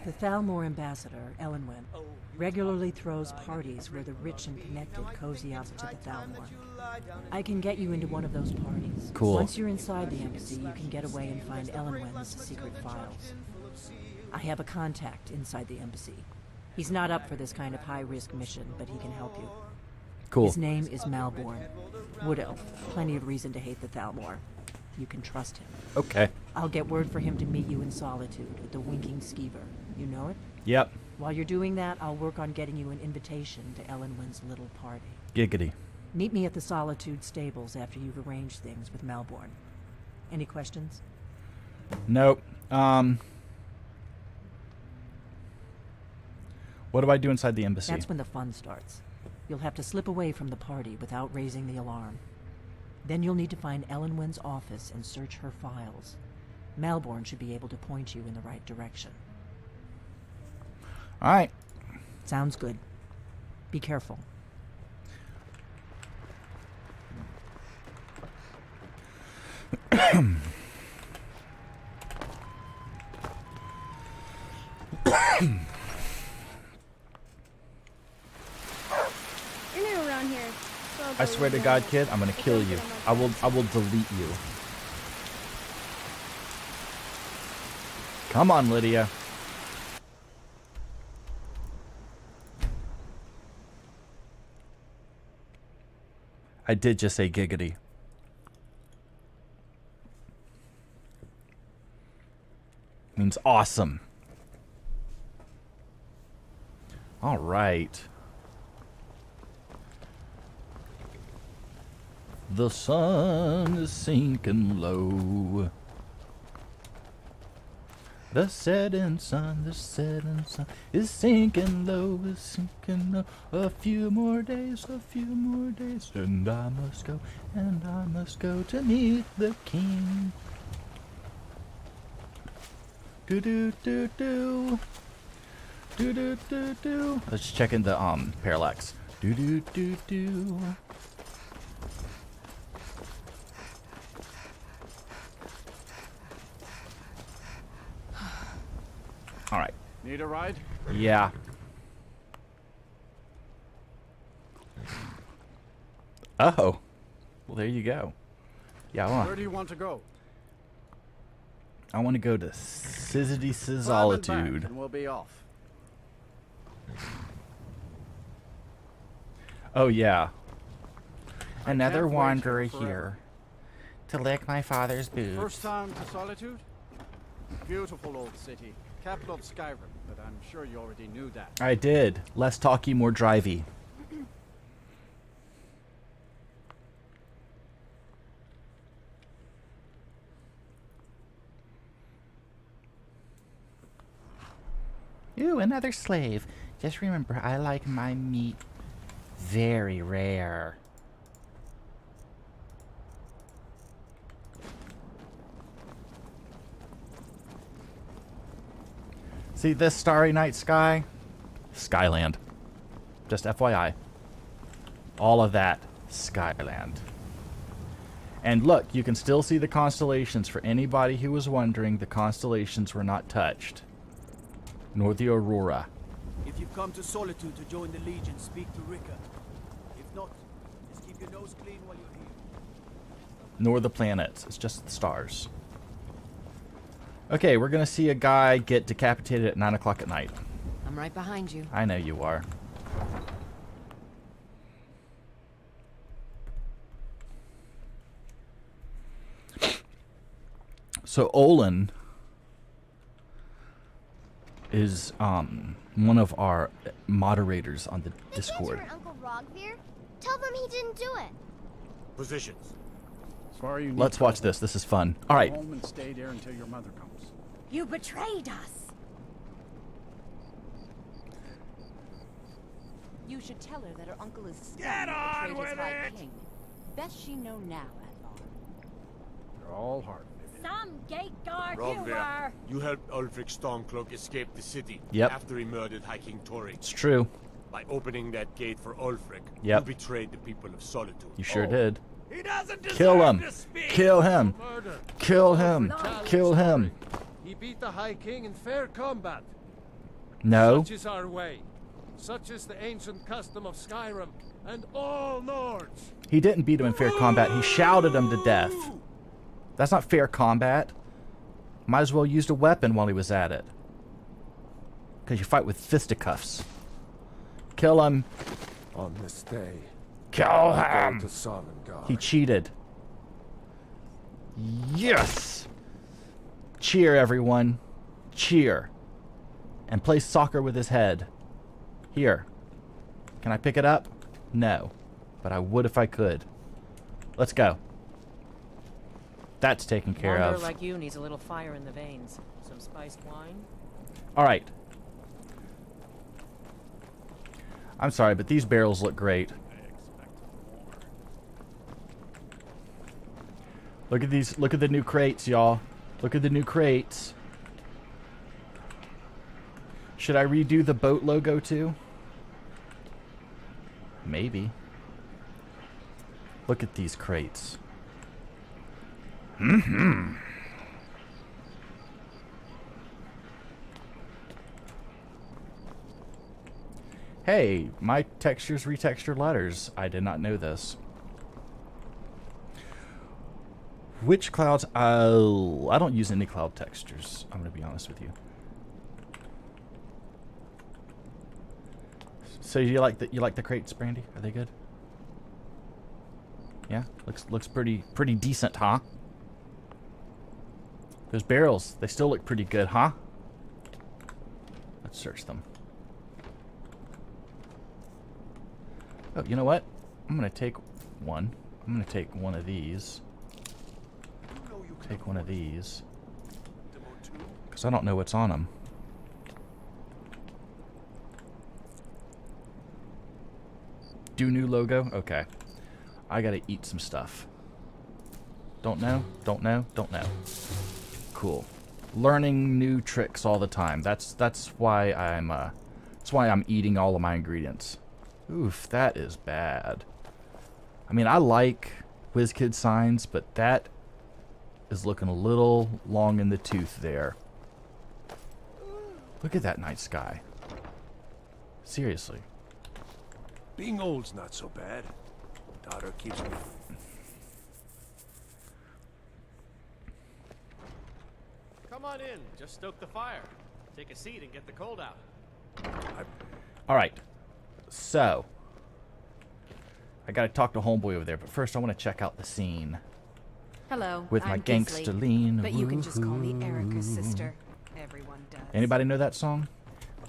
[SPEAKER 6] The Thalmor ambassador, Elenwen, regularly throws parties where the rich and connected cozy up to the Thalmor. I can get you into one of those parties.
[SPEAKER 1] Cool.
[SPEAKER 6] Once you're inside the embassy, you can get away and find Elenwen's secret files. I have a contact inside the embassy. He's not up for this kind of high-risk mission, but he can help you.
[SPEAKER 1] Cool.
[SPEAKER 6] His name is Malborn. Wood Elf. Plenty of reason to hate the Thalmor. You can trust him.
[SPEAKER 1] Okay.
[SPEAKER 6] I'll get word for him to meet you in Solitude at the Winking Skeever. You know it?
[SPEAKER 1] Yep.
[SPEAKER 6] While you're doing that, I'll work on getting you an invitation to Elenwen's little party.
[SPEAKER 1] Giggity.
[SPEAKER 6] Meet me at the Solitude stables after you've arranged things with Malborn. Any questions?
[SPEAKER 1] Nope. What do I do inside the embassy?
[SPEAKER 6] That's when the fun starts. You'll have to slip away from the party without raising the alarm. Then you'll need to find Elenwen's office and search her files. Malborn should be able to point you in the right direction.
[SPEAKER 1] All right.
[SPEAKER 6] Sounds good. Be careful.
[SPEAKER 10] You're new around here. So I'll
[SPEAKER 1] I
[SPEAKER 10] go
[SPEAKER 1] swear to
[SPEAKER 10] with
[SPEAKER 1] God,
[SPEAKER 10] you.
[SPEAKER 1] kid, I'm gonna kill you. I will delete you. Come on, Lydia. I did just say giggity. Means awesome. All right. The sun is sinking low. The setting sun is sinking low, is sinking low. A few more days, and I must go to meet the king. Do do do do. Do do do do. Let's check in the parallax. Do do do do. All right.
[SPEAKER 2] Need a ride?
[SPEAKER 1] Yeah. Oh. Well, there you go. Yeah,
[SPEAKER 2] Where do you want to go?
[SPEAKER 1] I want to go to Sizzity
[SPEAKER 2] Climb and back,
[SPEAKER 1] Solitude.
[SPEAKER 2] and we'll be off.
[SPEAKER 1] Oh, yeah.
[SPEAKER 2] I
[SPEAKER 1] Another
[SPEAKER 2] can't wait
[SPEAKER 1] wanderer
[SPEAKER 2] forever.
[SPEAKER 1] here to lick my father's boots.
[SPEAKER 2] First time to Solitude? Beautiful old city. Capital of Skyrim, but I'm sure you already knew that.
[SPEAKER 1] I did. Less talky, more drivey. Ooh, another slave. Just remember, I like my meat very rare. See this starry night sky? Skyland. Just FYI. All of that, Skyland. And look, you can still see the constellations. For anybody who was wondering, the constellations were not touched. Nor the aurora.
[SPEAKER 12] If you've come to Solitude to join the Legion, speak to Rika. If not, just keep your nose clean while you're here.
[SPEAKER 1] Nor the planets. It's just the stars. Okay, we're going to see a guy get decapitated at 9 o'clock at night.
[SPEAKER 3] I'm right behind you.
[SPEAKER 1] I know you are. So Olin is one of our moderators on the Discord.
[SPEAKER 10] Uncle Rogvir? Tell them he didn't do it.
[SPEAKER 5] Positions.
[SPEAKER 2] As far as you need
[SPEAKER 1] Let's
[SPEAKER 2] to
[SPEAKER 1] watch
[SPEAKER 2] go.
[SPEAKER 1] this. This is fun. All right.
[SPEAKER 2] Go home and stay there until your mother comes.
[SPEAKER 3] You betrayed us.
[SPEAKER 13] You should tell her that her uncle is stunned
[SPEAKER 5] Get on
[SPEAKER 13] betrayed his
[SPEAKER 5] with
[SPEAKER 13] High
[SPEAKER 5] it!
[SPEAKER 13] King. Best she know now, Advar.
[SPEAKER 2] You're all hard.
[SPEAKER 3] Some gate guard you were.
[SPEAKER 14] You helped Ulfric Stormcloak escape the city
[SPEAKER 1] Yep.
[SPEAKER 14] after he murdered High King Tori.
[SPEAKER 1] It's true.
[SPEAKER 14] By opening that gate for Ulfric,
[SPEAKER 1] Yep.
[SPEAKER 14] you betrayed the people of Solitude.
[SPEAKER 1] You sure did.
[SPEAKER 5] He doesn't deserve
[SPEAKER 1] Kill him.
[SPEAKER 5] to speak.
[SPEAKER 1] Kill him.
[SPEAKER 7] Murder.
[SPEAKER 1] Kill him. Kill him.
[SPEAKER 7] He beat the High King in fair combat.
[SPEAKER 1] No.
[SPEAKER 7] Such is our way. Such is the ancient custom of Skyrim and all Nords.
[SPEAKER 1] He didn't beat him in fair combat. He shouted him to death. That's not fair combat. Might as well used a weapon while he was at it. Because you fight with fisticuffs. Kill him.
[SPEAKER 7] On this day,
[SPEAKER 1] Kill
[SPEAKER 7] go
[SPEAKER 1] him.
[SPEAKER 7] to Sovngarde.
[SPEAKER 1] He cheated. Yes. Cheer, everyone. Cheer. And play soccer with his head. Here. Can I pick it up? No. But I would if I could. Let's go. That's taken care
[SPEAKER 4] Wanderer
[SPEAKER 1] of.
[SPEAKER 4] like you needs a little fire in the veins. Some spiced wine.
[SPEAKER 1] All right. I'm sorry, but these barrels look great. Look at these. Look at the new crates, y'all. Look at the new crates. Should I redo the boat logo too? Maybe. Look at these crates. Mm-hmm. Hey, my textures retexture letters. I did not know this. Which clouds? Oh, I don't use any cloud textures. I'm gonna be honest with you. So you like the crates, Brandy? Are they good? Yeah, looks pretty decent, huh? Those barrels, they still look pretty good, huh? Let's search them. Oh, you know what? I'm gonna take one I'm gonna take one of these. Take one of these. Because I don't know what's on them. Do new logo? Okay. I gotta eat some stuff. Don't know? Don't know? Don't know. Cool. Learning new tricks all the time. That's why I'm eating all of my ingredients. Oof, that is bad. I mean, I like WizKid signs, but that is looking a little long in the tooth there. Look at that night sky. Seriously.
[SPEAKER 11] Being old's not so bad. Daughter keeps me.
[SPEAKER 15] Come on in. Just stoke the fire. Take a seat and get the cold out.
[SPEAKER 1] Alright. So. I gotta talk to homeboy over there, but first I want to check out the scene.
[SPEAKER 13] Hello.
[SPEAKER 1] With my
[SPEAKER 13] I'm
[SPEAKER 1] gangster
[SPEAKER 13] Kingsley,
[SPEAKER 1] lean.
[SPEAKER 13] but you can just call me Erica's sister. Everyone does.
[SPEAKER 1] Anybody know that song?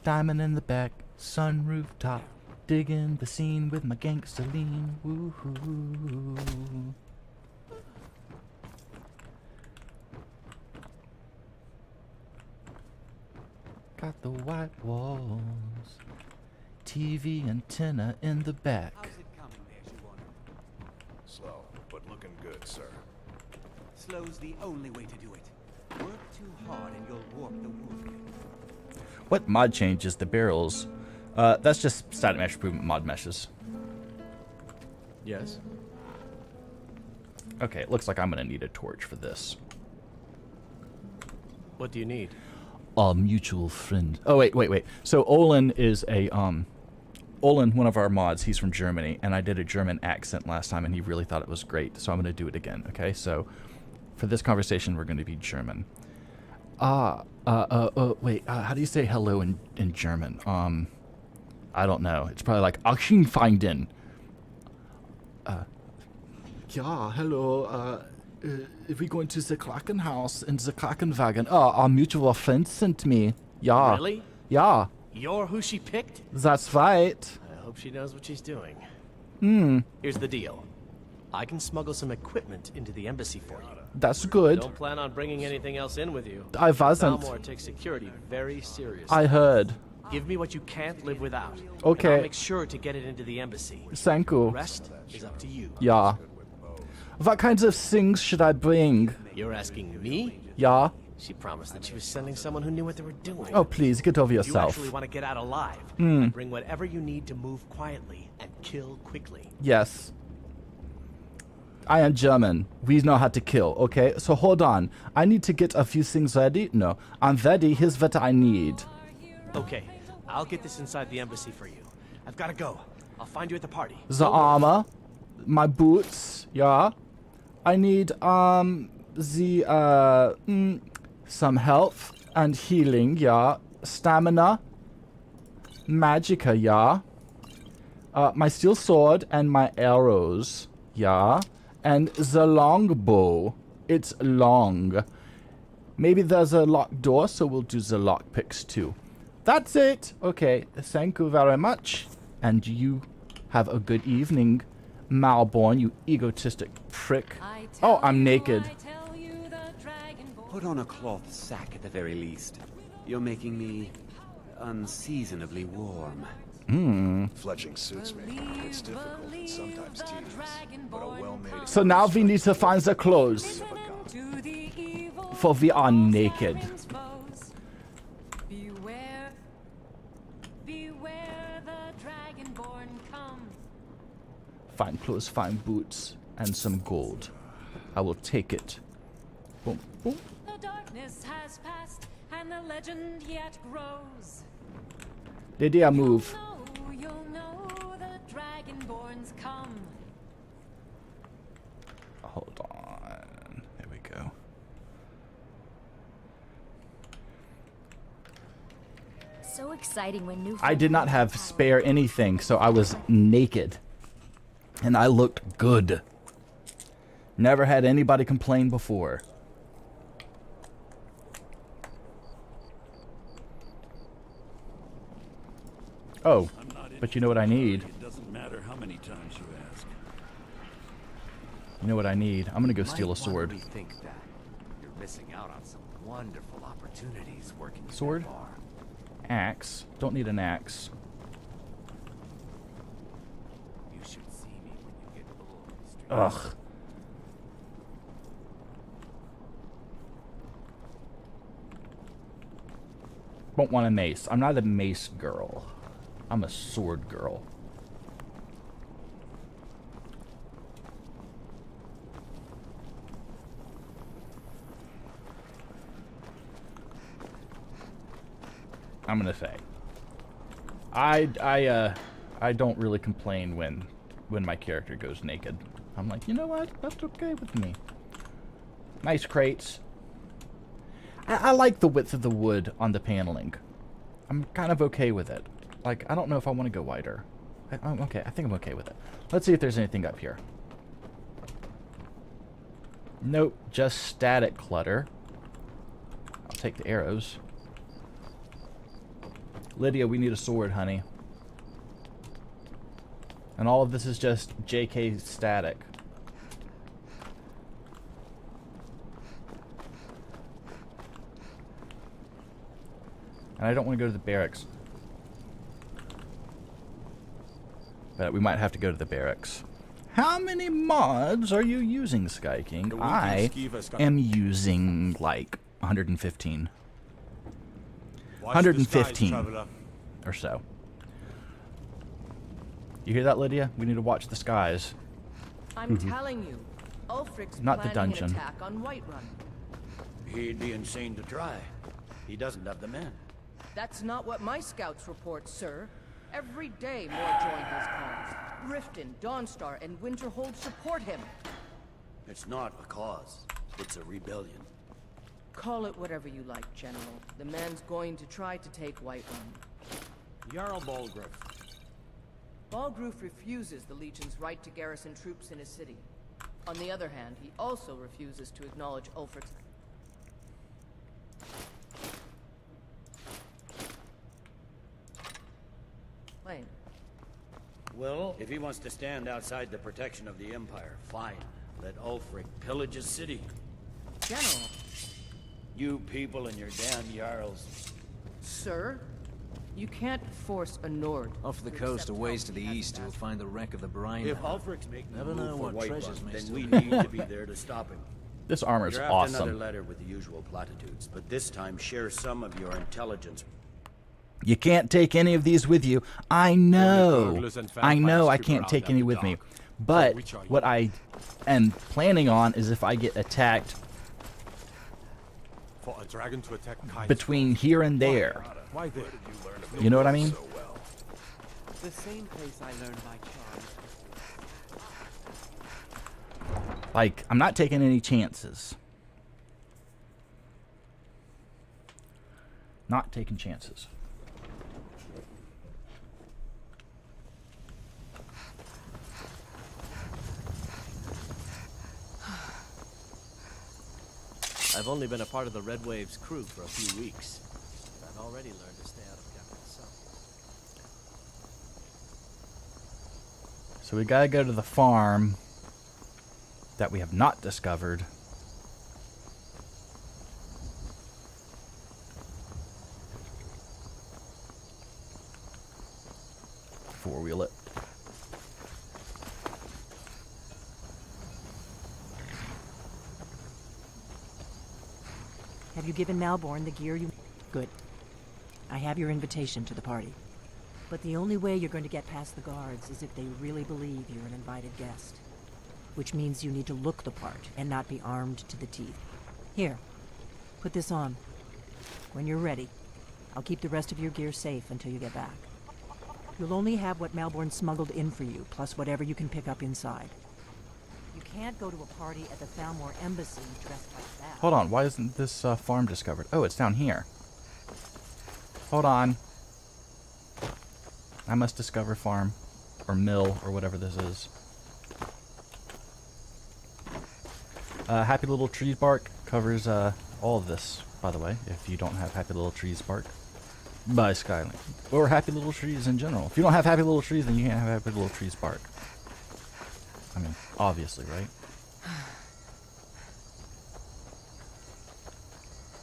[SPEAKER 1] Diamond in the back, sun rooftop, digging the scene with my gangster lean. Woohoo. Got the white walls, TV antenna in the back.
[SPEAKER 12] How's it coming there, Shawana?
[SPEAKER 11] Slow, but looking good, sir.
[SPEAKER 12] Slow's the only way to do it. Work too hard and you'll warp the wood.
[SPEAKER 1] What mod changes the barrels? That's just static mesh improvement mod meshes.
[SPEAKER 15] Yes.
[SPEAKER 1] Okay, it looks like I'm gonna need a torch for this.
[SPEAKER 15] What do you need?
[SPEAKER 1] A mutual friend. Oh wait. So Olin is a Olin, one of our mods, he's from Germany, and I did a German accent last time and he really thought it was great, so I'm gonna do it again, okay? So for this conversation we're gonna be German. Wait, how do you say hello in German? I don't know. It's probably like Achingfeinden. Yeah, hello, we're going to the Kraken house in the Krakenwagen. Oh, our mutual friend sent me. Yeah.
[SPEAKER 15] Really?
[SPEAKER 1] Yeah.
[SPEAKER 15] You're who she picked?
[SPEAKER 1] That's right.
[SPEAKER 15] I hope she knows what she's doing.
[SPEAKER 1] Hmm.
[SPEAKER 15] Here's the deal. I can smuggle some equipment into the embassy for you.
[SPEAKER 1] That's good.
[SPEAKER 15] Don't plan on bringing anything else in with you.
[SPEAKER 1] I wasn't.
[SPEAKER 15] Balmore takes security very seriously.
[SPEAKER 1] I heard.
[SPEAKER 15] Give me what you can't live without.
[SPEAKER 1] Okay.
[SPEAKER 15] And I'll make sure to get it into the embassy.
[SPEAKER 1] Thank you.
[SPEAKER 15] The rest is up to you.
[SPEAKER 1] Yeah. What kinds of things should I bring?
[SPEAKER 15] You're asking me?
[SPEAKER 1] Yeah.
[SPEAKER 15] She promised that she was sending someone who knew what they were doing.
[SPEAKER 1] Oh, please, get over
[SPEAKER 15] You
[SPEAKER 1] yourself.
[SPEAKER 15] actually want to get out alive.
[SPEAKER 1] Hmm.
[SPEAKER 15] Bring whatever you need to move quietly and kill quickly.
[SPEAKER 1] Yes. I am German. We know how to kill, okay? So hold on. I need to get a few things ready. No, I'm ready. Here's what I need.
[SPEAKER 15] Okay, I'll get this inside the embassy for you. I've got to go. I'll find you at the party.
[SPEAKER 1] The armor, my boots, yeah. I need some health and healing, yeah. Stamina, magicka, yeah. My steel sword and my arrows, yeah. And the long bow. It's long. Maybe there's a locked door, so we'll do the lock picks too. That's it. Okay, thank you very much. And you have a good evening, Malborn, you egotistic prick. Oh, I'm naked.
[SPEAKER 12] Put on a cloth sack at the very least. You're making me unseasonably warm.
[SPEAKER 11] Fletching suits me. It's difficult and sometimes tedious, but a well-made.
[SPEAKER 1] So now we need to find the clothes. For we are naked.
[SPEAKER 4] Beware the dragonborn come.
[SPEAKER 1] Fine clothes, fine boots, and some gold. I will take it. Boom, boom.
[SPEAKER 4] The darkness has passed, and the legend yet grows.
[SPEAKER 1] Did I move?
[SPEAKER 4] You'll know the dragonborns come.
[SPEAKER 1] Hold on. There we go.
[SPEAKER 9] So exciting when new.
[SPEAKER 1] I did not have spare anything, so I was naked. And I looked good. Never had anybody complain before. Oh, but you know what I need?
[SPEAKER 8] It doesn't matter how many times you ask.
[SPEAKER 1] You know what I need? I'm gonna go
[SPEAKER 12] You
[SPEAKER 1] steal a
[SPEAKER 12] might
[SPEAKER 1] sword.
[SPEAKER 12] want to rethink that. You're missing out on some wonderful opportunities working in
[SPEAKER 1] Sword?
[SPEAKER 12] that bar.
[SPEAKER 1] Axe. Don't need an axe.
[SPEAKER 12] You should see me when you get bored.
[SPEAKER 1] Ugh. Don't want a mace. I'm not a mace girl. I'm a sword girl. I'm gonna say. I don't really complain when my character goes naked. I'm like, you know what? That's okay with me. Nice crates. I like the width of the wood on the paneling. I'm kind of okay with it. Like, I don't know if I want to go wider. I'm okay. I think I'm okay with it. Let's see if there's anything up here. Nope, just static clutter. I'll take the arrows. Lydia, we need a sword, honey. And all of this is just JK static. And I don't want to go to the barracks. But we might have to go to the barracks. How many mods are you using, Skyking? I am using like 115. 115 or so. You hear that, Lydia? We need to watch the skies.
[SPEAKER 16] I'm telling you, Ulfric's
[SPEAKER 1] Not the
[SPEAKER 16] planning
[SPEAKER 1] dungeon.
[SPEAKER 16] an attack on Whiterun.
[SPEAKER 17] He'd be insane to try. He doesn't have the men.
[SPEAKER 16] That's not what my scouts report, sir. Every day more join his cause. Riften, Dawnstar, and Winterhold support him.
[SPEAKER 17] It's not a cause. It's a rebellion.
[SPEAKER 16] Call it whatever you like, General. The man's going to try to take Whiterun.
[SPEAKER 14] Jarl Balgruuf.
[SPEAKER 16] Balgruuf refuses the Legion's right to garrison troops in his city. On the other hand, he also refuses to acknowledge Ulfric's... claim.
[SPEAKER 17] Well, if he wants to stand outside the protection of the Empire, fine. Let Ulfric pillage his city.
[SPEAKER 16] General.
[SPEAKER 17] You people and your damn Jarls.
[SPEAKER 16] Sir? You can't force a Nord.
[SPEAKER 18] Off the coast, a ways to the east, you'll find the wreck of the brine.
[SPEAKER 17] If Ulfric's making
[SPEAKER 18] Never
[SPEAKER 17] a
[SPEAKER 18] know
[SPEAKER 17] move for
[SPEAKER 18] what treasures
[SPEAKER 17] Whiterun,
[SPEAKER 18] may
[SPEAKER 17] then
[SPEAKER 18] still
[SPEAKER 17] we
[SPEAKER 18] be.
[SPEAKER 17] need to be there to stop him.
[SPEAKER 1] This armor is
[SPEAKER 17] Draft
[SPEAKER 1] awesome.
[SPEAKER 17] another letter with the usual platitudes, but this time share some of your intelligence.
[SPEAKER 1] You can't take any of these with you. I know.
[SPEAKER 14] burglars and
[SPEAKER 1] I know I
[SPEAKER 14] vampires
[SPEAKER 1] can't
[SPEAKER 14] creep
[SPEAKER 1] take
[SPEAKER 14] around
[SPEAKER 1] any
[SPEAKER 14] at the
[SPEAKER 1] with me.
[SPEAKER 14] dock.
[SPEAKER 1] But
[SPEAKER 14] which are you?
[SPEAKER 1] what I am planning on is if I get attacked
[SPEAKER 14] For a dragon to attack Kai's
[SPEAKER 1] between here and there.
[SPEAKER 14] Why there?
[SPEAKER 1] You know what I mean?
[SPEAKER 12] The same place I learned my charm.
[SPEAKER 1] Like, I'm not taking any chances. Not taking chances.
[SPEAKER 15] I've only been a part of the Red Wave's crew for a few weeks. I've already learned to stay out of Captain Sun.
[SPEAKER 1] So we gotta go to the farm that we have not discovered. Four-wheel it.
[SPEAKER 6] Have you given Malborn the gear you... Good. I have your invitation to the party. But the only way you're going to get past the guards is if they really believe you're an invited guest. Which means you need to look the part and not be armed to the teeth. Here, put this on. When you're ready, I'll keep the rest of your gear safe until you get back. You'll only have what Malborn smuggled in for you, plus whatever you can pick up inside. You can't go to a party at the Thalmor Embassy dressed like that.
[SPEAKER 1] Hold on, why isn't this farm discovered? Oh, it's down here. Hold on. I must discover farm. Or mill, or whatever this is. Happy Little Trees Bark covers all of this, by the way, if you don't have Happy Little Trees Bark. By Skyland. Or Happy Little Trees in general. If you don't have Happy Little Trees, then you can't have Happy Little Trees Bark. I mean, obviously, right?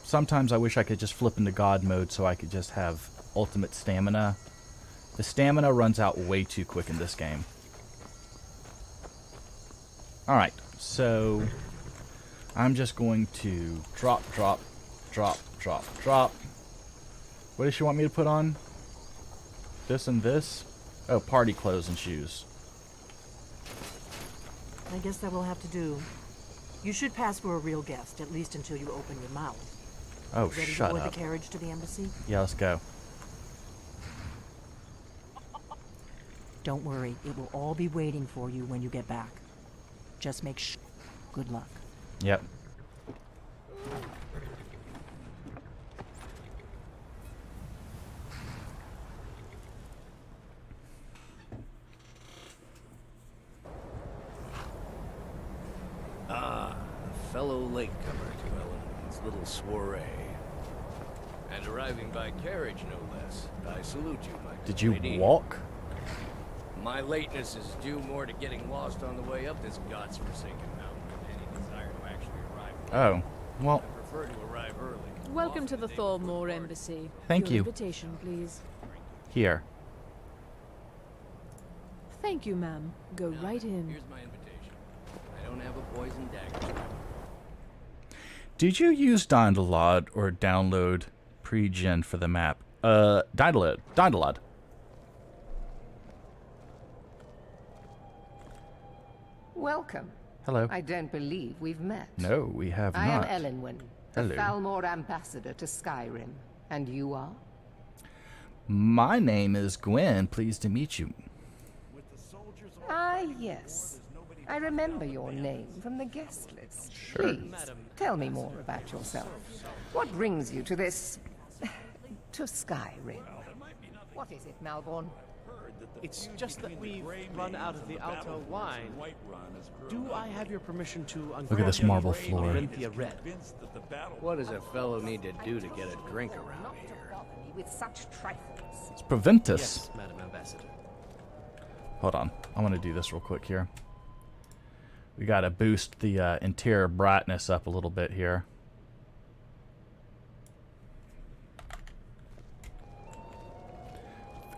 [SPEAKER 1] Sometimes I wish I could just flip into God mode so I could just have ultimate stamina. The stamina runs out way too quick in this game. Alright, so I'm just going to drop. What does she want me to put on? This and this? Oh, party clothes and shoes.
[SPEAKER 6] I guess that will have to do. You should pass for a real guest, at least until you open your mouth.
[SPEAKER 1] Oh,
[SPEAKER 6] Ready
[SPEAKER 1] shut
[SPEAKER 6] to board
[SPEAKER 1] up.
[SPEAKER 6] the carriage to the embassy?
[SPEAKER 1] Yeah, let's go.
[SPEAKER 6] Don't worry, it will all be waiting for you when you get back. Just make sure. Good luck.
[SPEAKER 1] Yep.
[SPEAKER 15] Ah, a fellow latecomer to Ellen's little soiree. And arriving by carriage, no less. I salute you, my
[SPEAKER 1] Did you
[SPEAKER 15] lady.
[SPEAKER 1] walk?
[SPEAKER 15] My lateness is due more to getting lost on the way up this god's-forsaken mountain than any desire to actually arrive.
[SPEAKER 1] Oh, well.
[SPEAKER 15] I prefer to arrive early.
[SPEAKER 19] Welcome to the Thormore Embassy.
[SPEAKER 1] Thank you.
[SPEAKER 19] Your invitation, please.
[SPEAKER 1] Here.
[SPEAKER 19] Thank you, ma'am. Go right in.
[SPEAKER 15] Here's my invitation. I don't have a poison dagger.
[SPEAKER 1] Did you use Download or download pre-gen for the map? Download.
[SPEAKER 20] Welcome.
[SPEAKER 1] Hello.
[SPEAKER 20] I don't believe we've met.
[SPEAKER 1] No, we have
[SPEAKER 20] I
[SPEAKER 1] not.
[SPEAKER 20] am Elenwen, the
[SPEAKER 1] Hello.
[SPEAKER 20] Falmore ambassador to Skyrim. And you are?
[SPEAKER 1] My name is Gwen. Pleased to meet you.
[SPEAKER 20] Ah, yes. I remember your name from the guest list.
[SPEAKER 1] Sure.
[SPEAKER 20] Please, tell me more about yourself. What brings you to this... to Skyrim? What is it, Malborn?
[SPEAKER 15] It's just that we've run out of the Alto wine. Do I have your permission to
[SPEAKER 1] Look at this marble floor.
[SPEAKER 15] Olympia Red? What does a fellow need to do to get a drink around here?
[SPEAKER 20] With such trifles.
[SPEAKER 1] It's Proventus.
[SPEAKER 15] Yes, Madam Ambassador.
[SPEAKER 1] Hold on. I want to do this real quick here. We got to boost the interior brightness up a little bit here.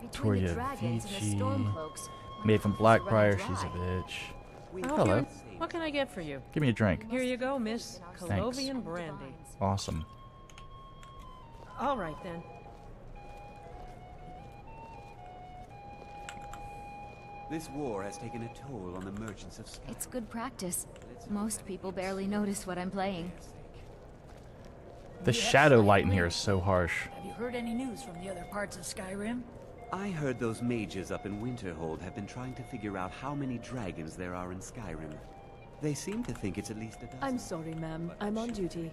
[SPEAKER 1] Victoria Vici. Maven Blackbriar, she's a bitch. Hello.
[SPEAKER 4] What can I get for you?
[SPEAKER 1] Give me a drink.
[SPEAKER 4] Here you go, miss. Colovian brandy.
[SPEAKER 1] Awesome.
[SPEAKER 4] All right, then.
[SPEAKER 12] This war has taken a toll on the merchants of Skyrim.
[SPEAKER 9] It's good practice. Most people barely notice what I'm playing.
[SPEAKER 1] The shadow light in here is so harsh.
[SPEAKER 21] Have you heard any news from the other parts of Skyrim?
[SPEAKER 12] I heard those mages up in Winterhold have been trying to figure out how many dragons there are in Skyrim. They seem to think it's at least a dozen.
[SPEAKER 19] I'm sorry, ma'am. I'm on duty.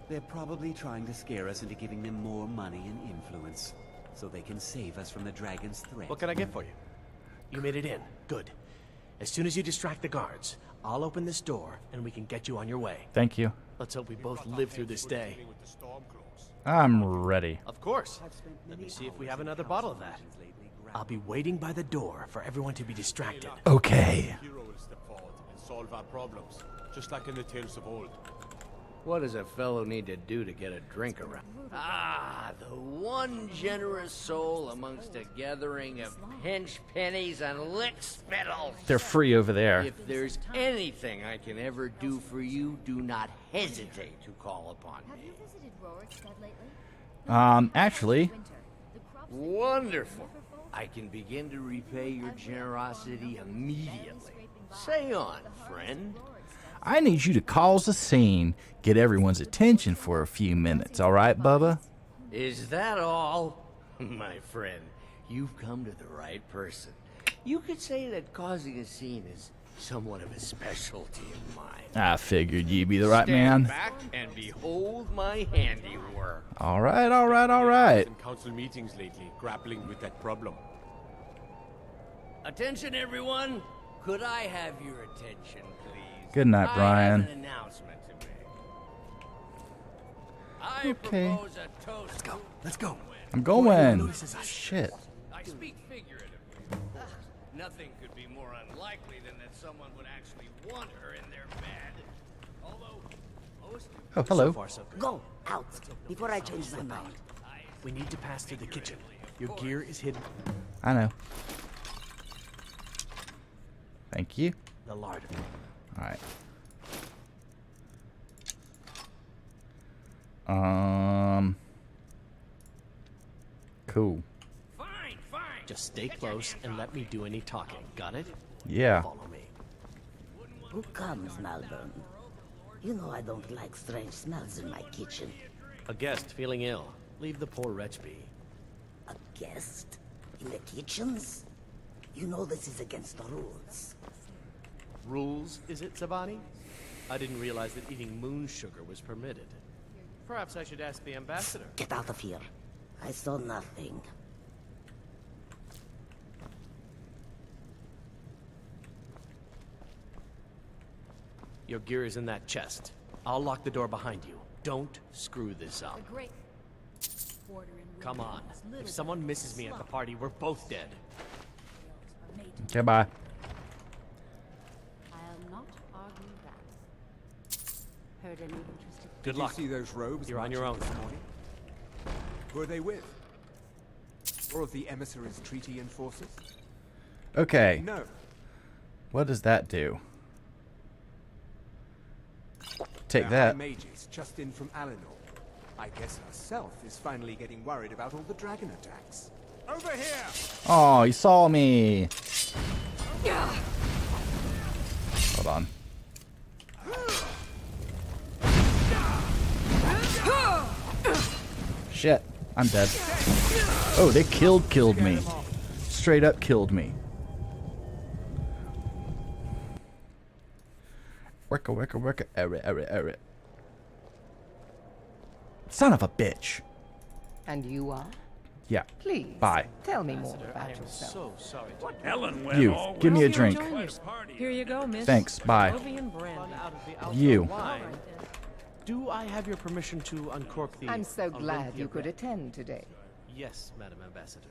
[SPEAKER 12] They're probably trying to scare us into giving them more money and influence, so they can save us from the dragon's threat.
[SPEAKER 22] What can I get for you? You made it in. Good. As soon as you distract the guards, I'll open this door and we can get you on your way.
[SPEAKER 1] Thank you.
[SPEAKER 22] Let's hope we both live through this day.
[SPEAKER 1] I'm ready.
[SPEAKER 22] Of course. Let me see if we have another bottle of that. I'll be waiting by the door for everyone to be distracted.
[SPEAKER 1] Okay.
[SPEAKER 14] Hero will step forward and solve our problems, just like in the tales of old.
[SPEAKER 15] What does a fellow need to do to get a drink around? Ah, the one generous soul amongst a gathering of pinch pennies and lick spittles.
[SPEAKER 1] They're free over there.
[SPEAKER 15] If there's anything I can ever do for you, do not hesitate to call upon me.
[SPEAKER 9] Have you visited Rorikstead lately?
[SPEAKER 1] Actually.
[SPEAKER 15] Wonderful. I can begin to repay your generosity immediately. Say on, friend.
[SPEAKER 1] I need you to cause a scene, get everyone's attention for a few minutes, all right, Bubba?
[SPEAKER 15] Is that all? My friend, you've come to the right person. You could say that causing a scene is somewhat of a specialty of mine.
[SPEAKER 1] I figured you'd be the right
[SPEAKER 15] Stand
[SPEAKER 1] man.
[SPEAKER 15] back and behold my handiwork.
[SPEAKER 1] All right, all right, all right.
[SPEAKER 14] In council meetings lately, grappling with that problem.
[SPEAKER 15] Attention, everyone. Could I have your attention, please?
[SPEAKER 1] Good night, Brian.
[SPEAKER 15] I have an announcement to make. I
[SPEAKER 1] Okay.
[SPEAKER 15] propose a toast. Let's go.
[SPEAKER 1] I'm going. Shit.
[SPEAKER 15] I speak figuratively. Nothing could be more unlikely than that someone would actually want her in their bed. Although, most
[SPEAKER 1] Oh, hello.
[SPEAKER 22] So far, so good.
[SPEAKER 2] Go out before I change my mind.
[SPEAKER 22] We need to pass through the kitchen. Your gear is hidden.
[SPEAKER 1] I know. Thank you.
[SPEAKER 22] The larder.
[SPEAKER 1] All right. Cool.
[SPEAKER 22] Just stay close and let me do any talking. Got it?
[SPEAKER 1] Yeah.
[SPEAKER 22] Follow me.
[SPEAKER 2] Who comes, Malvern? You know I don't like strange smells in my kitchen.
[SPEAKER 22] A guest feeling ill. Leave the poor wretch be.
[SPEAKER 2] A guest? In the kitchens? You know this is against the rules.
[SPEAKER 22] Rules, is it, Sabani? I didn't realize that eating moon sugar was permitted. Perhaps I should ask the ambassador.
[SPEAKER 2] Get out of here. I saw nothing.
[SPEAKER 22] Your gear is in that chest. I'll lock the door behind you. Don't screw this up. Come on. If someone misses me at the party, we're both dead.
[SPEAKER 1] Okay, bye.
[SPEAKER 9] I'll not argue that. Heard any interesting...
[SPEAKER 22] Good luck.
[SPEAKER 10] Did you see those robes?
[SPEAKER 22] You're on your own.
[SPEAKER 10] This morning? Who are they with? Or of the emissaries' treaty enforcers?
[SPEAKER 1] Okay.
[SPEAKER 10] No.
[SPEAKER 1] What does that do? Take
[SPEAKER 10] They're
[SPEAKER 1] that.
[SPEAKER 10] high mages just in from Alinor. I guess herself is finally getting worried about all the dragon attacks. Over here!
[SPEAKER 1] Oh, he saw me. Hold on. Shit, I'm dead. Oh, they killed me. Straight up killed me. Worka. Error. Son of a bitch.
[SPEAKER 20] And you are?
[SPEAKER 1] Yeah.
[SPEAKER 20] Please.
[SPEAKER 1] Bye.
[SPEAKER 20] Tell me more about yourself.
[SPEAKER 22] So sorry.
[SPEAKER 8] Helen
[SPEAKER 1] You. Give me a drink.
[SPEAKER 4] Here you go, miss.
[SPEAKER 1] Thanks. Bye.
[SPEAKER 4] Coffee and brandy.
[SPEAKER 1] You.
[SPEAKER 22] Do I have your permission to uncork the...
[SPEAKER 20] I'm so glad you could attend today.
[SPEAKER 22] Yes, Madam Ambassador.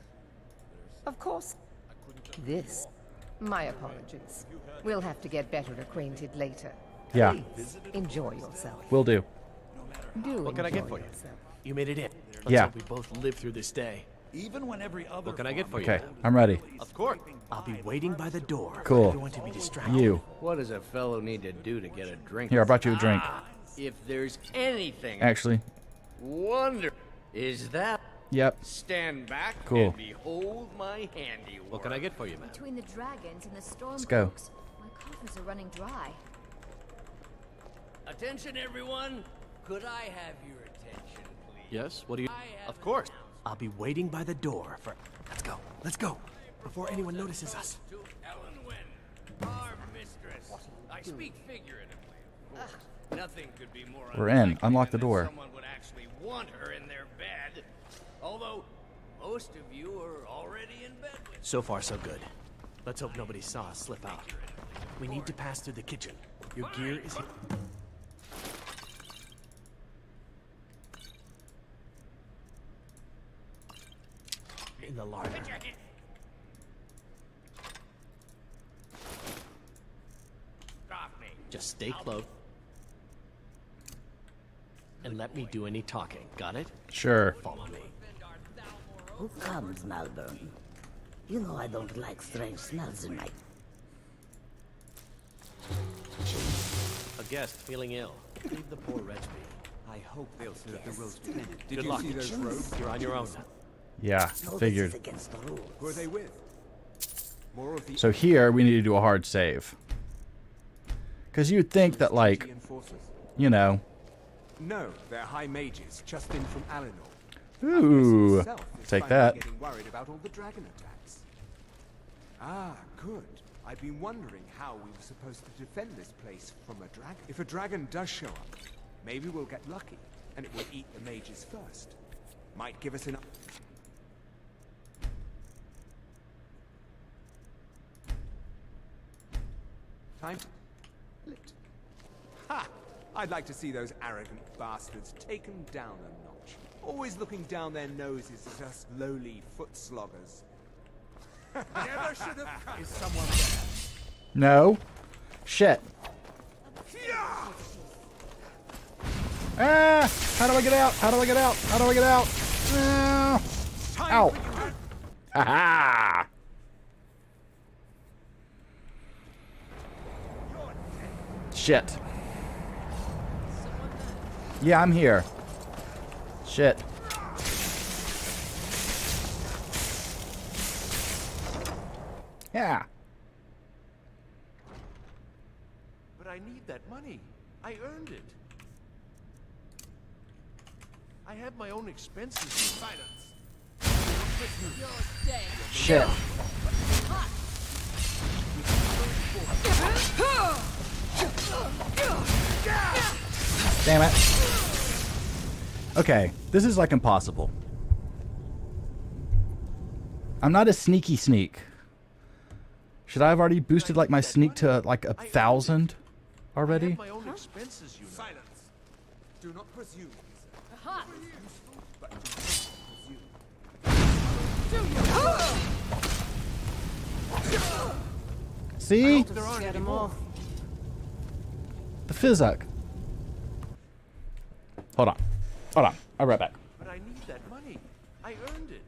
[SPEAKER 20] Of course. This. My apologies. We'll have to get better acquainted later.
[SPEAKER 1] Yeah.
[SPEAKER 20] Please, enjoy yourself.
[SPEAKER 1] Will do.
[SPEAKER 22] What can I get for you? You made it in. Let's
[SPEAKER 1] Yeah.
[SPEAKER 22] hope we both live through this day.
[SPEAKER 8] Even when every other...
[SPEAKER 22] What can I get for you?
[SPEAKER 1] Okay, I'm ready.
[SPEAKER 22] Of course. I'll be waiting by the door.
[SPEAKER 1] Cool.
[SPEAKER 22] For everyone to be distracted.
[SPEAKER 1] You.
[SPEAKER 15] What does a fellow need to do to get a drink?
[SPEAKER 1] Here, I brought you a drink.
[SPEAKER 15] If there's anything...
[SPEAKER 1] Actually.
[SPEAKER 15] Wonder... Is that...
[SPEAKER 1] Yep.
[SPEAKER 15] Stand back
[SPEAKER 1] Cool.
[SPEAKER 15] and behold my handiwork.
[SPEAKER 22] What can I get for you, man?
[SPEAKER 9] Between the dragons and the storm
[SPEAKER 1] Let's go.
[SPEAKER 9] cloaks, my coffers are running dry.
[SPEAKER 15] Attention, everyone. Could I have your attention, please?
[SPEAKER 22] Yes? What do you... Of course. I'll be waiting by the door for... Let's go. Before anyone notices us.
[SPEAKER 15] To Ellen Wynn, our mistress. I speak figuratively, of course. Nothing could be more
[SPEAKER 1] We're in.
[SPEAKER 15] unlikely
[SPEAKER 1] Unlock the
[SPEAKER 15] than that
[SPEAKER 1] door.
[SPEAKER 15] Someone would actually want her in their bed. Although, most of you are already in bed with...
[SPEAKER 22] So far, so good. Let's hope nobody saw us slip out. We need to pass through the kitchen. Your gear is... in the larder. Just stay close. And let me do any talking. Got it?
[SPEAKER 1] Sure.
[SPEAKER 22] Follow me.
[SPEAKER 2] Who comes, Malvern? You know I don't like strange smells in my...
[SPEAKER 22] A guest feeling ill. Leave the poor wretch be.
[SPEAKER 12] I hope they'll serve the roast pennant.
[SPEAKER 10] Did
[SPEAKER 22] Good
[SPEAKER 10] you
[SPEAKER 22] luck.
[SPEAKER 10] see those robes?
[SPEAKER 22] You're on your own now.
[SPEAKER 1] Yeah,
[SPEAKER 2] No,
[SPEAKER 1] figured.
[SPEAKER 2] This is against the rules.
[SPEAKER 10] Who are they with? More of the
[SPEAKER 1] So here we need to do a hard save. Because you'd think that, like,
[SPEAKER 10] enforcers?
[SPEAKER 1] you know.
[SPEAKER 10] No, they're high mages just in from Alinor.
[SPEAKER 1] Ooh,
[SPEAKER 10] Herself is
[SPEAKER 1] take
[SPEAKER 10] finally
[SPEAKER 1] that.
[SPEAKER 10] Getting worried about all the dragon attacks. Ah, good. I've been wondering how we were supposed to defend this place from a dragon. If a dragon does show up, maybe we'll get lucky, and it will eat the mages first. Might give us enough. Time to... Ha! I'd like to see those arrogant bastards taken down a notch. Always looking down their noses at us lowly foot sloggers. Never should have come.
[SPEAKER 7] Is someone there?
[SPEAKER 1] No. Shit. Ah! How do I get out? How do I get out? How do I get out? Ow. Ha-ha! Shit. Yeah, I'm here. Shit. Yeah.
[SPEAKER 14] But I need that money. I earned it. I have my own expenses. Silence.
[SPEAKER 1] Shit. Damn it. Okay, this is like impossible. I'm not a sneaky sneak. Should I have already boosted like my sneak to like 1,000 already?
[SPEAKER 14] My own expenses, you know.
[SPEAKER 10] Silence. Do not presume.
[SPEAKER 1] See?
[SPEAKER 16] Get him off.
[SPEAKER 1] The Fizzuk. Hold on. Hold on. I'll be right back.
[SPEAKER 14] But I need that money. I earned it.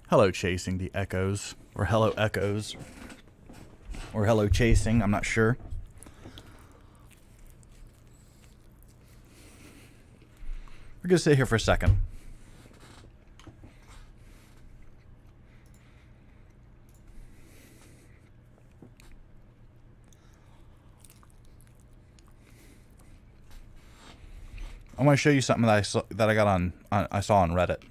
[SPEAKER 1] Hello, chasing the echoes. Or hello, echoes. Or hello, chasing. I'm not sure. We're going to sit here for a second. I want to show you something that I got on I saw on Reddit.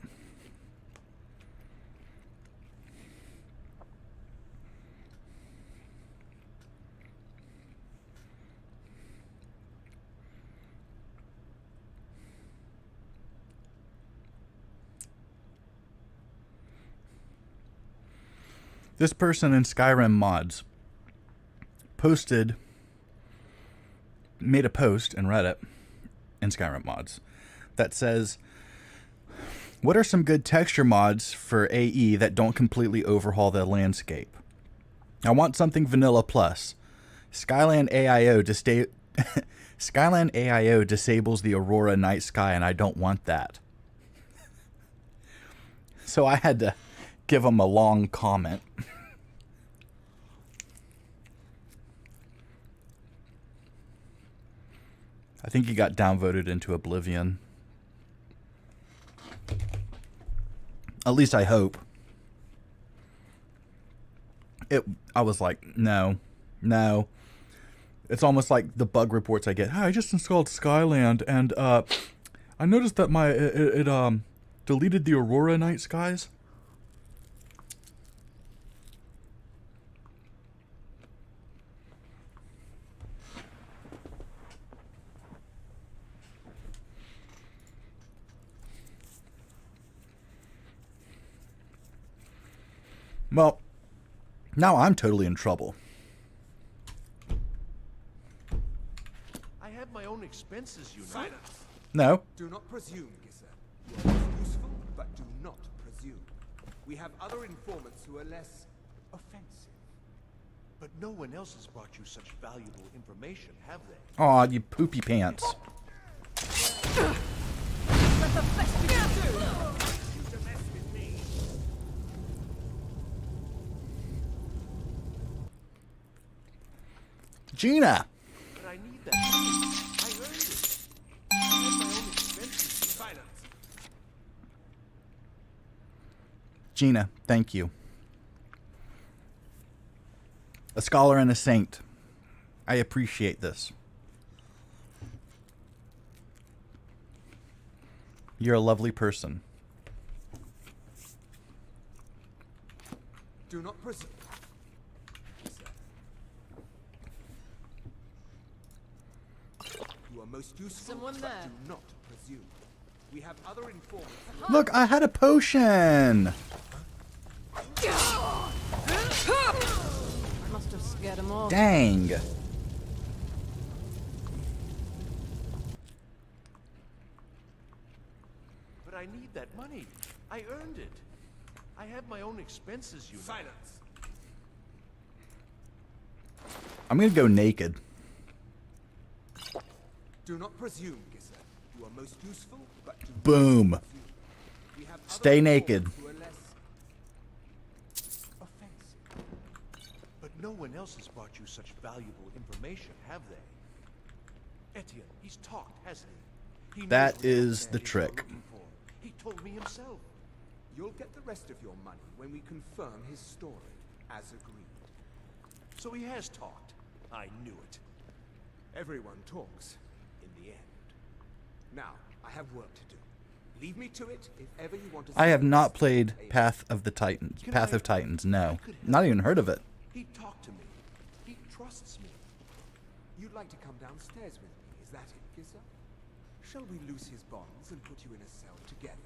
[SPEAKER 1] This person in Skyrim mods made a post in Reddit in Skyrim mods that says, what are some good texture mods for AE that don't completely overhaul the landscape? I want something vanilla plus. Skyland AIO disables the Aurora night sky, and I don't want that. So I had to give him a long comment. I think he got downvoted into oblivion. At least I hope. I was like, no. It's almost like the bug reports I get. Hi, I just installed Skyland, and I noticed that it deleted the Aurora night skies. Well, now I'm totally in trouble.
[SPEAKER 14] I have my own expenses, you know.
[SPEAKER 10] Silence.
[SPEAKER 1] No.
[SPEAKER 10] Do not presume, Gisser. You are useful, but do not presume. We have other informants who are less offensive.
[SPEAKER 14] But no one else has brought you such valuable information, have they?
[SPEAKER 1] Aw, you poopy pants.
[SPEAKER 16] Let the best you can do.
[SPEAKER 1] Gina!
[SPEAKER 14] But I need that. I earned it. I have my own expenses. Silence.
[SPEAKER 1] Gina, thank you. A scholar and a saint. I appreciate this. You're a lovely person.
[SPEAKER 10] Do not presume. You are most useful,
[SPEAKER 16] Someone
[SPEAKER 10] but
[SPEAKER 16] there.
[SPEAKER 10] do not presume. We have other informants.
[SPEAKER 1] Look, I had a potion.
[SPEAKER 16] I must have scared him off.
[SPEAKER 1] Dang.
[SPEAKER 14] But I need that money. I earned it. I have my own expenses, you know.
[SPEAKER 10] Silence.
[SPEAKER 1] I'm gonna go naked.
[SPEAKER 10] Do not presume, Gisser. You are most useful, but do
[SPEAKER 1] Boom.
[SPEAKER 10] not presume. We have
[SPEAKER 1] Stay
[SPEAKER 10] other
[SPEAKER 1] naked.
[SPEAKER 10] informants who are less offensive.
[SPEAKER 14] But no one else has brought you such valuable information, have they? Etienne, he's talked, hasn't he? He knows
[SPEAKER 1] That
[SPEAKER 14] what the
[SPEAKER 1] is
[SPEAKER 14] man
[SPEAKER 1] the
[SPEAKER 14] you're
[SPEAKER 1] trick.
[SPEAKER 14] looking for. He told me himself.
[SPEAKER 10] You'll get the rest of your money when we confirm his story, as agreed.
[SPEAKER 14] So he has talked. I knew it.
[SPEAKER 10] Everyone talks, in the end. Now, I have work to do. Leave me to it if ever you want to.
[SPEAKER 1] I have not played Path of the Titans. Path of Titans, no. Not even heard of it.
[SPEAKER 14] He talked to me. He trusts me.
[SPEAKER 10] You'd like to come downstairs with me, is that it, Gisser? Shall we loose his bonds and put you in a cell together?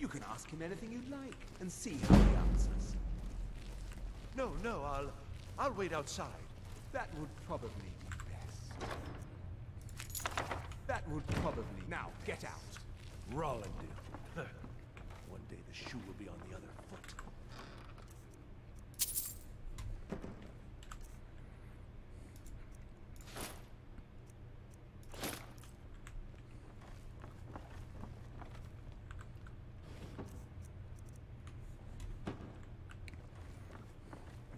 [SPEAKER 10] You can ask him anything you'd like and see how he answers.
[SPEAKER 14] No, I'll wait outside.
[SPEAKER 10] That would probably be best. That would probably... Now, get out.
[SPEAKER 14] Rollin do. One day the shoe will be on the other foot.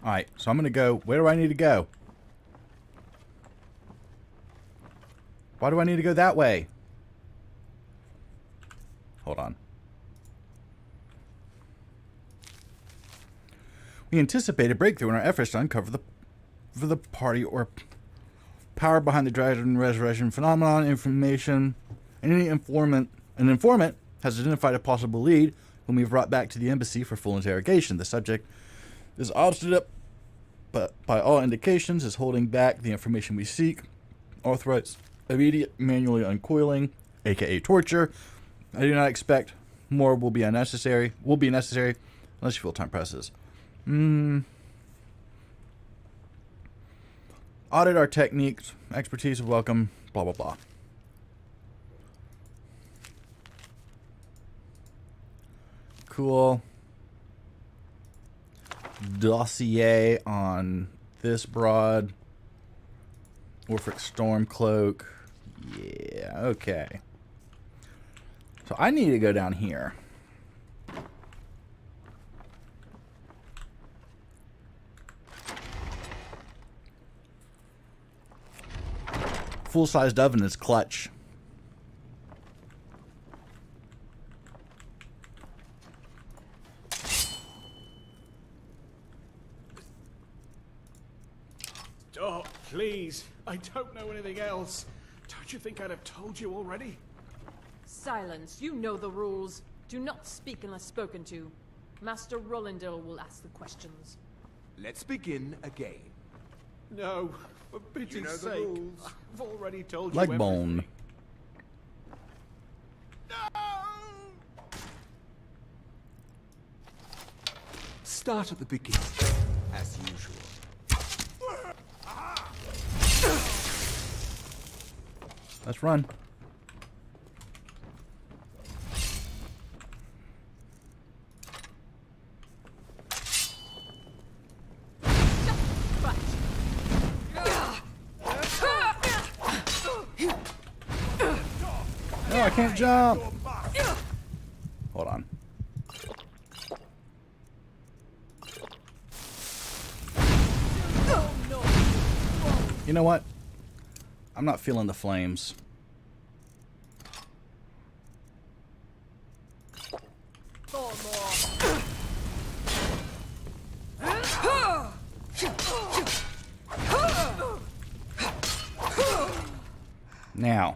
[SPEAKER 1] Alright, so I'm gonna go. Where do I need to go? Why do I need to go that way? Hold on. We anticipate a breakthrough in our efforts to uncover the party or power behind the dragon resurrection phenomenon information. And an informant has identified a possible lead whom we've brought back to the embassy for full interrogation. The subject is obstinate, but by all indications is holding back the information we seek. Authorize immediate manually uncoiling, aka torture. I do not expect more will be necessary unless you feel time presses. Audit our techniques, expertise of welcome, blah blah blah. Cool. Dossier on this broad. Orphic Stormcloak. Yeah, okay. So I need to go down here. Full-sized oven is clutch.
[SPEAKER 14] Oh, please. I don't know anything else. Don't you think I'd have told you already?
[SPEAKER 4] Silence. You know the rules. Do not speak unless spoken to. Master Rollindale will ask the questions.
[SPEAKER 10] Let's begin again.
[SPEAKER 14] No, for pity's
[SPEAKER 10] You know the
[SPEAKER 14] sake.
[SPEAKER 10] rules.
[SPEAKER 14] I've already told you
[SPEAKER 1] Leg
[SPEAKER 14] everything.
[SPEAKER 1] bone.
[SPEAKER 10] Start at the beginning, as usual.
[SPEAKER 1] Let's run. No, I can't jump. Hold on. You know what? I'm not feeling the flames. Now,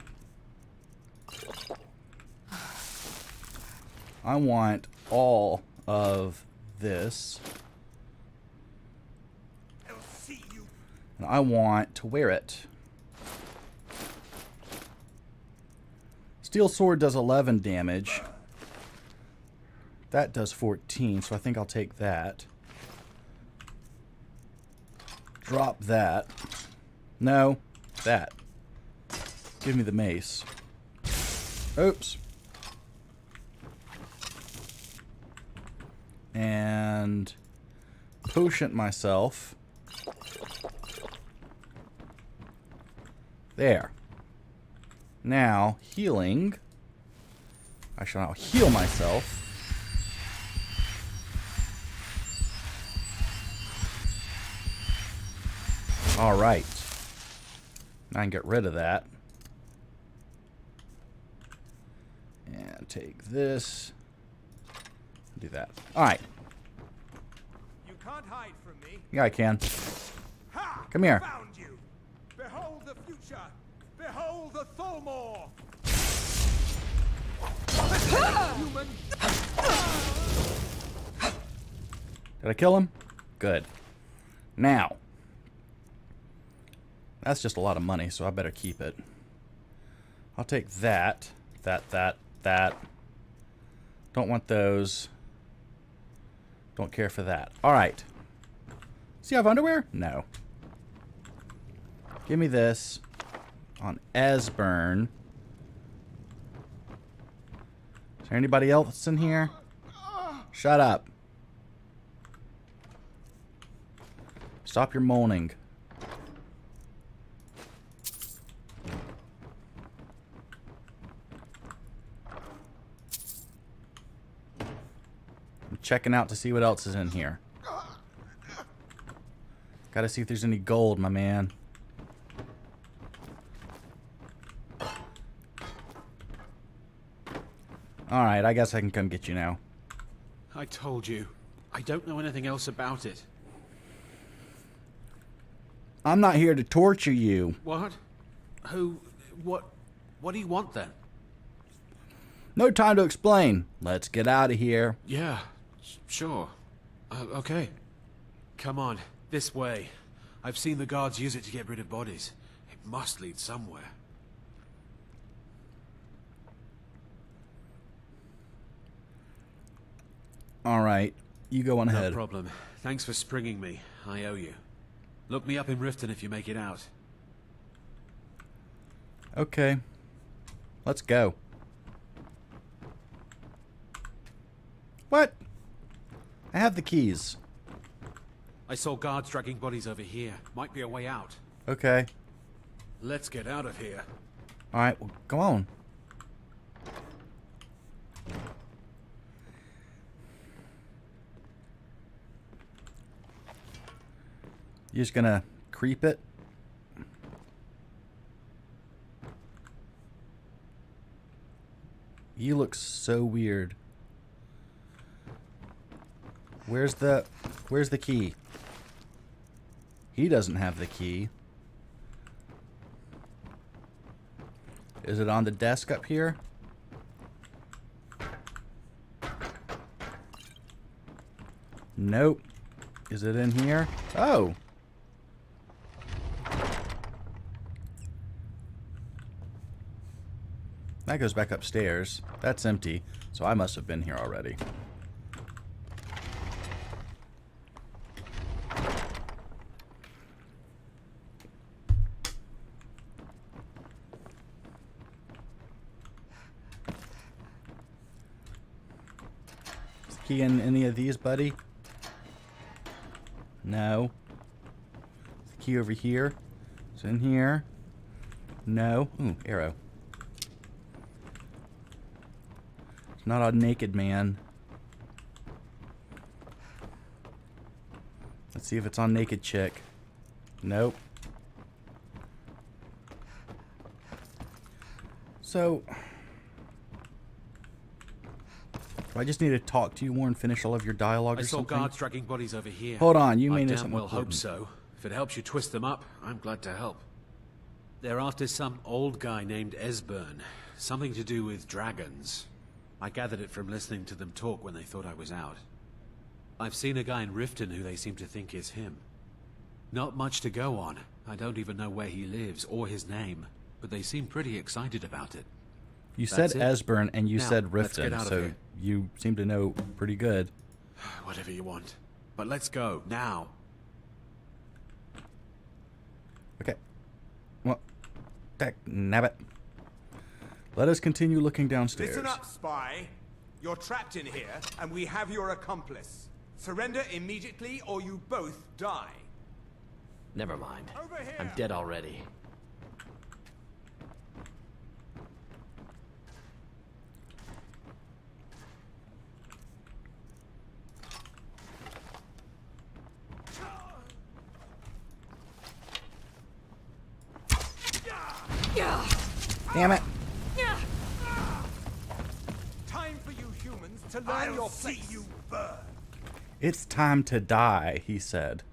[SPEAKER 1] I want all of this. And I want to wear it. Steel sword does 11 damage. That does 14, so I think I'll take that. Drop that. No, that. Give me the mace. Oops. And potion myself. There. Now, healing. I shall now heal myself. Alright. Now I can get rid of that. And take this. Do that. Alright.
[SPEAKER 10] You can't hide from me.
[SPEAKER 1] Yeah, I can.
[SPEAKER 10] Ha!
[SPEAKER 1] Come here.
[SPEAKER 10] Found you. Behold the future. Behold the Tholmor. Human.
[SPEAKER 1] Did I kill him? Good. Now. That's just a lot of money, so I better keep it. I'll take that. That. Don't want those. Don't care for that. Alright. Does he have underwear? No. Give me this. On Esbern. Is there anybody else in here? Shut up. Stop your moaning. I'm checking out to see what else is in here. Gotta see if there's any gold, my man. Alright, I guess I can come get you now.
[SPEAKER 12] I told you. I don't know anything else about it.
[SPEAKER 1] I'm not here to torture you.
[SPEAKER 12] What? Who? What do you want then?
[SPEAKER 1] No time to explain. Let's get out of here.
[SPEAKER 12] Yeah, sure. Okay. Come on, this way. I've seen the guards use it to get rid of bodies. It must lead somewhere.
[SPEAKER 1] Alright, you go on ahead.
[SPEAKER 12] No problem. Thanks for springing me. I owe you. Look me up in Riften if you make it out.
[SPEAKER 1] Okay. Let's go. What? I have the keys.
[SPEAKER 12] I saw guards dragging bodies over here. Might be a way out.
[SPEAKER 1] Okay.
[SPEAKER 12] Let's get out of here.
[SPEAKER 1] Alright, well, go on. You're just gonna creep it? You look so weird. Where's the key? He doesn't have the key. Is it on the desk up here? Nope. Is it in here? Oh. That goes back upstairs. That's empty, so I must have been here already. Is the key in any of these, buddy? No. Is the key over here? It's in here. No. Ooh, arrow. Not a naked man. Let's see if it's on naked chick. Nope. So, do I just need to talk to you more and finish all of your dialogue or
[SPEAKER 12] I saw
[SPEAKER 1] something?
[SPEAKER 12] guards dragging bodies over here.
[SPEAKER 1] Hold on, you may
[SPEAKER 12] I
[SPEAKER 1] know
[SPEAKER 12] damn
[SPEAKER 1] something
[SPEAKER 12] well hope
[SPEAKER 1] important.
[SPEAKER 12] so. If it helps you twist them up, I'm glad to help. They're after some old guy named Esbern. Something to do with dragons. I gathered it from listening to them talk when they thought I was out. I've seen a guy in Riften who they seem to think is him. Not much to go on. I don't even know where he lives or his name, but they seem pretty excited about it.
[SPEAKER 1] You
[SPEAKER 12] That's
[SPEAKER 1] said
[SPEAKER 12] it?
[SPEAKER 1] Esbern and you
[SPEAKER 12] Now,
[SPEAKER 1] said
[SPEAKER 12] let's get
[SPEAKER 1] Riften,
[SPEAKER 12] out of
[SPEAKER 1] so
[SPEAKER 12] here.
[SPEAKER 1] you seem to know pretty good.
[SPEAKER 12] Whatever you want. But let's go, now.
[SPEAKER 1] Okay. Well, heck, nabbit. Let us continue looking downstairs.
[SPEAKER 10] Listen up, spy. You're trapped in here, and we have your accomplice. Surrender immediately, or you both die.
[SPEAKER 22] Never mind. I'm dead already.
[SPEAKER 1] Damn it.
[SPEAKER 10] Time for you humans to learn your place. See you burn.
[SPEAKER 1] It's time to die, he said.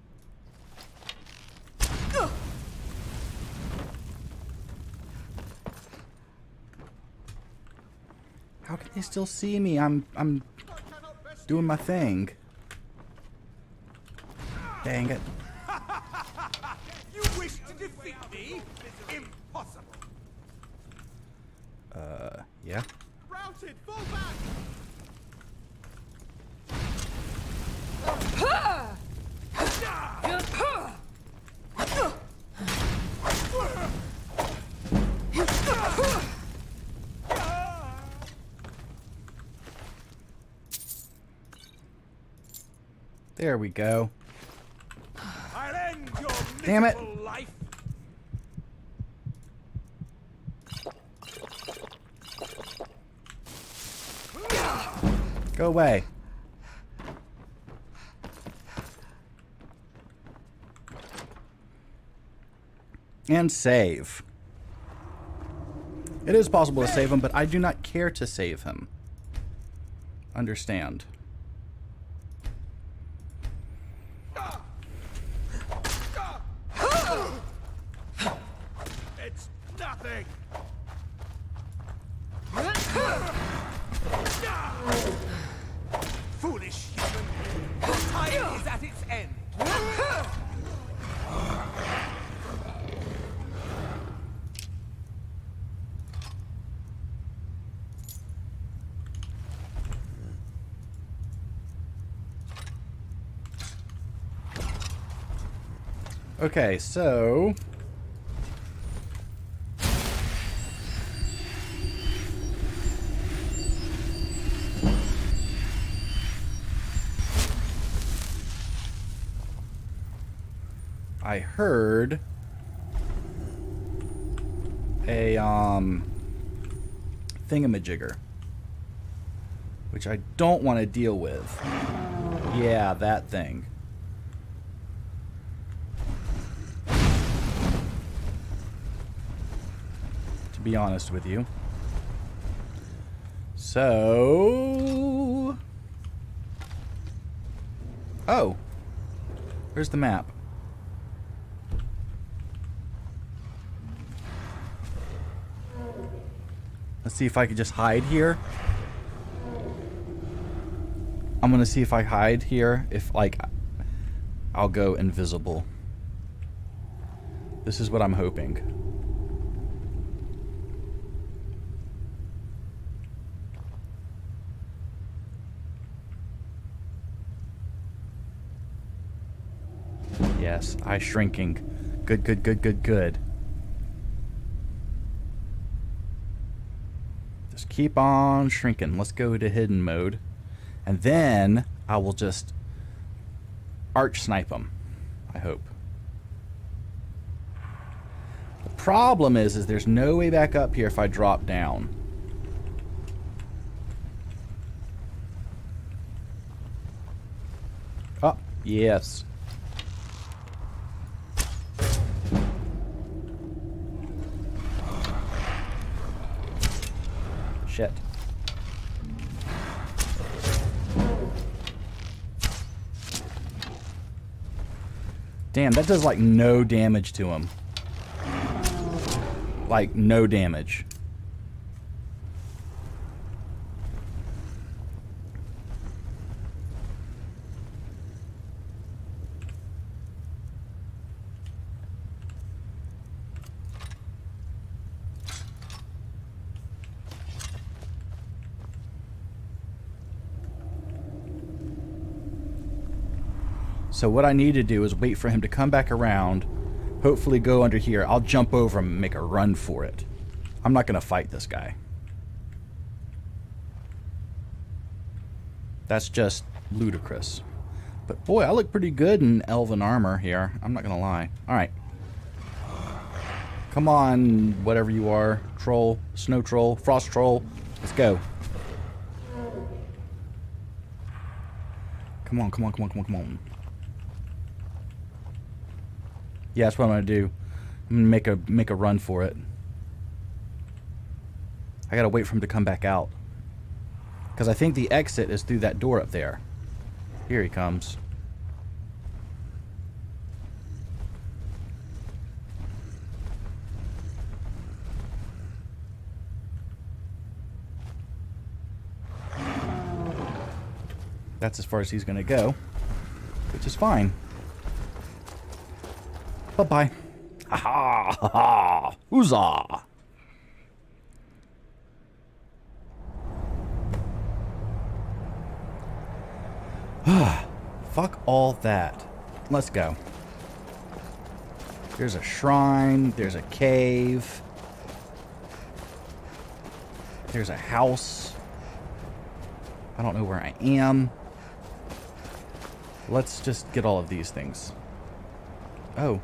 [SPEAKER 1] How can they still see me? I'm doing my thing. Dang it.
[SPEAKER 10] You wish to defeat me? Impossible.
[SPEAKER 1] Yeah.
[SPEAKER 10] Routed, fall back.
[SPEAKER 1] There we go.
[SPEAKER 10] I'll end your
[SPEAKER 1] Damn it.
[SPEAKER 10] miserable life.
[SPEAKER 1] Go away. And save. It is possible to save him, but I do not care to save him. Understand.
[SPEAKER 10] It's nothing. Foolish human. Your time is at its end.
[SPEAKER 1] Okay, so I heard a thingamajigger, which I don't want to deal with. Yeah, that thing. To be honest with you. So, oh, where's the map? Let's see if I could just hide here. I'm gonna see if I hide here. If, like, I'll go invisible. This is what I'm hoping. Yes, eye shrinking. Good, good, good, good, good. Just keep on shrinking. Let's go to hidden mode. And then I will just arch snipe them, I hope. The problem is there's no way back up here if I drop down. Oh, yes. Shit. Damn, that does like no damage to him. Like no damage. So what I need to do is wait for him to come back around, hopefully go under here. I'll jump over him and make a run for it. I'm not going to fight this guy. That's just ludicrous. But boy, I look pretty good in elven armor here. I'm not going to lie. Alright. Come on, whatever you are. Troll, snow troll, frost troll. Let's go. Come on, come on, come on, come on, come on. Yeah, that's what I'm going to do. I'm going to make a run for it. I got to wait for him to come back out. Because I think the exit is through that door up there. Here he comes. That's as far as he's going to go, which is fine. Bye-bye. Ha-ha! Ha-ha! Huzzah! Fuck all that. Let's go. There's a shrine. There's a cave. There's a house. I don't know where I am. Let's just get all of these things. Oh.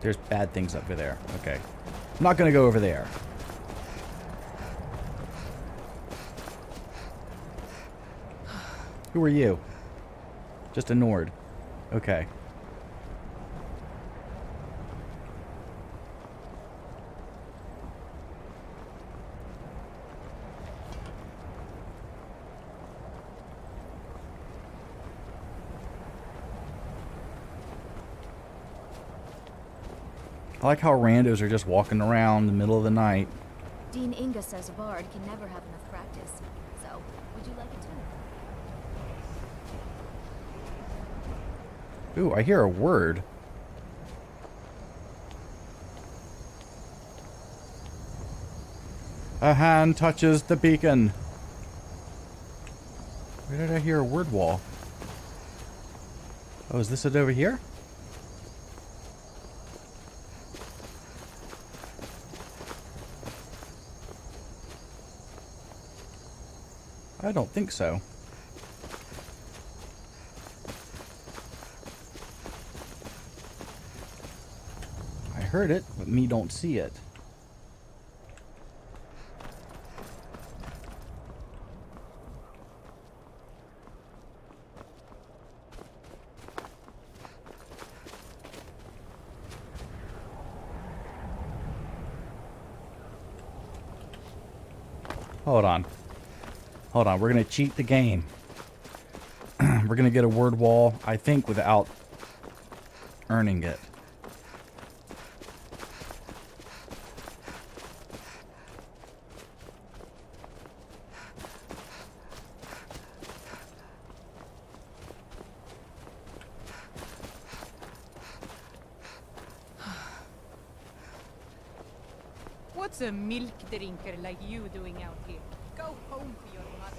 [SPEAKER 1] There's bad things over there. Okay. I'm not going to go over there. Who are you? Just a Nord. Okay. I like how randos are just walking around in the middle of the night.
[SPEAKER 9] Dean Inga says a bard can never have enough practice. So, would you like a tune?
[SPEAKER 1] Ooh, I hear a word. A hand touches the beacon. Where did I hear a word wall? Oh, is this it over here? I don't think so. I heard it, but me don't see it. Hold on. Hold on, we're going to cheat the game. We're going to get a word wall, I think, without earning it.
[SPEAKER 4] What's a milk drinker like you doing out here? Go home to your mother.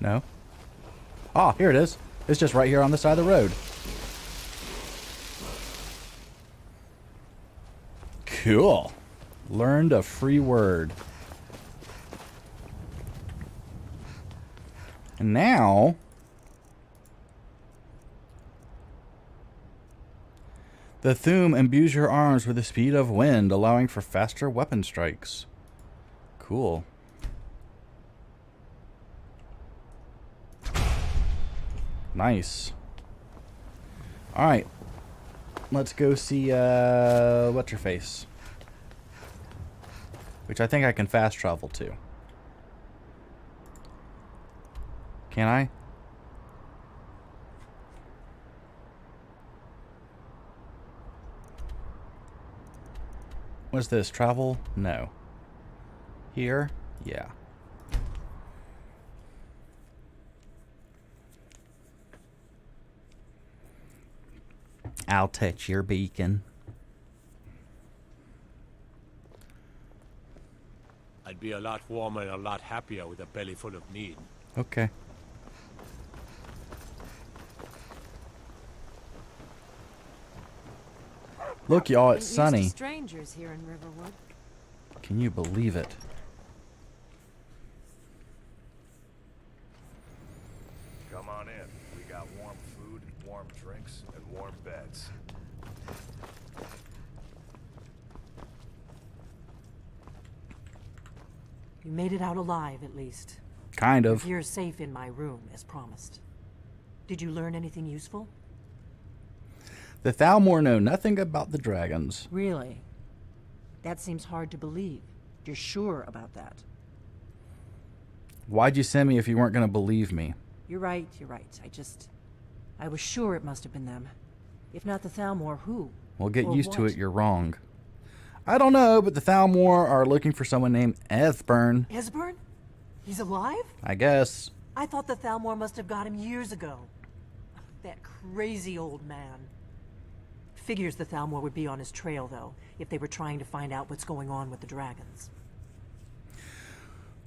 [SPEAKER 1] No? Ah, here it is. It's just right here on the side of the road. Cool. Learned a free word. And now... the Thume imbues your arms with the speed of wind, allowing for faster weapon strikes. Cool. Nice. Alright. Let's go see, what's-her-face. Which I think I can fast travel to. Can I? What's this? Travel? No. Here? Yeah. I'll touch your beacon.
[SPEAKER 14] I'd be a lot warmer and a lot happier with a belly full of mead.
[SPEAKER 1] Okay. Look, y'all, it's sunny.
[SPEAKER 13] Strangers here in Riverwood.
[SPEAKER 1] Can you believe it?
[SPEAKER 11] Come on in. We got warm food, warm drinks, and warm beds.
[SPEAKER 6] You made it out alive, at least.
[SPEAKER 1] Kind of.
[SPEAKER 6] You're safe in my room, as promised. Did you learn anything useful?
[SPEAKER 1] The Thalmor know nothing about the dragons.
[SPEAKER 6] Really? That seems hard to believe. You're sure about that?
[SPEAKER 1] Why'd you send me if you weren't going to believe me?
[SPEAKER 6] You're right, you're right. I was sure it must have been them. If not the Thalmor, who?
[SPEAKER 1] Well, get
[SPEAKER 6] Or
[SPEAKER 1] used to
[SPEAKER 6] what?
[SPEAKER 1] it, you're wrong. I don't know, but the Thalmor are looking for someone named Esbern.
[SPEAKER 6] Esbern? He's alive?
[SPEAKER 1] I guess.
[SPEAKER 6] I thought the Thalmor must have got him years ago. That crazy old man. Figures the Thalmor would be on his trail, though, if they were trying to find out what's going on with the dragons.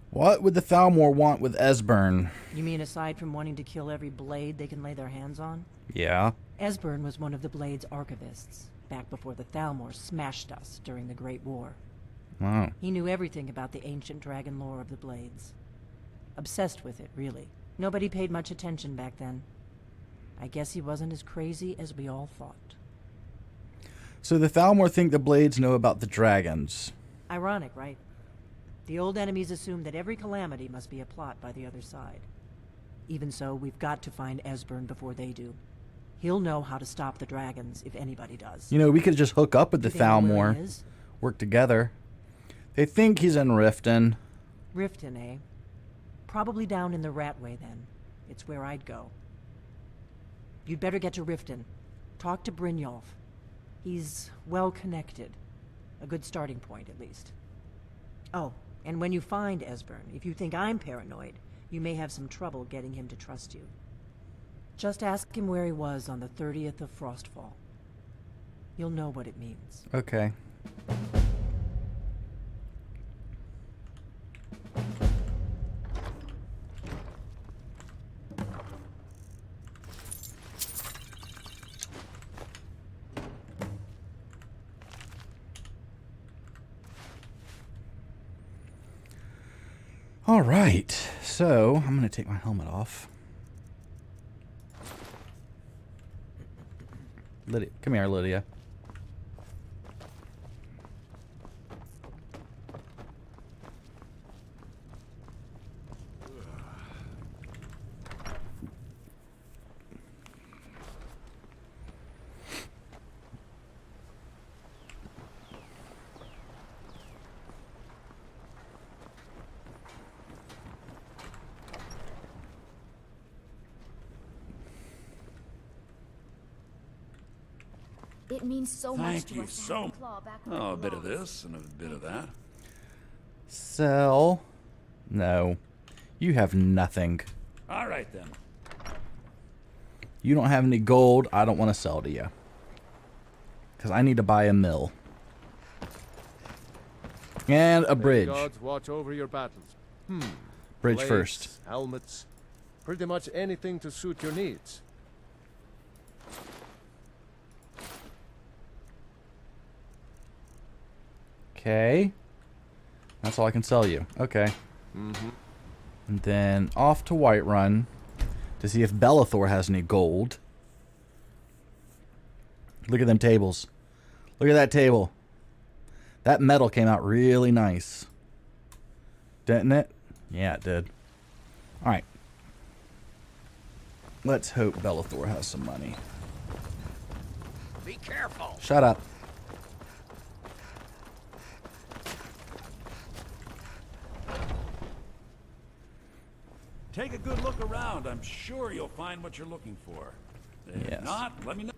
[SPEAKER 1] What would the Thalmor want with Esbern?
[SPEAKER 6] You mean aside from wanting to kill every blade they can lay their hands on?
[SPEAKER 1] Yeah.
[SPEAKER 6] Esbern was one of the Blade's archivists, back before the Thalmor smashed us during the Great War.
[SPEAKER 1] Wow.
[SPEAKER 6] He knew everything about the ancient dragon lore of the Blades. Obsessed with it, really. Nobody paid much attention back then. I guess he wasn't as crazy as we all thought.
[SPEAKER 1] So the Thalmor think the Blades know about the dragons.
[SPEAKER 6] Ironic, right? The old enemies assume that every calamity must be a plot by the other side. Even so, we've got to find Esbern before they do. He'll know how to stop the dragons, if anybody does.
[SPEAKER 1] You know, we could just hook up with the
[SPEAKER 6] Do they know where he
[SPEAKER 1] Thalmor.
[SPEAKER 6] is?
[SPEAKER 1] Work together. They think he's in Riften.
[SPEAKER 6] Riften, eh? Probably down in the Ratway, then. It's where I'd go. You'd better get to Riften. Talk to Brynjolf. He's well-connected. A good starting point, at least. Oh, and when you find Esbern, if you think I'm paranoid, you may have some trouble getting him to trust you. Just ask him where he was on the 30th of Frostfall. You'll know what it means.
[SPEAKER 1] Okay. All right, so I'm going to take my helmet off. Lydia, come here, Lydia.
[SPEAKER 9] It means so much
[SPEAKER 8] Thank
[SPEAKER 9] to
[SPEAKER 8] you
[SPEAKER 9] us to
[SPEAKER 8] so
[SPEAKER 9] have
[SPEAKER 8] much.
[SPEAKER 9] the claw back where
[SPEAKER 8] Oh, a
[SPEAKER 9] it
[SPEAKER 8] bit of
[SPEAKER 9] belongs.
[SPEAKER 8] this and a bit of that.
[SPEAKER 1] Sell. No. You have nothing.
[SPEAKER 8] All right, then.
[SPEAKER 1] You don't have any gold. I don't want to sell to you. Because I need to buy a mill. And a
[SPEAKER 7] May
[SPEAKER 1] bridge.
[SPEAKER 7] the gods watch over your battles.
[SPEAKER 1] Bridge
[SPEAKER 7] Blades,
[SPEAKER 1] first.
[SPEAKER 7] Helmets. Pretty much anything to suit your needs.
[SPEAKER 1] Okay. That's all I can sell you. Okay.
[SPEAKER 7] Mm-hmm.
[SPEAKER 1] And then off to Whiterun to see if Bellathor has any gold. Look at them tables. Look at that table. That metal came out really nice. Didn't it? Yeah, it did. Alright. Let's hope Bellathor has some money.
[SPEAKER 15] Be careful.
[SPEAKER 1] Shut up.
[SPEAKER 8] Take a good look around. I'm sure you'll find what you're looking for. If
[SPEAKER 1] Yes.
[SPEAKER 8] not, let me know.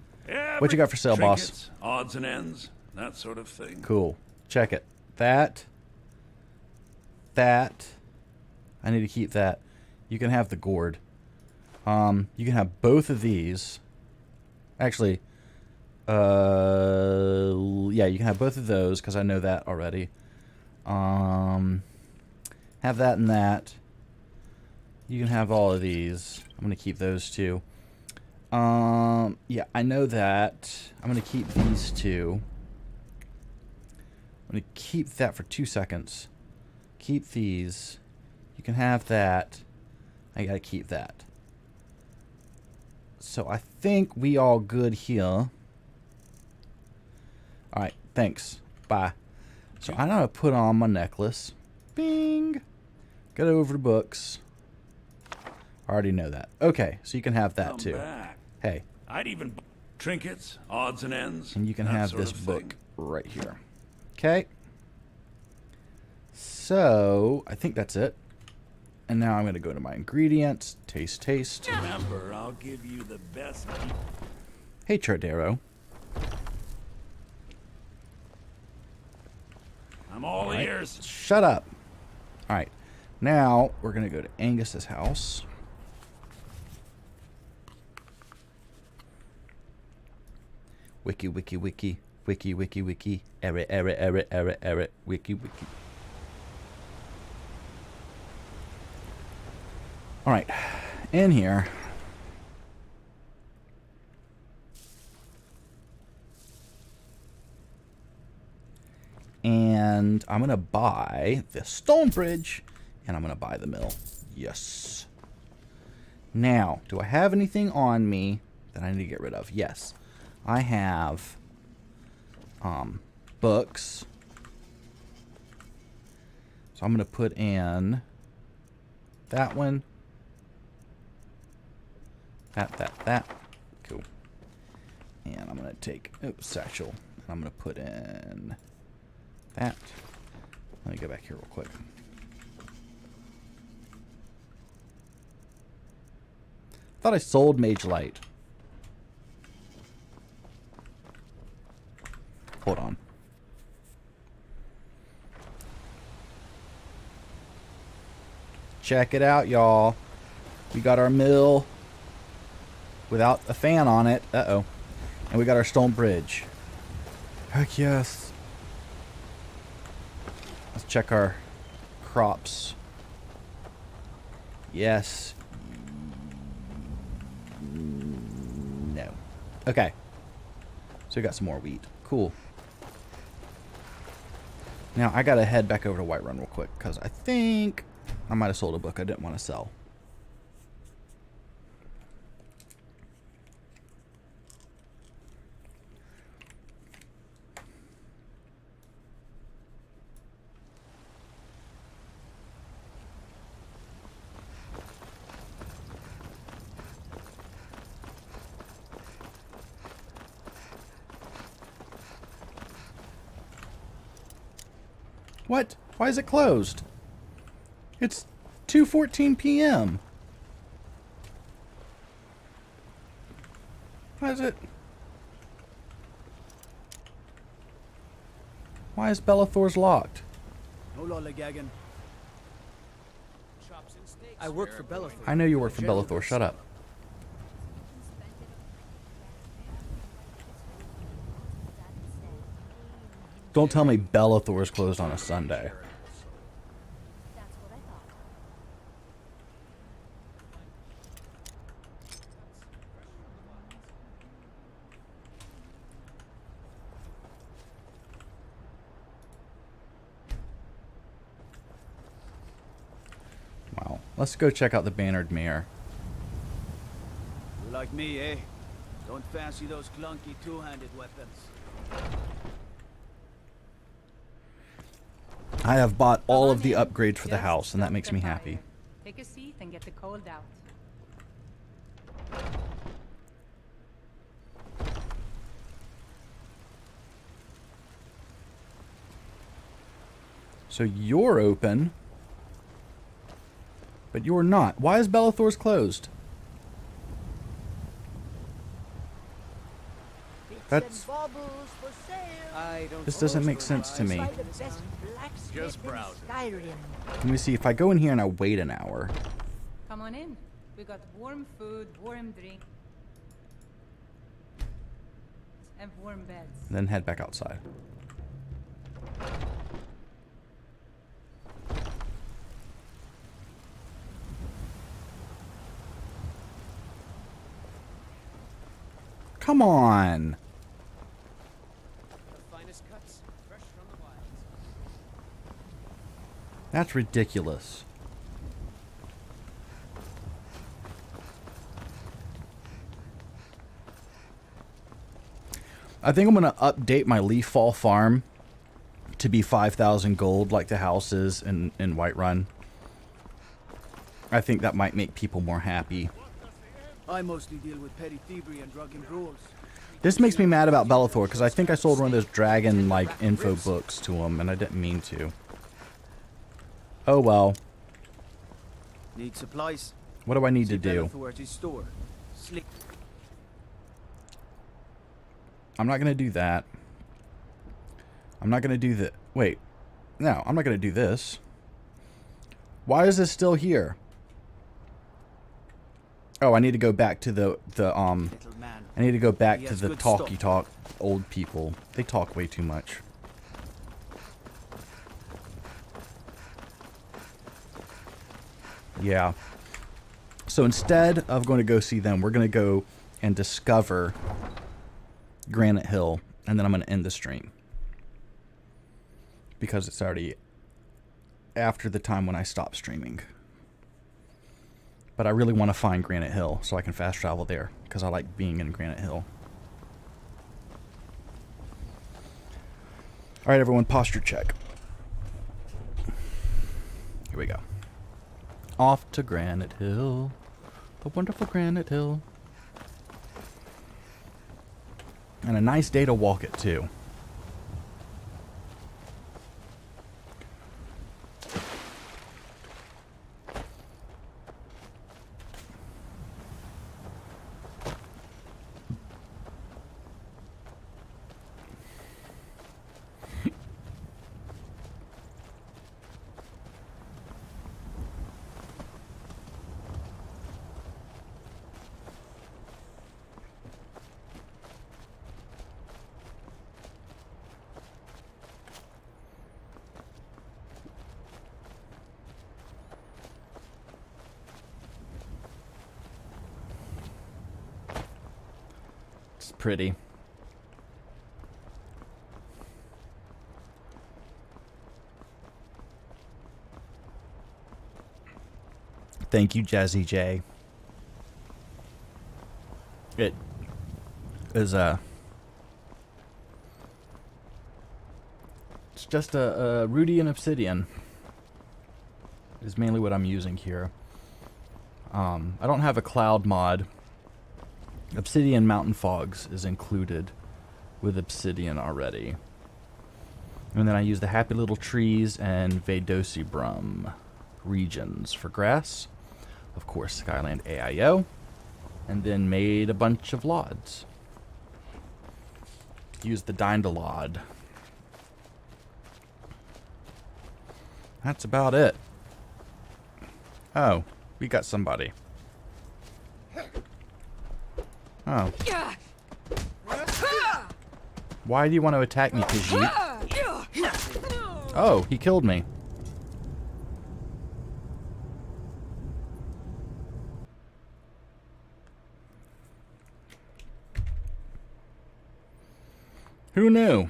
[SPEAKER 1] What you got for sale, boss?
[SPEAKER 8] Trinkets, odds and ends, that sort of thing.
[SPEAKER 1] Cool. Check it. That. That. I need to keep that. You can have the gourd. You can have both of these. Actually, yeah, you can have both of those because I know that already. Have that and that. You can have all of these. I'm going to keep those two. Yeah, I know that. I'm going to keep these two. I'm going to keep that for 2 seconds. Keep these. You can have that. I got to keep that. So I think we all good here. Alright, thanks. Bye. So I'm going to put on my necklace. Bing. Go over to books. I already know that. Okay, so you can have that too.
[SPEAKER 8] Back.
[SPEAKER 1] Hey.
[SPEAKER 8] I'd even trinkets, odds and ends.
[SPEAKER 1] And you can
[SPEAKER 8] that
[SPEAKER 1] have
[SPEAKER 8] sort
[SPEAKER 1] this
[SPEAKER 8] of thing.
[SPEAKER 1] book right here. Okay. So, I think that's it. And now I'm going to go to my ingredients. Taste, taste.
[SPEAKER 8] Remember, I'll give you the best.
[SPEAKER 1] Hey, Chardero.
[SPEAKER 8] I'm all
[SPEAKER 1] Right.
[SPEAKER 8] ears.
[SPEAKER 1] Shut up. Alright. Now, we're going to go to Angus's house. Wiki, wiki, wiki. Wiki, wiki, wiki. Error, error, error, error, error. Wiki, wiki. Alright. In here. And I'm going to buy the stone bridge. And I'm going to buy the mill. Yes. Now, do I have anything on me that I need to get rid of? Yes. I have books. So I'm going to put in that one. That. Cool. And I'm going to take, satchel. And I'm going to put in that. Let me go back here real quick. Thought I sold Mage Light. Hold on. Check it out, y'all. We got our mill without a fan on it. Uh-oh. And we got our stone bridge. Heck yes. Let's check our crops. Yes. No. Okay. So we got some more wheat. Cool. Now I gotta head back over to Whiterun real quick because I think I might have sold a book I didn't want to sell. What? Why is it closed? It's 2:14 p.m. Why is it? Why is Bellathor's locked?
[SPEAKER 18] I work for Bellathor.
[SPEAKER 1] I know you work for Bellathor. Shut up. Don't tell me Bellathor is closed on a Sunday. Wow. Let's go check out the Bannered Mare.
[SPEAKER 3] You like me, eh? Don't fancy those clunky two-handed weapons.
[SPEAKER 1] I have bought all of the upgrades for the house, and that makes me happy.
[SPEAKER 5] Take a seat and get the cold out.
[SPEAKER 1] So you're open, but you're not. Why is Bellathor's closed? That's... This doesn't make sense to me.
[SPEAKER 22] Just browsing.
[SPEAKER 1] Let me see, if I go in here and I wait an hour.
[SPEAKER 5] Come on in. We got warm food, warm drink, and warm beds.
[SPEAKER 1] And then head back outside. Come on.
[SPEAKER 22] The finest cuts, fresh from the wilds.
[SPEAKER 1] That's ridiculous. I think I'm going to update my leaf fall farm to be 5,000 gold like the house is in Whiterun. I think that might make people more happy.
[SPEAKER 3] I mostly deal with petty thievery and drunken brawls.
[SPEAKER 1] This makes me mad about Bellathor because I think I sold one of those dragon like info books to him and I didn't mean to. Oh well.
[SPEAKER 3] Need supplies?
[SPEAKER 1] What do I need to
[SPEAKER 3] See
[SPEAKER 1] do?
[SPEAKER 3] Bellathor at his store. Slick.
[SPEAKER 1] I'm not going to do that. I'm not going to do that. Wait. No, I'm not going to do this. Why is this still here? Oh, I need to go back to the I need to go back to the talk old people. They talk way too much. Yeah. So instead of going to go see them, we're going to go and discover Granite Hill, and then I'm going to end the stream. Because it's already after the time when I stop streaming. But I really want to find Granite Hill so I can fast travel there, because I like being in Granite Hill. Alright everyone, posture check. Here we go. Off to Granite Hill. The wonderful Granite Hill. And a nice day to walk it too. Pretty. Thank you, Jazzy J. It is it's just a Rudy and Obsidian is mainly what I'm using here. I don't have a cloud mod. Obsidian Mountain Fogs is included with Obsidian already. And then I use the Happy Little Trees and Vadosibrum regions for grass. Of course, Skyland AIO. And then made a bunch of lods. Use the Dindalod. That's about it. Oh, we got somebody. Oh. Why do you want to attack me, Khajiit? Oh, he killed me. Who knew?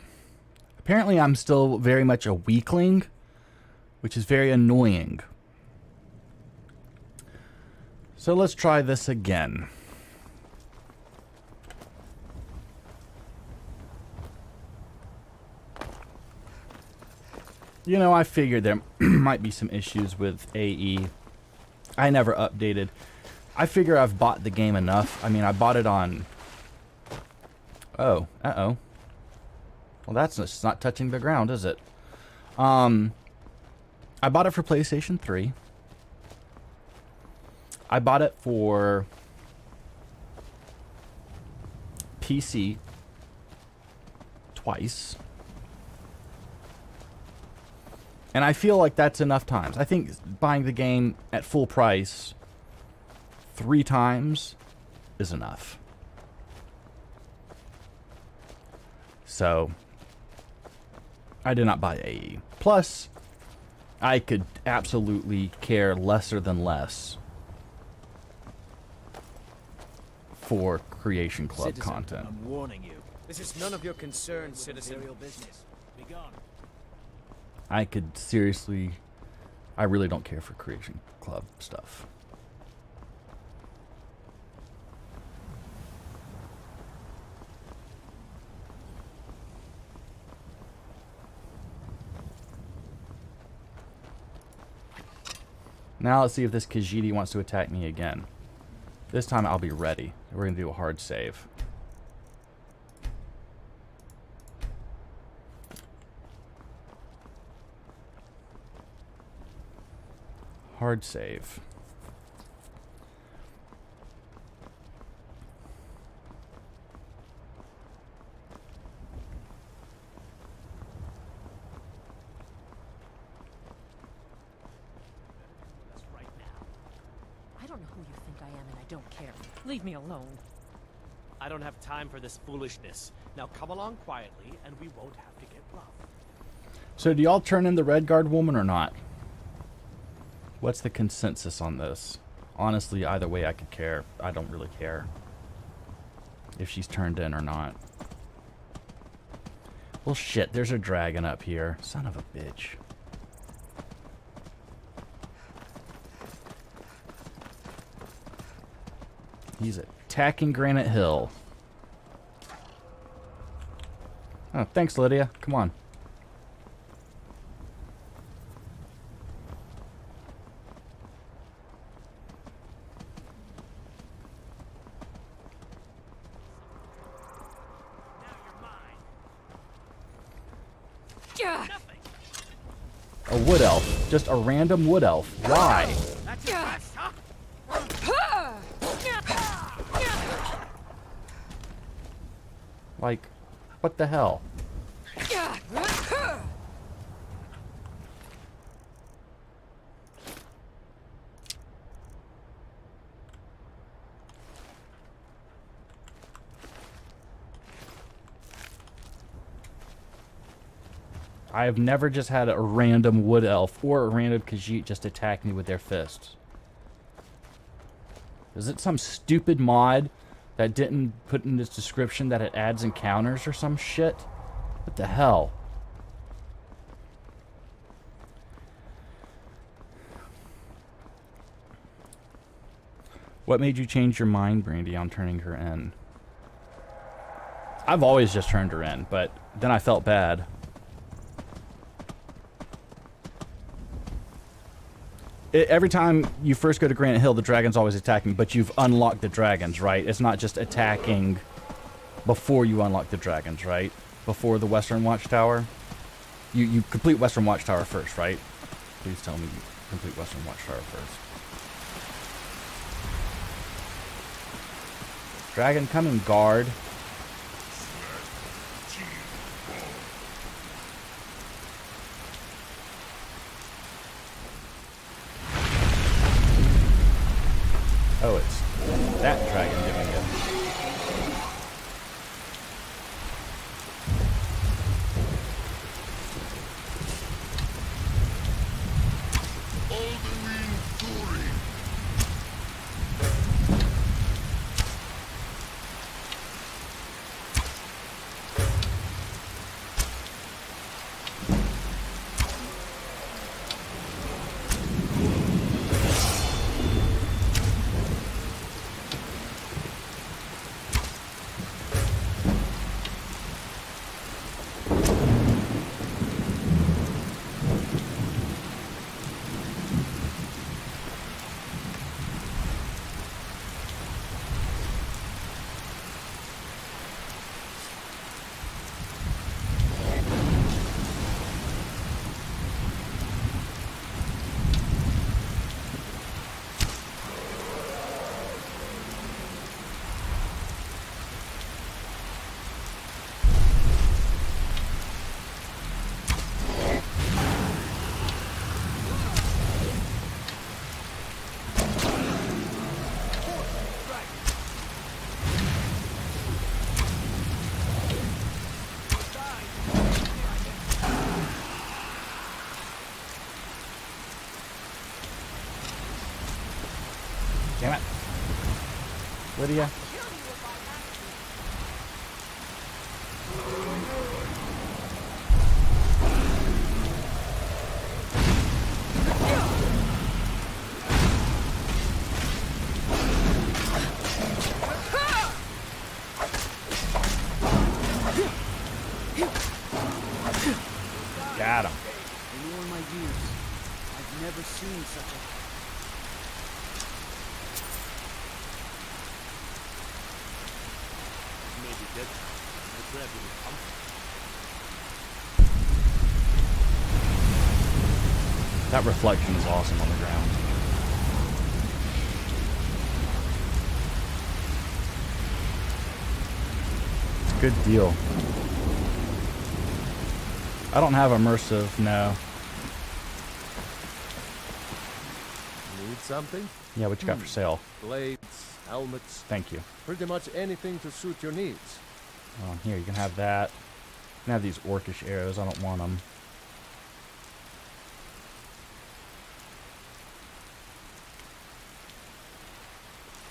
[SPEAKER 1] Apparently I'm still very much a weakling, which is very annoying. So let's try this again. You know, I figured there might be some issues with AE. I never updated. I figure I've bought the game enough. I mean, I bought it on... Oh, uh-oh. Well, that's it's not touching the ground, is it? I bought it for PlayStation 3. I bought it for PC twice. And I feel like that's enough times. I think buying the game at full price 3 times is enough. So, I did not buy AE. Plus, I could absolutely care lesser than less for Creation Club
[SPEAKER 22] Citizen,
[SPEAKER 1] content.
[SPEAKER 22] I'm warning you. This is none of your concern, citizen. Imperial business. Be gone.
[SPEAKER 1] I could seriously, I really don't care for Creation Club stuff. Now let's see if this Khajiit wants to attack me again. This time I'll be ready. We're going to do a hard save. Hard save.
[SPEAKER 4] I don't know who you think I am, and I don't care. Leave me alone.
[SPEAKER 22] I don't have time for this foolishness. Now come along quietly, and we won't have to get rough.
[SPEAKER 1] So do y'all turn in the Red Guard woman or not? What's the consensus on this? Honestly, either way I could care. I don't really care if she's turned in or not. Well, shit, there's a dragon up here. Son of a bitch. He's attacking Granite Hill. Oh, thanks, Lydia. Come on. A wood elf. Just a random wood elf. Why? Like, what the hell? I have never just had a random wood elf or a random Khajiit just attack me with their fists. Is it some stupid mod that didn't put in this description that it adds encounters or some shit? What the hell? What made you change your mind, Brandy, on turning her in? I've always just turned her in, but then I felt bad. Every time you first go to Granite Hill, the dragon's always attacking, but you've unlocked the dragons, right? It's not just attacking before you unlock the dragons, right? Before the Western Watchtower. You complete Western Watchtower first, right? Please tell me you complete Western Watchtower first. Dragon, come and guard. Oh, it's that dragon doing it. Damn it. Lydia.
[SPEAKER 3] Never seen such a...
[SPEAKER 14] Maybe dead. I grabbed it with comfort.
[SPEAKER 1] That reflection is awesome on the ground. It's a good deal. I don't have immersive, no.
[SPEAKER 7] Need something?
[SPEAKER 1] Yeah, what you got for sale?
[SPEAKER 7] Blades, helmets.
[SPEAKER 1] Thank you.
[SPEAKER 7] Pretty much anything to suit your needs.
[SPEAKER 1] Oh, here, you can have that. You can have these orcish arrows. I don't want them.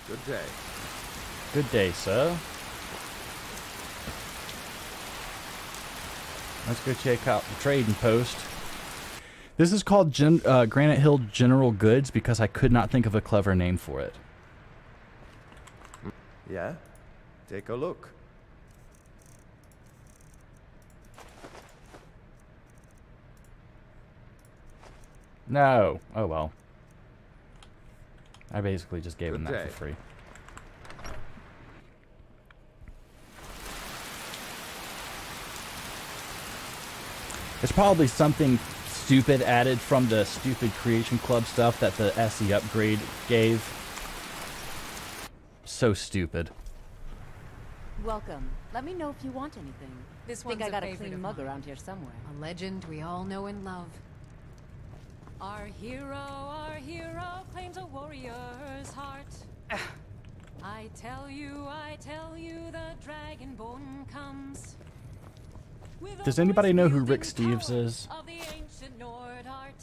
[SPEAKER 7] Good day.
[SPEAKER 1] Good day, sir. Let's go check out the trading post. This is called Granite Hill General Goods because I could not think of a clever name for it.
[SPEAKER 7] Yeah? Take a look.
[SPEAKER 1] No. Oh well. I basically just gave him that for free. It's probably something stupid added from the stupid Creation Club stuff that the SE upgrade gave. So stupid.
[SPEAKER 17] Welcome. Let me know if you want anything.
[SPEAKER 13] This
[SPEAKER 17] Think
[SPEAKER 13] one's
[SPEAKER 17] I got a
[SPEAKER 13] favorite
[SPEAKER 17] clean
[SPEAKER 13] of
[SPEAKER 17] mug
[SPEAKER 13] mine.
[SPEAKER 17] around here somewhere.
[SPEAKER 13] A legend we all know and love.
[SPEAKER 4] Our hero claims a warrior's heart. I tell you, the dragonborn comes.
[SPEAKER 1] Does anybody know who Rick Steves is?
[SPEAKER 4] Of the ancient Nord art.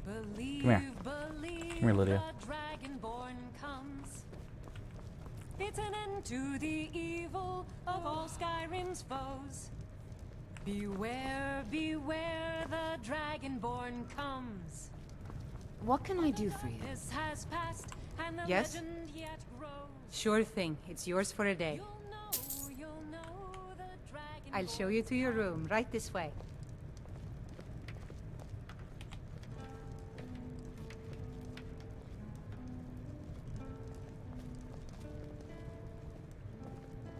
[SPEAKER 4] Believe,
[SPEAKER 1] Come here.
[SPEAKER 4] believe
[SPEAKER 1] Come here, Lydia.
[SPEAKER 4] the dragonborn comes. It's an end to the evil of all Skyrim's foes. Beware, beware, the dragonborn comes.
[SPEAKER 17] What can I do for you?
[SPEAKER 4] This has passed, and the
[SPEAKER 5] Yes?
[SPEAKER 4] legend yet grows.
[SPEAKER 5] Sure thing. It's yours for a day.
[SPEAKER 4] You'll know the dragon.
[SPEAKER 5] I'll show you to your room, right this way.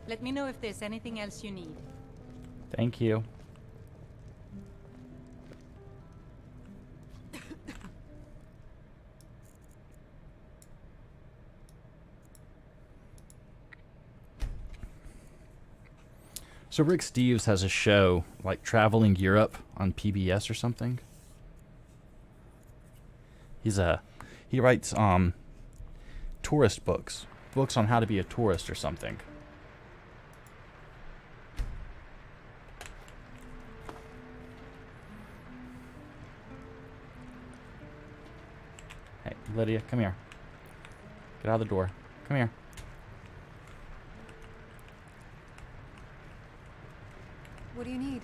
[SPEAKER 5] Let me know if there's anything else you need.
[SPEAKER 1] Thank you. So Rick Steves has a show like Traveling Europe on PBS or something. He writes tourist books on how to be a tourist or something. Hey, Lydia, come here. Get out of the door. Come here.
[SPEAKER 13] What do you need?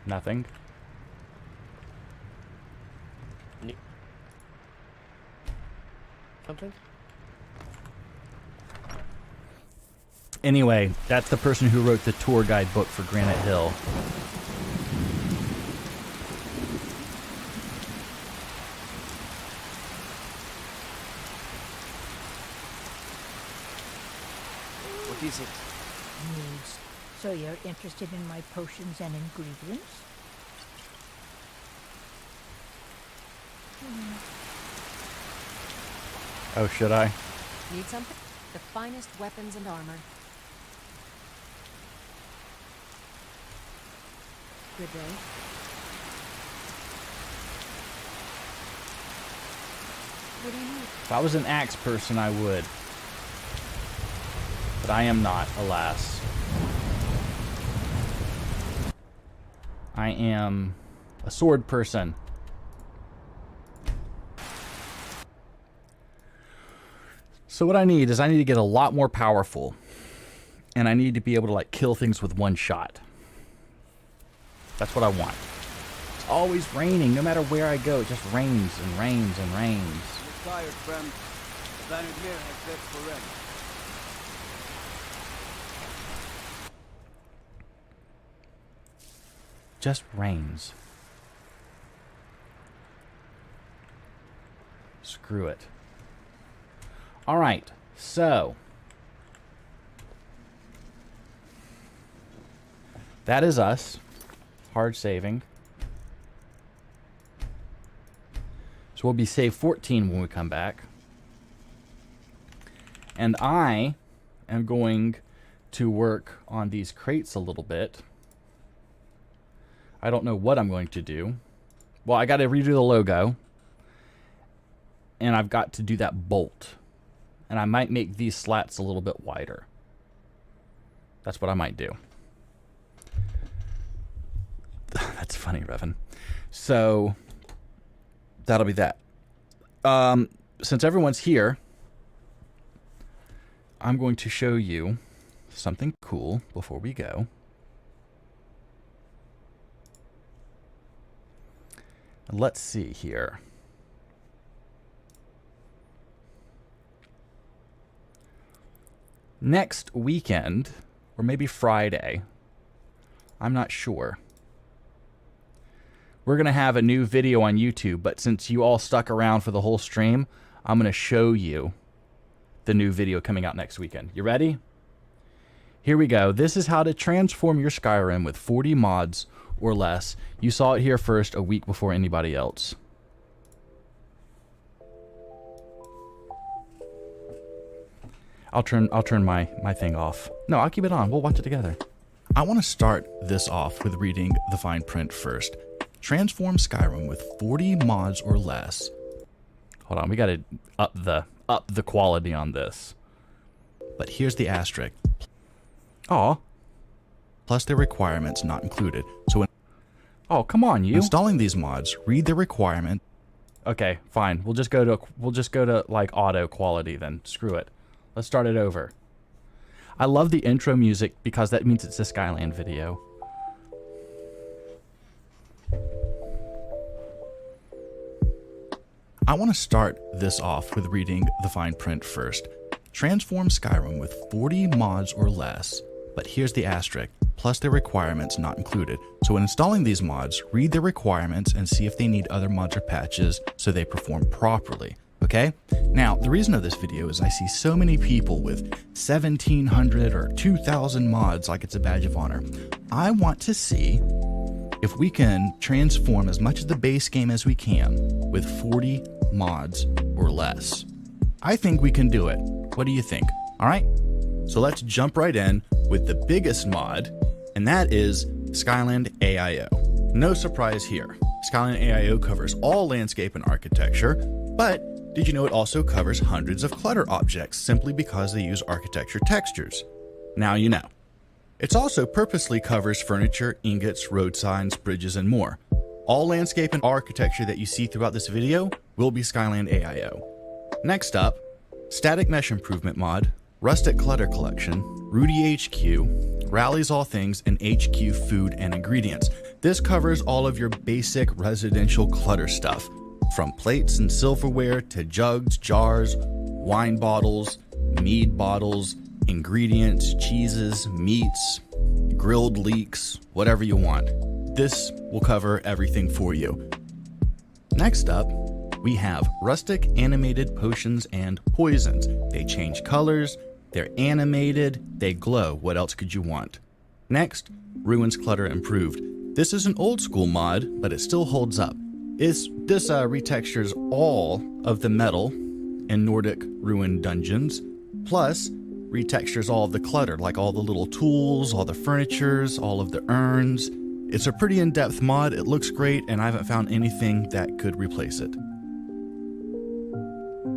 [SPEAKER 1] Nothing.
[SPEAKER 22] Something?
[SPEAKER 1] Anyway, that's the person who wrote the tour guide book for Granite Hill.
[SPEAKER 22] What is it?
[SPEAKER 21] Needs. So you're interested in my potions and ingredients?
[SPEAKER 1] Oh, should I?
[SPEAKER 13] Need something? The finest weapons and armor. Good day. What do you need?
[SPEAKER 1] If I was an axe person, I would. But I am not, alas. I am a sword person. So what I need is I need to get a lot more powerful. And I need to be able to like kill things with one shot. That's what I want. It's always raining. No matter where I go, it just rains and rains and rains.
[SPEAKER 3] You're tired, friend. The Vandermeer has left forever.
[SPEAKER 1] Just rains. Screw it. All right, so that is us. Hard saving. So we'll be save 14 when we come back. And I am going to work on these crates a little bit. I don't know what I'm going to do. Well, I got to redo the logo. And I've got to do that bolt. And I might make these slats a little bit wider. That's what I might do. That's funny, Revan. So that'll be that. Since everyone's here, I'm going to show you something cool before we go. Let's see here. Next weekend, or maybe Friday, I'm not sure, we're going to have a new video on YouTube, but since you all stuck around for the whole stream, I'm going to show you the new video coming out next weekend. You ready? Here we go. This is how to transform your Skyrim with 40 mods or less. You saw it here first a week before anybody else. I'll turn my thing off. No, I'll keep it on. We'll watch it together. I want to start this off with reading the fine print first. Transform Skyrim with 40 mods or less. Hold on, we got to up the quality on this. But here's the asterisk. Aw. Plus their requirements not included. So oh, come on, you. Installing these mods, read the requirement. Okay, fine. We'll just go to like auto quality then. Screw it. Let's start it over. I love the intro music because that means it's a Skyland video. I want to start this off with reading the fine print first. Transform Skyrim with 40 mods or less, but here's the asterisk, plus their requirements not included. So when installing these mods, read their requirements and see if they need other mods or patches so they perform properly. Okay? Now, the reason of this video is I see so many people with 1,700 or 2,000 mods like it's a badge of honor. I want to see if we can transform as much of the base game as we can with 40 mods or less. I think we can do it. What do you think? All right? So let's jump right in with the biggest mod, and that is Skyland AIO. No surprise here. Skyland AIO covers all landscape and architecture, but did you know it also covers hundreds of clutter objects simply because they use architecture textures? Now you know. It also purposely covers furniture, ingots, road signs, bridges, and more. All landscape and architecture that you see throughout this video will be Skyland AIO. Next up, Static Mesh Improvement Mod, Rustic Clutter Collection, Rudy HQ, Rallies All Things, and HQ Food and Ingredients. This covers all of your basic residential clutter stuff, from plates and silverware to jugs, jars, wine bottles, mead bottles, ingredients, cheeses, meats, grilled leeks, whatever you want. This will cover everything for you. Next up, we have Rustic Animated Potions and Poisons. They change colors, they're animated, they glow. What else could you want? Next, Ruins Clutter Improved. This is an old school mod, but it still holds up. This retextures all of the metal in Nordic ruin dungeons, plus retextures all of the clutter, like all the little tools, all the furnitures, all of the urns. It's a pretty in-depth mod, it looks great, and I haven't found anything that could replace it.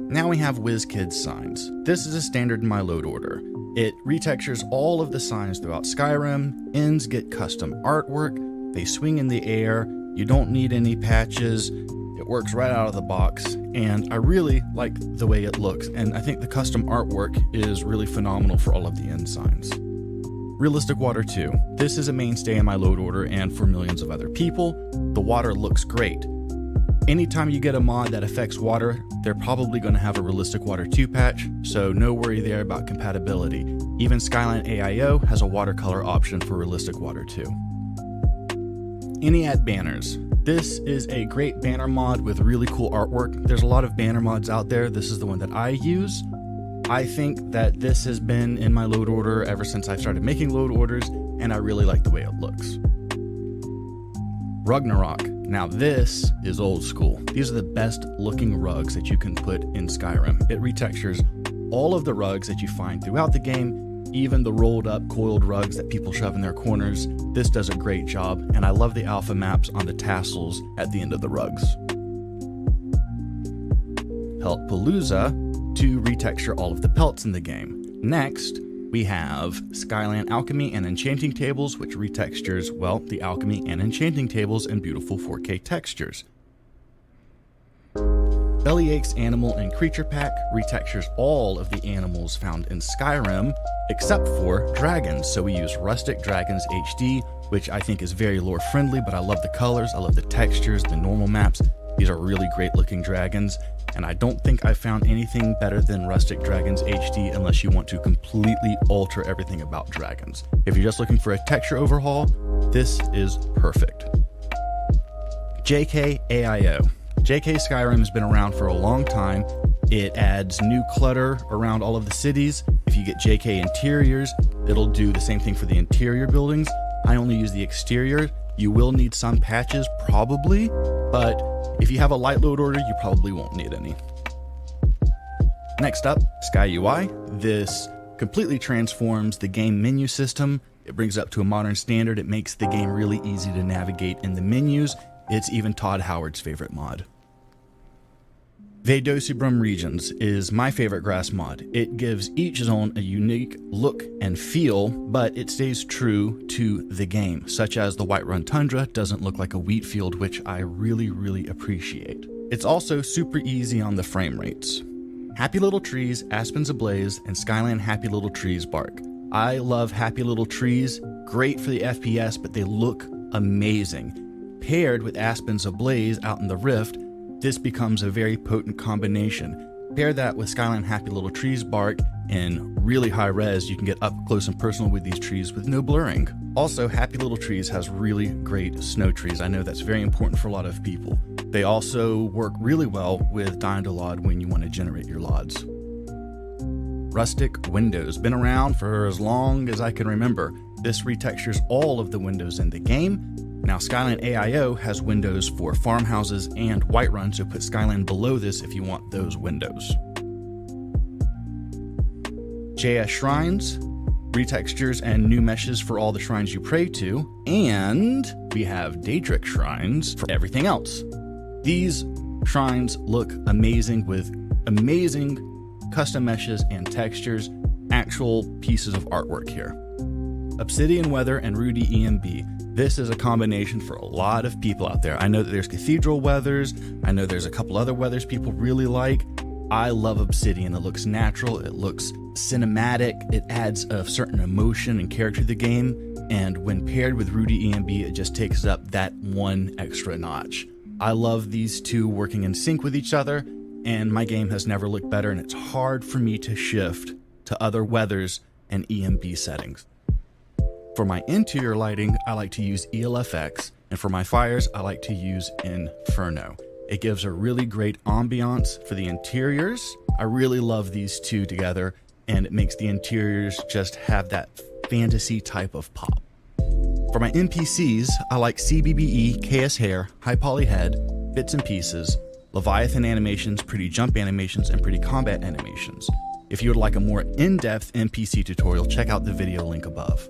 [SPEAKER 1] Now we have WizKids signs. This is a standard in my load order. It retextures all of the signs throughout Skyrim. Inns get custom artwork, they swing in the air, you don't need any patches, it works right out of the box, and I really like the way it looks, and I think the custom artwork is really phenomenal for all of the inn signs. Realistic Water 2. This is a mainstay in my load order and for millions of other people. The water looks great. Anytime you get a mod that affects water, they're probably going to have a Realistic Water 2 patch, so no worry there about compatibility. Even Skyland AIO has a watercolor option for Realistic Water 2. Any ad banners. This is a great banner mod with really cool artwork. There's a lot of banner mods out there. This is the one that I use. I think that this has been in my load order ever since I started making load orders, and I really like the way it looks. Ragnarok. Now this is old school. These are the best looking rugs that you can put in Skyrim. It retextures all of the rugs that you find throughout the game, even the rolled up coiled rugs that people shove in their corners. This does a great job, and I love the alpha maps on the tassels at the end of the rugs. Peltpalooza to retexture all of the pelts in the game. Next, we have Skyland Alchemy and Enchanting Tables, which retextures, well, the Alchemy and Enchanting Tables in beautiful 4K textures. Bellyache's Animal and Creature Pack retextures all of the animals found in Skyrim, except for dragons. So we use Rustic Dragons HD, which I think is very lore friendly, but I love the colors, I love the textures, the normal maps. These are really great looking dragons, and I don't think I've found anything better than Rustic Dragons HD unless you want to completely alter everything about dragons. If you're just looking for a texture overhaul, this is perfect. JK AIO. JK Skyrim has been around for a long time. It adds new clutter around all of the cities. If you get JK Interiors, it'll do the same thing for the interior buildings. I only use the exterior. You will need some patches, probably, but if you have a light load order, you probably won't need any. Next up, Sky UI. This completely transforms the game menu system. It brings it up to a modern standard. It makes the game really easy to navigate in the menus. It's even Todd Howard's favorite mod. Vedosibrum Regions is my favorite grass mod. It gives each zone a unique look and feel, but it stays true to the game, such as the Whiterun Tundra doesn't look like a wheat field, which I really appreciate. It's also super easy on the frame rates. Happy Little Trees, Aspens Ablaze, and Skyland Happy Little Trees Bark. I love Happy Little Trees, great for the FPS, but they look amazing. Paired with Aspens Ablaze out in the Rift, this becomes a very potent combination. Pair that with Skyland Happy Little Trees Bark in really high res, you can get up close and personal with these trees with no blurring. Also, Happy Little Trees has really great snow trees. I know that's very important for a lot of people. They also work really well with Dynalod when you want to generate your LODs. Rustic Windows, been around for as long as I can remember. This retextures all of the windows in the game. Now, Skyland AIO has windows for farmhouses and Whiterun, so put Skyland below this if you want those windows. JS Shrines, retextures and new meshes for all the shrines you pray to, and we have Daedric Shrines for everything else. These shrines look amazing with amazing custom meshes and textures, actual pieces of artwork here. Obsidian Weather and Rudy EMB. This is a combination for a lot of people out there. I know that there's Cathedral Weathers. I know there's a couple other weathers people really like. I love Obsidian. It looks natural. It looks cinematic. It adds a certain emotion and character to the game. And when paired with Rudy EMB, it just takes up that one extra notch. I love these two working in sync with each other, and my game has never looked better, and it's hard for me to shift to other weathers and EMB settings. For my interior lighting, I like to use ELFX, and for my fires, I like to use Inferno. It gives a really great ambiance for the interiors. I really love these two together, and it makes the interiors just have that fantasy type of pop. For my NPCs, I like CBBE, KS Hair, High Poly Head, Bits and Pieces, Leviathan animations, Pretty Jump animations, and Pretty Combat animations. If you would like a more in-depth NPC tutorial, check out the video link above.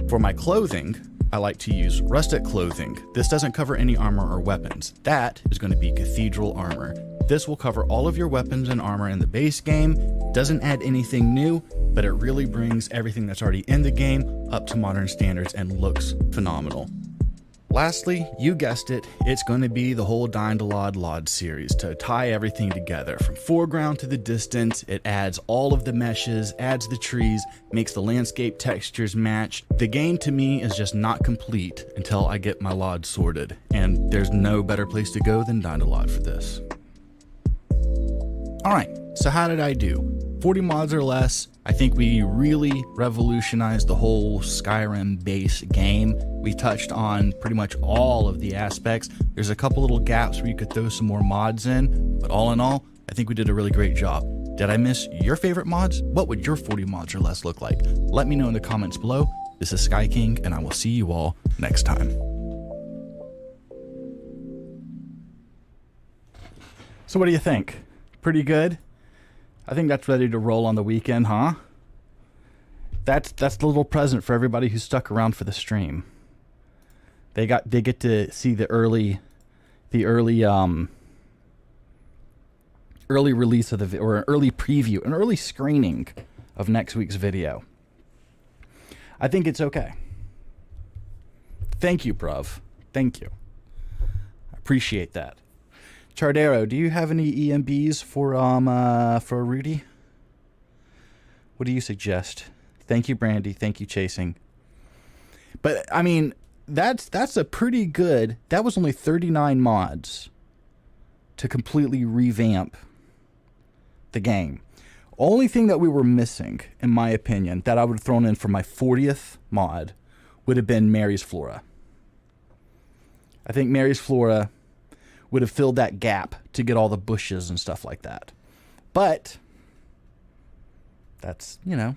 [SPEAKER 1] For my clothing, I like to use Rustic Clothing. This doesn't cover any armor or weapons. That is going to be Cathedral Armor. This will cover all of your weapons and armor in the base game. Doesn't add anything new, but it really brings everything that's already in the game up to modern standards and looks phenomenal. Lastly, you guessed it, it's going to be the whole Dynalod LOD series to tie everything together. From foreground to the distance, it adds all of the meshes, adds the trees, makes the landscape textures match. The game to me is just not complete until I get my LOD sorted, and there's no better place to go than Dynalod for this. Alright, so how did I do? 40 mods or less. I think we really revolutionized the whole Skyrim base game. We touched on pretty much all of the aspects. There's a couple little gaps where you could throw some more mods in, but all in all, I think we did a really great job. Did I miss your favorite mods? What would your 40 mods or less look like? Let me know in the comments below. This is Skyking, and I will see you all next time. So what do you think? Pretty good? I think that's ready to roll on the weekend, huh? That's the little present for everybody who stuck around for the stream. They get to see the early release of or an early preview, an early screening of next week's video. I think it's okay. Thank you, bruv. Thank you. I appreciate that. Chardero, do you have any EMBs for Rudy? What do you suggest? Thank you, Brandy. Thank you, Chasing. But I mean, that's a pretty good. That was only 39 mods to completely revamp the game. Only thing that we were missing, in my opinion, that I would have thrown in for my 40th mod would have been Mary's Flora. I think Mary's Flora would have filled that gap to get all the bushes and stuff like that. But that's, you know,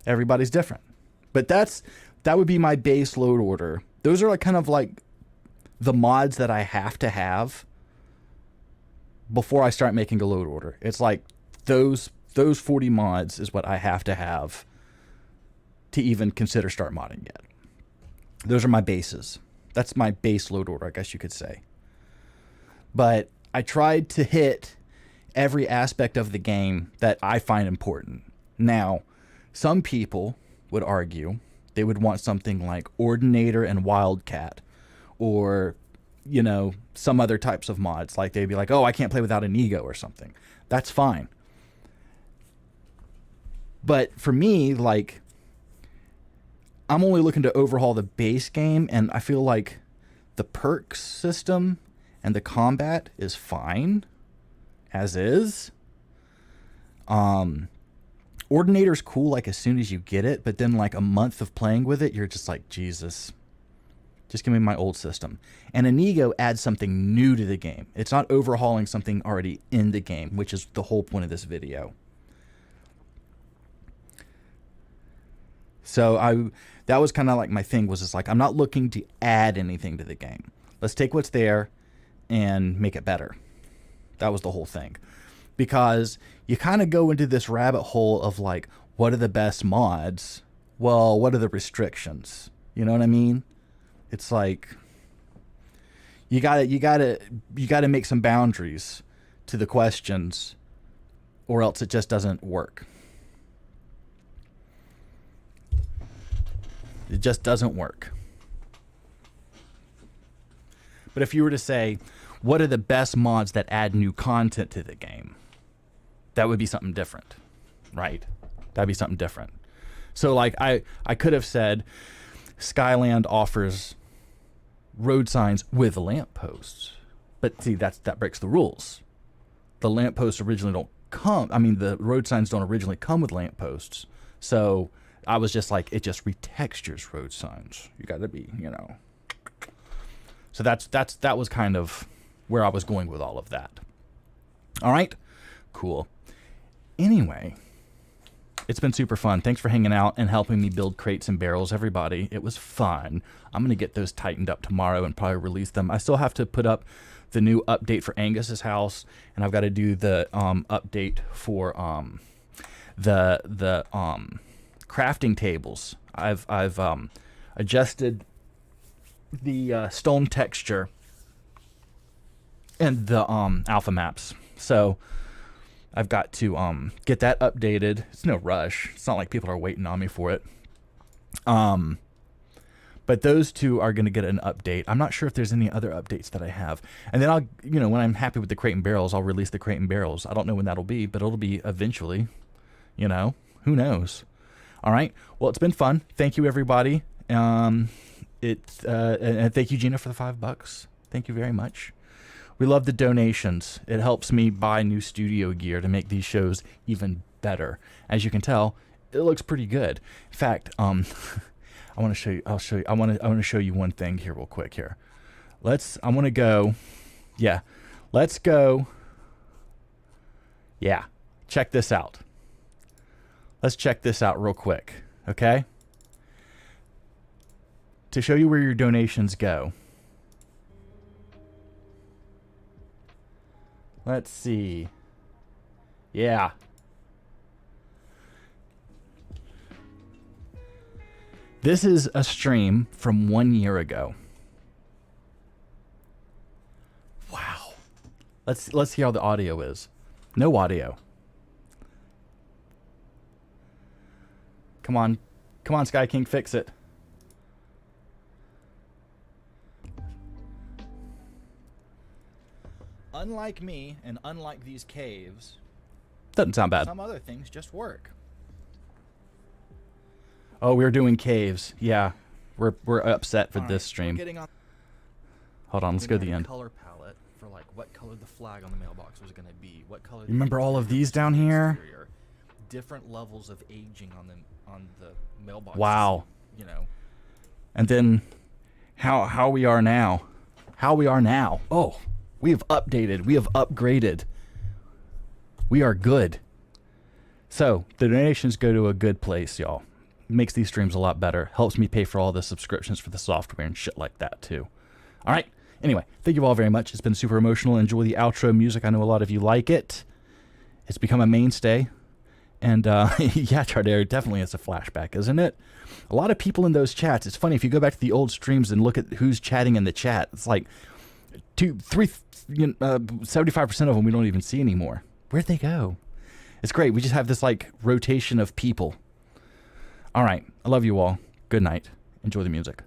[SPEAKER 1] everybody's different. But that would be my base load order. Those are like kind of like the mods that I have to have before I start making a load order. It's like those 40 mods is what I have to have to even consider start modding yet. Those are my bases. That's my base load order, I guess you could say. But I tried to hit every aspect of the game that I find important. Now, some people would argue they would want something like Ordinator and Wildcat, or, you know, some other types of mods. Like they'd be like, oh, I can't play without an ego or something. That's fine. But for me, like, I'm only looking to overhaul the base game, and I feel like the perks system and the combat is fine as is. Ordinator's cool like as soon as you get it, but then like a month of playing with it, you're just like, Jesus, just give me my old system. And Inigo adds something new to the game. It's not overhauling something already in the game, which is the whole point of this video. So that was kind of like my thing, was just like, I'm not looking to add anything to the game. Let's take what's there and make it better. That was the whole thing. Because you kind of go into this rabbit hole of like, what are the best mods? Well, what are the restrictions? You know what I mean? It's like you gotta make some boundaries to the questions, or else it just doesn't work. It just doesn't work. But if you were to say, what are the best mods that add new content to the game? That would be something different, right? That'd be something different. So like I could have said Skyland offers road signs with lampposts. But see, that breaks the rules. The lampposts originally don't come, I mean, the road signs don't originally come with lampposts. So I was just like, it just retextures road signs. You got to be, you know. So that was kind of where I was going with all of that. All right, cool. Anyway, it's been super fun. Thanks for hanging out and helping me build crates and barrels, everybody. It was fun. I'm going to get those tightened up tomorrow and probably release them. I still have to put up the new update for Angus's house, and I've got to do the update for the crafting tables. I've adjusted the stone texture and the alpha maps, so I've got to get that updated. It's no rush. It's not like people are waiting on me for it. But those two are going to get an update. I'm not sure if there's any other updates that I have. And then I'll, you know, when I'm happy with the crate and barrels, I'll release the crate and barrels. I don't know when that'll be, but it'll be eventually. You know, who knows? All right. Well, it's been fun. Thank you, everybody. And thank you, Gina, for the $5. Thank you very much. We love the donations. It helps me buy new studio gear to make these shows even better. As you can tell, it looks pretty good. In fact, I want to show you. I'll show you. I want to show you one thing here, real quick. Here, I want to go. Yeah, let's go. Yeah, check this out. Let's check this out real quick, okay? To show you where your donations go. Let's see. Yeah. This is a stream from 1 year ago. Wow. Let's see how the audio is. No audio. Come on. Come on, Skyking, fix it. Unlike me, and unlike these caves, doesn't sound bad. Some other things just work. Oh, we're doing caves. Yeah, we're upset for this stream. Hold on, let's go to the end.
[SPEAKER 19] Color palette for like what color the flag on the mailbox was going to be. What color?
[SPEAKER 1] You remember all of these down here?
[SPEAKER 19] Different levels of aging on the mailbox.
[SPEAKER 1] Wow.
[SPEAKER 19] You know.
[SPEAKER 1] And then how we are now. How we are now. Oh. We have updated. We have upgraded. We are good. So, the donations go to a good place, y'all. Makes these streams a lot better. Helps me pay for all the subscriptions for the software and shit like that, too. All right. Anyway, thank you all very much. It's been super emotional. Enjoy the outro music. I know a lot of you like it. It's become a mainstay. And, yeah, Chardair definitely is a flashback, isn't it? A lot of people in those chats. It's funny, if you go back to the old streams and look at who's chatting in the chat, it's like 75% of them we don't even see anymore. Where'd they go? It's great. We just have this like rotation of people. All right. I love you all. Good night. Enjoy the music.